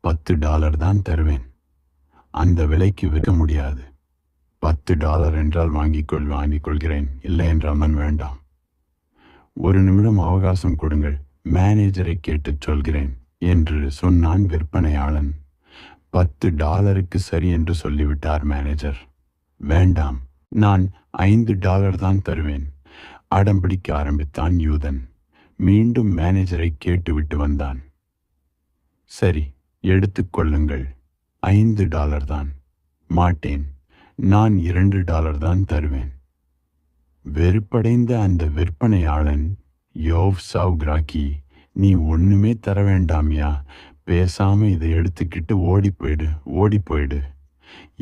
$10 தான் தருவேன். அந்த விலைக்கு விற்க முடியாது. $10 என்றால் வாங்கிக் கொள்கிறேன். இல்லை என்றால் வேண்டாம். ஒரு நிமிடம் அவகாசம் கொடுங்கள், மேனேஜரை கேட்டு சொல்கிறேன் என்று சொன்னான் விற்பனையாளன். $10 சரி என்று சொல்லிவிட்டார் மேனேஜர். வேண்டாம், நான் $5 தான் தருவேன். அடம் பிடிக்க ஆரம்பித்தான் யூதன். மீண்டும் மேனேஜரை கேட்டுவிட்டு வந்தான். சரி, எடுத்துக்கொள்ளுங்கள், $5 தான். மாட்டேன், நான் $2 தான் தருவேன். வெறுப்படைந்த அந்த விற்பனையாளன், யோவ் சவுக்ராக்கி, நீ ஒண்ணுமே தர வேண்டாமியா, பேசாம இதை எடுத்துக்கிட்டு ஓடி போயிடு.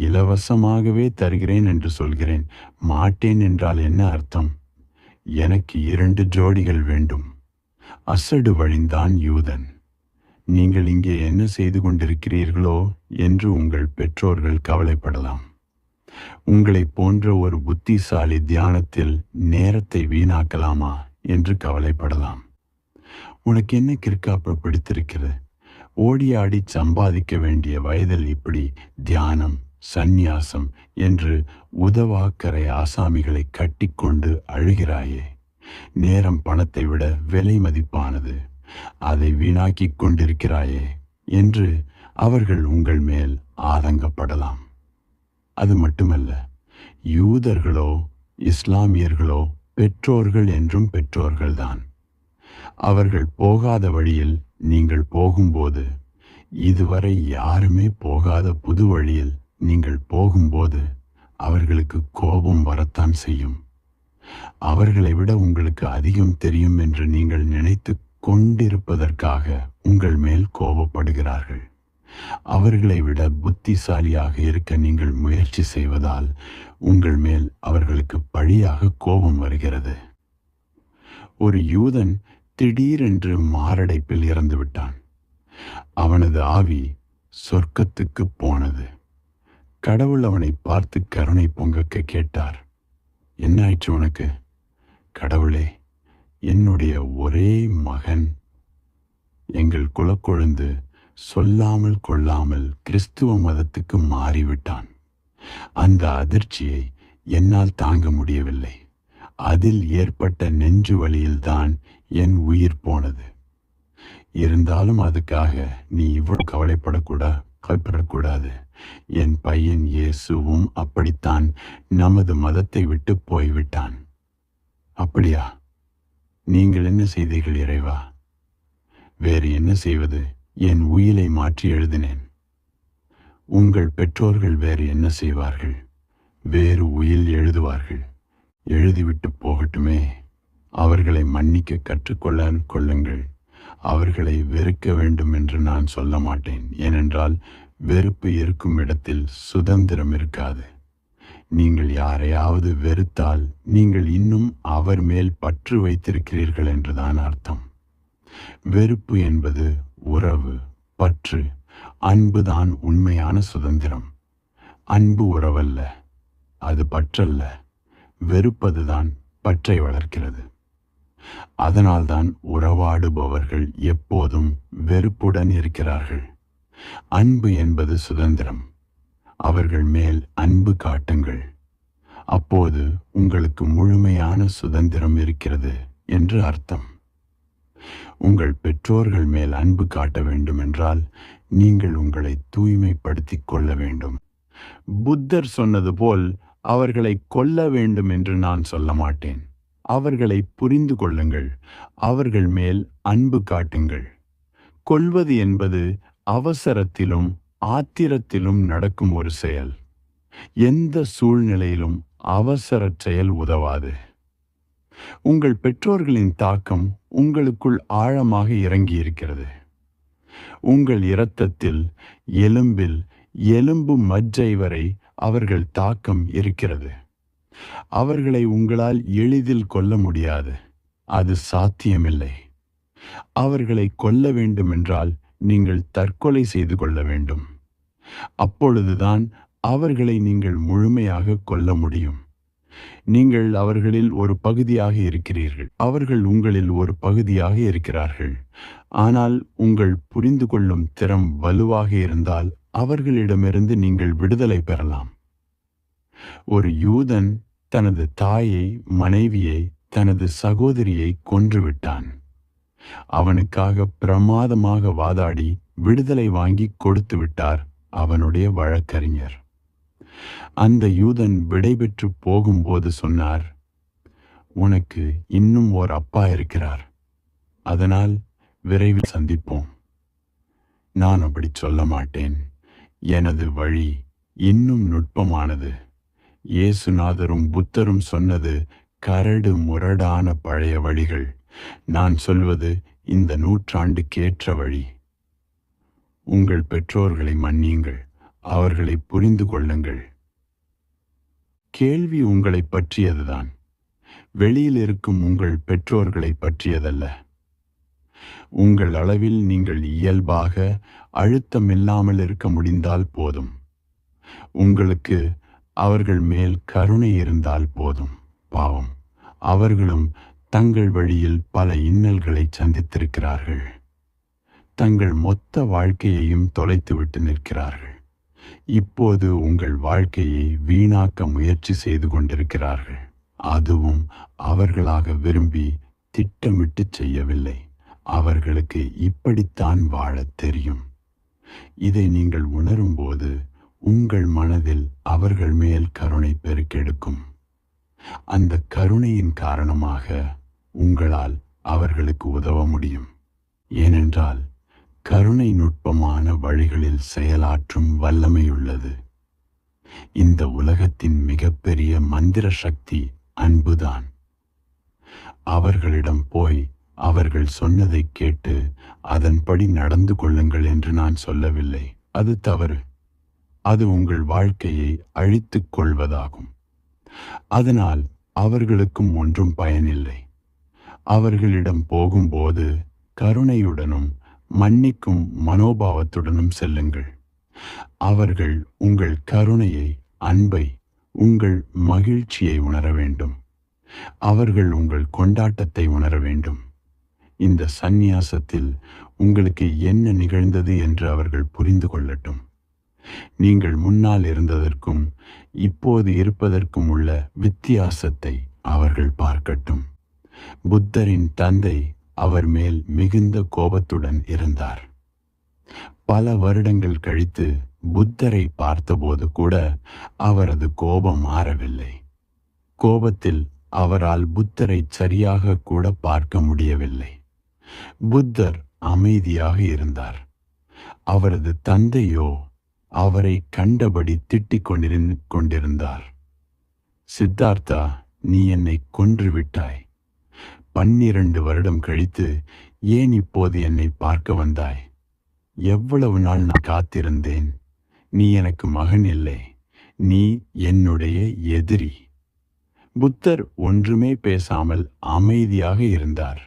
இலவசமாகவே தருகிறேன் என்று சொல்கிறேன். மாட்டேன் என்றால் என்ன அர்த்தம்? எனக்கு 2 ஜோடிகள் வேண்டும். அசடு வழிந்தான் யூதன். நீங்கள் இங்கே என்ன செய்து கொண்டிருக்கிறீர்களோ என்று உங்கள் பெற்றோர்கள் கவலைப்படலாம். உங்களை போன்ற ஒரு புத்திசாலி தியானத்தில் நேரத்தை வீணாக்கலாமா என்று கவலைப்படலாம். உனக்கு என்ன கிறுக்காப்ப பிடித்திருக்கிறது? ஓடியாடி சம்பாதிக்க வேண்டிய வயதில் இப்படி தியானம், சந்நியாசம் என்று உதவாக்கரை ஆசாமிகளை கட்டிக்கொண்டு அழுகிறாயே. நேரம் பணத்தை விட விலை மதிப்பானது. அதை வீணாக்கிக் கொண்டிருக்கிறாயே என்று அவர்கள் உங்கள் மேல் ஆதங்கப்படலாம். அது மட்டுமல்ல, யூதர்களோ இஸ்லாமியர்களோ பெற்றோர்கள் என்றும் பெற்றோர்கள்தான். அவர்கள் போகாத வழியில் நீங்கள் போகும்போது, இதுவரை யாருமே போகாத புது வழியில் நீங்கள் போகும்போது அவர்களுக்கு கோபம் வரத்தான் செய்யும். அவர்களை விட உங்களுக்கு அதிகம் தெரியும் என்று நீங்கள் நினைத்து கொண்டிருப்பதற்காக உங்கள் மேல் கோபப்படுகிறார்கள். அவர்களை விட புத்திசாலியாக இருக்க நீங்கள் முயற்சி செய்வதால் உங்கள் மேல் அவர்களுக்கு பழியாக கோபம் வருகிறது. ஒரு யூதன் திடீரென்று மாரடைப்பில் இறந்து விட்டான். அவனது ஆவி சொர்க்கத்துக்கு போனது. கடவுள் அவனை பார்த்து கருணை பொங்க கேட்டார், என்ன ஆயிற்று உனக்கு? கடவுளே, என்னுடைய ஒரே மகன், எங்கள் குலக்கொழுந்து சொல்லாமல் கொள்ளாமல் கிறிஸ்துவ மதத்துக்கு மாறிவிட்டான். அந்த அதிர்ச்சியை என்னால் தாங்க முடியவில்லை. அதில் ஏற்பட்ட நெஞ்சு வலியில்தான் என் உயிர் போனது. இருந்தாலும் அதுக்காக நீ இவ்வளவு கவலைப்படக்கூடாது. என் பையன் இயேசுவும் அப்படித்தான் நமது மதத்தை விட்டு போய்விட்டான். அப்படியா? நீங்கள் என்ன செய்தீர்கள் இறைவா? வேறு என்ன செய்வது? என் உயிரை மாற்றி எழுதினேன். உங்கள் பெற்றோர்கள் வேறு என்ன செய்வார்கள்? வேறு உயில் எழுதுவார்கள். எழுதிவிட்டு போகட்டுமே. அவர்களை மன்னிக்க கற்றுக்கொள்ளுங்கள். அவர்களை வெறுக்க வேண்டும் என்று நான் சொல்ல மாட்டேன். ஏனென்றால் வெறுப்பு இருக்கும் இடத்தில் சுதந்திரம் இருக்காது. நீங்கள் யாரையாவது வெறுத்தால் நீங்கள் இன்னும் அவர் மேல் பற்று வைத்திருக்கிறீர்கள் என்றுதான் அர்த்தம். வெறுப்பு என்பது உறவு, பற்று, அன்புதான் உண்மையான சுதந்திரம். அன்பு உறவல்ல, அது பற்றல்ல. வெறுப்பதுதான் பற்றை வளர்க்கிறது. அதனால்தான் உறவாடுபவர்கள் எப்போதும் வெறுப்புடன் இருக்கிறார்கள். அன்பு என்பது சுதந்திரம். அவர்கள் மேல் அன்பு காட்டுங்கள். அப்போது உங்களுக்கு முழுமையான சுதந்திரம் இருக்கிறது என்று அர்த்தம். உங்கள் பெற்றோர்கள் மேல் அன்பு காட்ட வேண்டும் என்றால் நீங்கள் உங்களை தூய்மைப்படுத்திக் கொள்ள வேண்டும். புத்தர் சொன்னது போல் அவர்களை கொல்ல வேண்டும் என்று நான் சொல்ல மாட்டேன். அவர்களை புரிந்து கொள்ளுங்கள். அவர்கள் மேல் அன்பு காட்டுங்கள். கொல்வது என்பது அவசரத்திலும் ஆத்திரத்திலும் நடக்கும் ஒரு செயல். எந்த சூழ்நிலையிலும் அவசர செயல் உதவாது. உங்கள் பெற்றோர்களின் தாக்கம் உங்களுக்குள் ஆழமாக இறங்கி இருக்கிறது. உங்கள் இரத்தத்தில், எலும்பில், எலும்பு மஜ்ஜை வரை அவர்கள் தாக்கம் இருக்கிறது. அவர்களை உங்களால் எளிதில் கொல்ல முடியாது. அது சாத்தியமில்லை. அவர்களை கொல்ல வேண்டுமென்றால் நீங்கள் தற்கொலை செய்து கொள்ள வேண்டும். அப்பொழுதுதான் அவர்களை நீங்கள் முழுமையாக கொல்ல முடியும். நீங்கள் அவர்களில் ஒரு பகுதியாக இருக்கிறீர்கள். அவர்கள் உங்களில் ஒரு பகுதியாக இருக்கிறார்கள். ஆனால் உங்கள் புரிந்து கொள்ளும் திறம் வலுவாக இருந்தால் அவர்களிடமிருந்து நீங்கள் விடுதலை பெறலாம். ஒரு யூதன் தனது தாயை, மனைவியை, தனது சகோதரியை கொன்றுவிட்டான். அவனுக்காக பிரமாதமாக வாதாடி விடுதலை வாங்கி கொடுத்து விட்டார் அவனுடைய வழக்கறிஞர். அந்த யூதன் விடைபெற்று போகும்போது சொன்னார், உனக்கு இன்னும் ஓர் அப்பா இருக்கிறார். அதனால் விரைவில் சந்திப்போம். நான் அப்படி சொல்ல மாட்டேன். எனது வழி இன்னும் நுட்பமானது. இயேசுநாதரும் புத்தரும் சொன்னது கரடு முரடான பழைய வழிகள். நான் சொல்வது இந்த நூற்றாண்டுக்கேற்ற வழி. உங்கள் பெற்றோர்களை மன்னியுங்கள். அவர்களை புரிந்து கொள்ளுங்கள். கேள்வி உங்களை பற்றியதுதான். வெளியில் இருக்கும் உங்கள் பெற்றோர்களை பற்றியதல்ல. உங்கள் அளவில் நீங்கள் இயல்பாக அழுத்தமில்லாமல் இருக்க முடிந்தால் போதும். உங்களுக்கு அவர்கள் மேல் கருணை இருந்தால் போதும். பாவம், அவர்களும் தங்கள் வழியில் பல இன்னல்களை சந்தித்திருக்கிறார்கள். தங்கள் மொத்த வாழ்க்கையையும் தொலைத்துவிட்டு நிற்கிறார்கள். இப்போது உங்கள் வாழ்க்கையை வீணாக்க முயற்சி செய்து கொண்டிருக்கிறார்கள். அதுவும் அவர்களாக விரும்பி திட்டமிட்டு செய்யவில்லை. அவர்களுக்கு இப்படித்தான் வாழத் தெரியும். இதை நீங்கள் உணரும்போது உங்கள் மனதில் அவர்கள் மேல் கருணை பெருக்கெடுக்கும். அந்த கருணையின் காரணமாக உங்களால் அவர்களுக்கு உதவ முடியும். ஏனென்றால் கருணை நுட்பமான வழிகளில் செயலாற்றும் வல்லமையுள்ளது. இந்த உலகத்தின் மிகப்பெரிய மந்திர சக்தி அன்புதான். அவர்களிடம் போய் அவர்கள் சொன்னதை கேட்டு அதன்படி நடந்து கொள்ளுங்கள் என்று நான் சொல்லவில்லை. அது தவறு. அது உங்கள் வாழ்க்கையை அழித்துக் கொள்வதாகும். அதனால் அவர்களுக்கும் ஒன்றும் பயனில்லை. அவர்களிடம் போகும்போது கருணையுடனும் மன்னிக்கும் மனோபாவத்துடனும் செல்லுங்கள். அவர்கள் உங்கள் கருணையை, அன்பை, உங்கள் மகிழ்ச்சியை உணர வேண்டும். அவர்கள் உங்கள் கொண்டாட்டத்தை உணர வேண்டும். இந்த சந்நியாசத்தில் உங்களுக்கு என்ன நிகழ்ந்தது என்று அவர்கள் புரிந்து கொள்ளட்டும். நீங்கள் முன்னால் இருந்ததற்கும் இப்போது இருப்பதற்கும் உள்ள வித்தியாசத்தை அவர்கள் பார்க்கட்டும். புத்தரின் தந்தை அவர் மேல் மிகுந்த கோபத்துடன் இருந்தார். பல வருடங்கள் கழித்து புத்தரை பார்த்தபோது கூட அவரது கோபம் மாறவில்லை. கோபத்தில் அவரால் புத்தரை சரியாக கூட பார்க்க முடியவில்லை. புத்தர் அமைதியாக இருந்தார். அவரது தந்தையோ அவரை கண்டபடி திட்டிக் கொண்டிருந்தார். சித்தார்த்தா, நீ என்னை கொன்று விட்டாய். 12 வருடம் கழித்து ஏன் இப்போது என்னை பார்க்க வந்தாய்? எவ்வளவு நாள் நான் காத்திருந்தேன். நீ எனக்கு மகன் இல்லை, நீ என்னுடைய எதிரி. புத்தர் ஒன்றுமே பேசாமல் அமைதியாக இருந்தார்.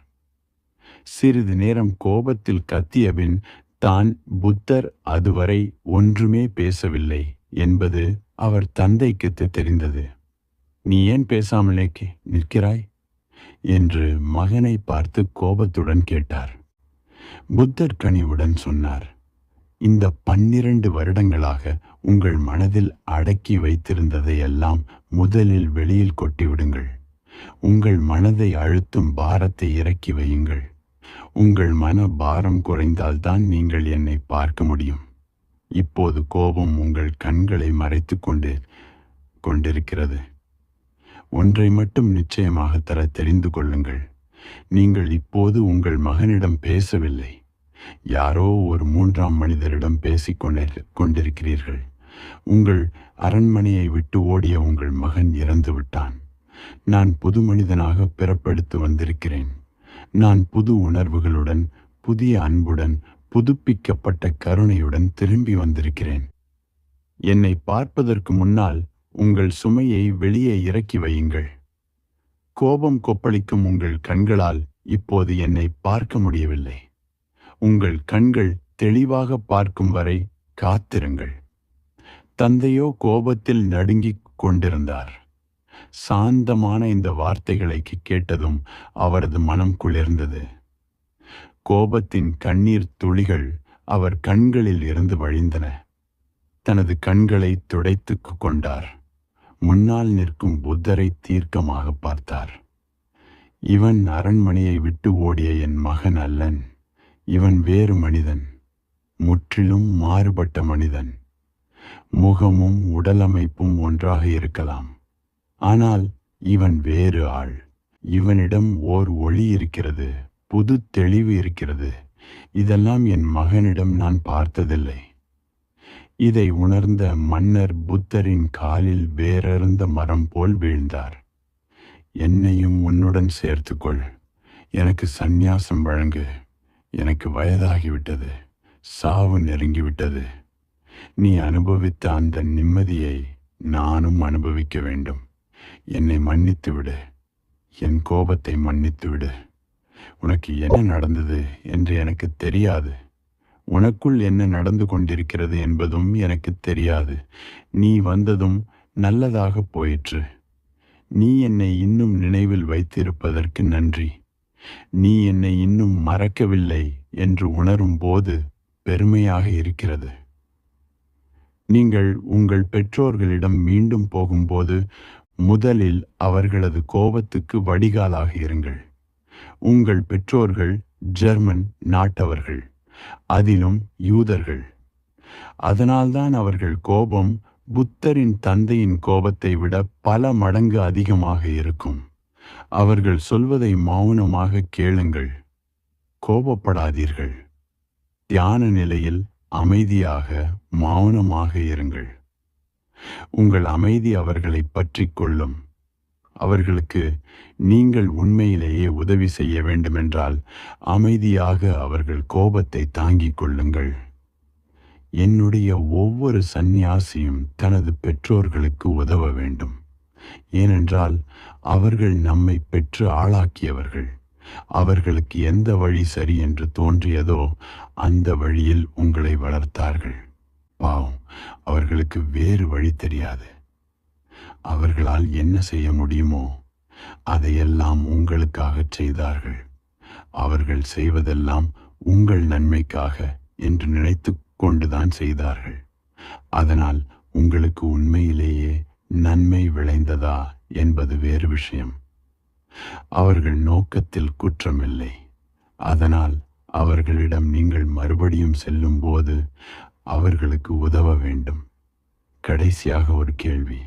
சிறிது நேரம் கோபத்தில் கத்தியபின் தான் புத்தர் அதுவரை ஒன்றுமே பேசவில்லை என்பது அவர் தந்தைக்கு தெரிந்தது. நீ ஏன் பேசாமலே நிற்கிறாய் என்று மகனை பார்த்து கோபத்துடன் கேட்டார். புத்தர் கனிவுடன் சொன்னார், இந்த 12 வருடங்களாக உங்கள் மனதில் அடக்கி வைத்திருந்ததை எல்லாம் முதலில் வெளியில் கொட்டிவிடுங்கள். உங்கள் மனதை அழுத்தும் பாரத்தை இறக்கி வையுங்கள். உங்கள் மன பாரம் குறைந்தால்தான் நீங்கள் என்னை பார்க்க முடியும். இப்போது கோபம் உங்கள் கண்களை மறைத்து கொண்டிருக்கிறது. ஒன்றை மட்டும் நிச்சயமாக தெரிந்து கொள்ளுங்கள். நீங்கள் இப்போது உங்கள் மகனிடம் பேசவில்லை, யாரோ ஒரு 3ஆம் மனிதரிடம் பேசிக் கொண்டிருக்கிறீர்கள். உங்கள் அரண்மனையை விட்டு ஓடிய உங்கள் மகன் இறந்து விட்டான். நான் புது மனிதனாக பிறப்பெடுத்து வந்திருக்கிறேன். நான் புது உணர்வுகளுடன், புதிய அன்புடன், புதுப்பிக்கப்பட்ட கருணையுடன் திரும்பி வந்திருக்கிறேன். என்னை பார்ப்பதற்கு முன்னால் உங்கள் சுமையை வெளியே இறக்கி வையுங்கள். கோபம் கொப்பளிக்கும் உங்கள் கண்களால் இப்போது என்னை பார்க்க முடியவில்லை. உங்கள் கண்கள் தெளிவாக பார்க்கும் வரை காத்திருங்கள். தந்தையோ கோபத்தில் நடுங்கிக் கொண்டிருந்தார். சாந்தமான இந்த வார்த்தைகளை கேட்டதும் அவரது மனம் குளிர்ந்தது. கோபத்தின் கண்ணீர் துளிகள் அவர் கண்களில் இருந்து வழிந்தன. தனது கண்களை துடைத்து கொண்டார். முன்னால் நிற்கும் புத்தரை தீர்க்கமாக பார்த்தார். இவன் அரண்மனையை விட்டு ஓடிய என் மகன் அல்லன். இவன் வேறு மனிதன், முற்றிலும் மாறுபட்ட மனிதன். முகமும் உடலமைப்பும் ஒன்றாக இருக்கலாம், ஆனால் இவன் வேறு ஆள். இவனிடம் ஓர் ஒளி இருக்கிறது, புது தெளிவு இருக்கிறது. இதெல்லாம் என் மகனிடம் நான் பார்த்ததில்லை. இதை உணர்ந்த மன்னர் புத்தரின் காலில் வேரறுந்த மரம் போல் வீழ்ந்தார். என்னையும் உன்னுடன் சேர்த்துக்கொள். எனக்கு சந்நியாசம் வழங்கு. எனக்கு வயதாகிவிட்டது. சாவு நெருங்கிவிட்டது. நீ அனுபவித்த அந்த நிம்மதியை நானும் அனுபவிக்க வேண்டும். என்னை மன்னித்து விடு. என் கோபத்தை மன்னித்து விடு. உனக்கு என்ன நடந்தது என்று எனக்கு தெரியாது. உனக்குள் என்ன நடந்து கொண்டிருக்கிறது என்பதும் எனக்கு தெரியாது. நீ வந்ததும் நல்லதாக போயிற்று. நீ என்னை இன்னும் நினைவில் வைத்திருப்பதற்கு நன்றி. நீ என்னை இன்னும் மறக்கவில்லை என்று உணரும் போது பெருமையாக இருக்கிறது. நீங்கள் உங்கள் பெற்றோர்களிடம் மீண்டும் போகும்போது முதலில் அவர்களது கோபத்துக்கு வடிகாலாக இருங்கள். உங்கள் பெற்றோர்கள் ஜெர்மன் நாட்டவர்கள், அதிலும் யூதர்கள். அதனால்தான் அவர்கள் கோபம் புத்தரின் தந்தையின் கோபத்தை விட பல மடங்கு அதிகமாக இருக்கும். அவர்கள் சொல்வதை மௌனமாக கேளுங்கள். கோபப்படாதீர்கள். தியான நிலையில் அமைதியாக மௌனமாக இருங்கள். உங்கள் அமைதி அவர்களை பற்றி கொள்ளும். அவர்களுக்கு நீங்கள் உண்மையிலேயே உதவி செய்ய வேண்டுமென்றால் அமைதியாக அவர்கள் கோபத்தை தாங்கிக் கொள்ளுங்கள். என்னுடைய ஒவ்வொரு சந்நியாசியும் தனது பெற்றோர்களுக்கு உதவ வேண்டும். ஏனென்றால் அவர்கள் நம்மை பெற்று ஆளாக்கியவர்கள். அவர்களுக்கு எந்த வழி சரி என்று தோன்றியதோ அந்த வழியில் உங்களை வளர்த்தார்கள். பாவம், அவர்களுக்கு வேறு வழி தெரியாது. அவர்களால் என்ன செய்ய முடியுமோ அதையெல்லாம் உங்களுக்காக செய்தார்கள். அவர்கள் செய்வதெல்லாம் உங்கள் நன்மைக்காக என்று நினைத்து கொண்டுதான் செய்தார்கள். அதனால் உங்களுக்கு உண்மையிலேயே நன்மை விளைந்ததா என்பது வேறு விஷயம். அவர்கள் நோக்கத்தில் குற்றமில்லை. அதனால் அவர்களிடம் நீங்கள் மறுபடியும் செல்லும்போது அவர்களுக்கு உதவ வேண்டும். கடைசியாக ஒரு கேள்வி.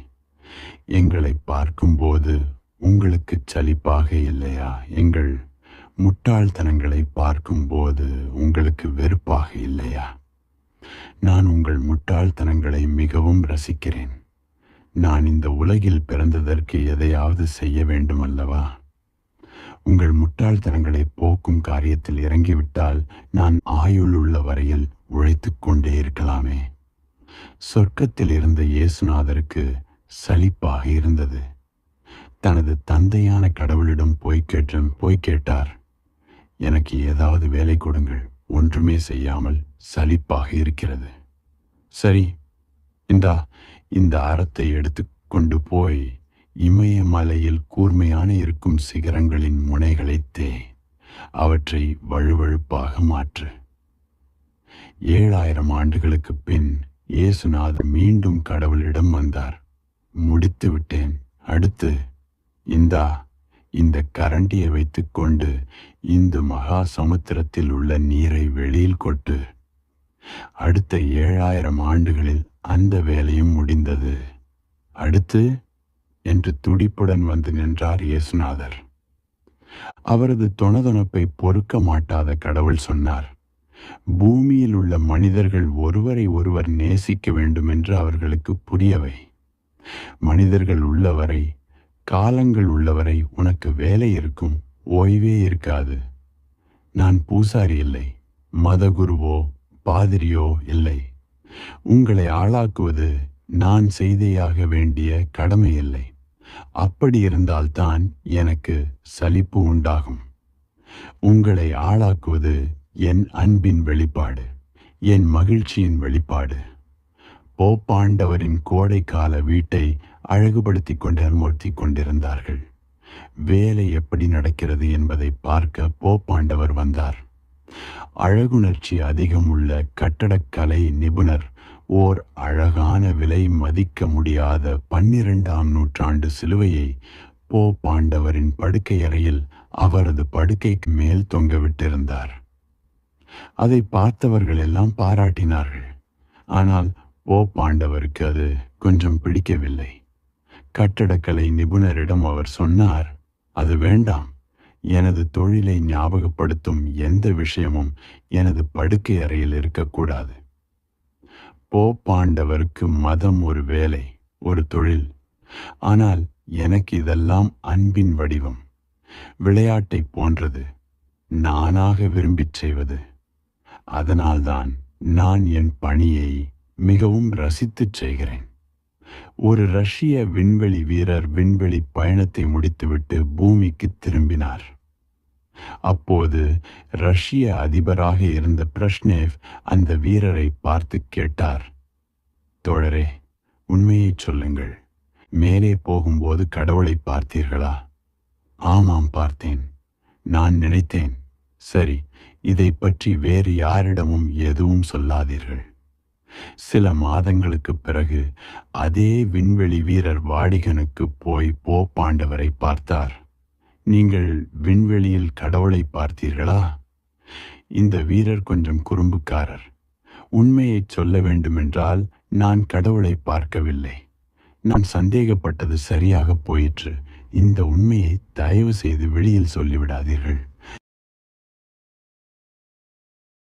எங்களை பார்க்கும்போது உங்களுக்கு சலிப்பாக இல்லையா? எங்கள் முட்டாள்தனங்களை பார்க்கும்போது உங்களுக்கு வெறுப்பாக இல்லையா? நான் உங்கள் முட்டாள்தனங்களை மிகவும் ரசிக்கிறேன். நான் இந்த உலகில் பிறந்ததற்கு எதையாவது செய்ய வேண்டும் அல்லவா? உங்கள் முட்டாள்தனங்களை போக்கும் காரியத்தில் இறங்கிவிட்டால் நான் ஆயுள் உள்ள வரையில் உழைத்து கொண்டே இருக்கலாமே. சொர்க்கத்தில் இருந்த இயேசுநாதருக்கு சலிப்பாக இருந்தது. தனது தந்தையான கடவுளிடம் போய் கேட்டார், எனக்கு ஏதாவது வேலை கொடுங்கள், ஒன்றுமே செய்யாமல் சலிப்பாக இருக்கிறது. சரி, இந்த அறத்தை எடுத்து கொண்டு போய் இமயமலையில் கூர்மையான இருக்கும் சிகரங்களின் முனைகளை அவற்றை வழுவழுப்பாக மாற்று. 7000 ஆண்டுகளுக்கு பின் இயேசுநாதர் மீண்டும் கடவுளிடம் வந்தார். முடித்து விட்டேன். அடுத்து இந்த கரண்டியை வைத்துக்கொண்டு இந்த மகா சமுத்திரத்தில் உள்ள நீரை வெளியில் கொட்டு. அடுத்த 7000 ஆண்டுகளில் அந்த வேலையும் முடிந்தது. அடுத்து என்று துடிப்புடன் வந்து நின்றார் இயேசுநாதர். அவரது தொணதொணப்பை பொறுக்க மாட்டாத கடவுள் சொன்னார், பூமியில் உள்ள மனிதர்கள் ஒருவரை ஒருவர் நேசிக்க வேண்டும் என்று அவர்களுக்கு புரியவை. மனிதர்கள் உள்ளவரை, காலங்கள் உள்ளவரை உனக்கு வேலை இருக்கும், ஓய்வே இருக்காது. நான் பூசாரி இல்லை, மதகுருவோ பாதிரியோ இல்லை. உங்களை ஆளாக்குவது நான் செய்தேயாக வேண்டிய கடமை இல்லை. அப்படி இருந்தால்தான் எனக்கு சலிப்பு உண்டாகும். உங்களை ஆளாக்குவது என் அன்பின் வெளிப்பாடு, என் மகிழ்ச்சியின் வெளிப்பாடு. போப்பாண்டவரின் கோடைக்கால வீட்டை அழகுபடுத்தி கொண்டிருந்தார்கள். வேலை எப்படி நடக்கிறது என்பதை பார்க்க போப்பாண்டவர் வந்தார். அழகுணர்ச்சி அதிகம் உள்ள கட்டடக்கலை நிபுணர் ஓர் அழகான விலை மதிக்க முடியாத 12ஆம் நூற்றாண்டு சிலுவையை போப்பாண்டவரின் படுக்கை அறையில் அவரது படுக்கைக்கு மேல் தொங்கவிட்டிருந்தார். அதை பார்த்தவர்கள் எல்லாம் பாராட்டினார்கள். ஆனால் போப்பாண்டவருக்கு அது கொஞ்சம் பிடிக்கவில்லை. கட்டடக்கலை நிபுணரிடம் அவர் சொன்னார், அது வேண்டாம். எனது தொழிலை ஞாபகப்படுத்தும் எந்த விஷயமும் எனது படுக்கை அறையில் இருக்கக்கூடாது. போப்பாண்டவருக்கு மதம் ஒரு வேலை, ஒரு தொழில். ஆனால் எனக்கு இதெல்லாம் அன்பின் வடிவம், விளையாட்டை போன்றது, நானாக விரும்பிச் செய்வது. அதனால்தான் நான் என் பணியை மிகவும் ரசித்துச் செய்கிறேன். ஒரு ரஷ்ய விண்வெளி வீரர் விண்வெளி பயணத்தை முடித்துவிட்டு பூமிக்கு திரும்பினார். அப்போது ரஷ்ய அதிபராக இருந்த பிரஷ்னேவ் அந்த வீரரை பார்த்து கேட்டார், தோழரே, உண்மையை சொல்லுங்கள், மேலே போகும்போது கடவுளை பார்த்தீர்களா? ஆமாம், பார்த்தேன். நான் நினைத்தேன், சரி, இதை பற்றி வேறு யாரிடமும் எதுவும் சொல்லாதீர்கள். சில மாதங்களுக்கு பிறகு அதே விண்வெளி வீரர் வாடிகனுக்கு போய் போப்பாண்டவரை பார்த்தார். நீங்கள் விண்வெளியில் கடவுளை பார்த்தீர்களா? இந்த வீரர் கொஞ்சம் குறும்புக்காரர். உண்மையை சொல்ல வேண்டுமென்றால் நான் கடவுளை பார்க்கவில்லை. நான் சந்தேகப்பட்டது சரியாக போயிற்று. இந்த உண்மையை தயவு செய்து வெளியில் சொல்லிவிடாதீர்கள்.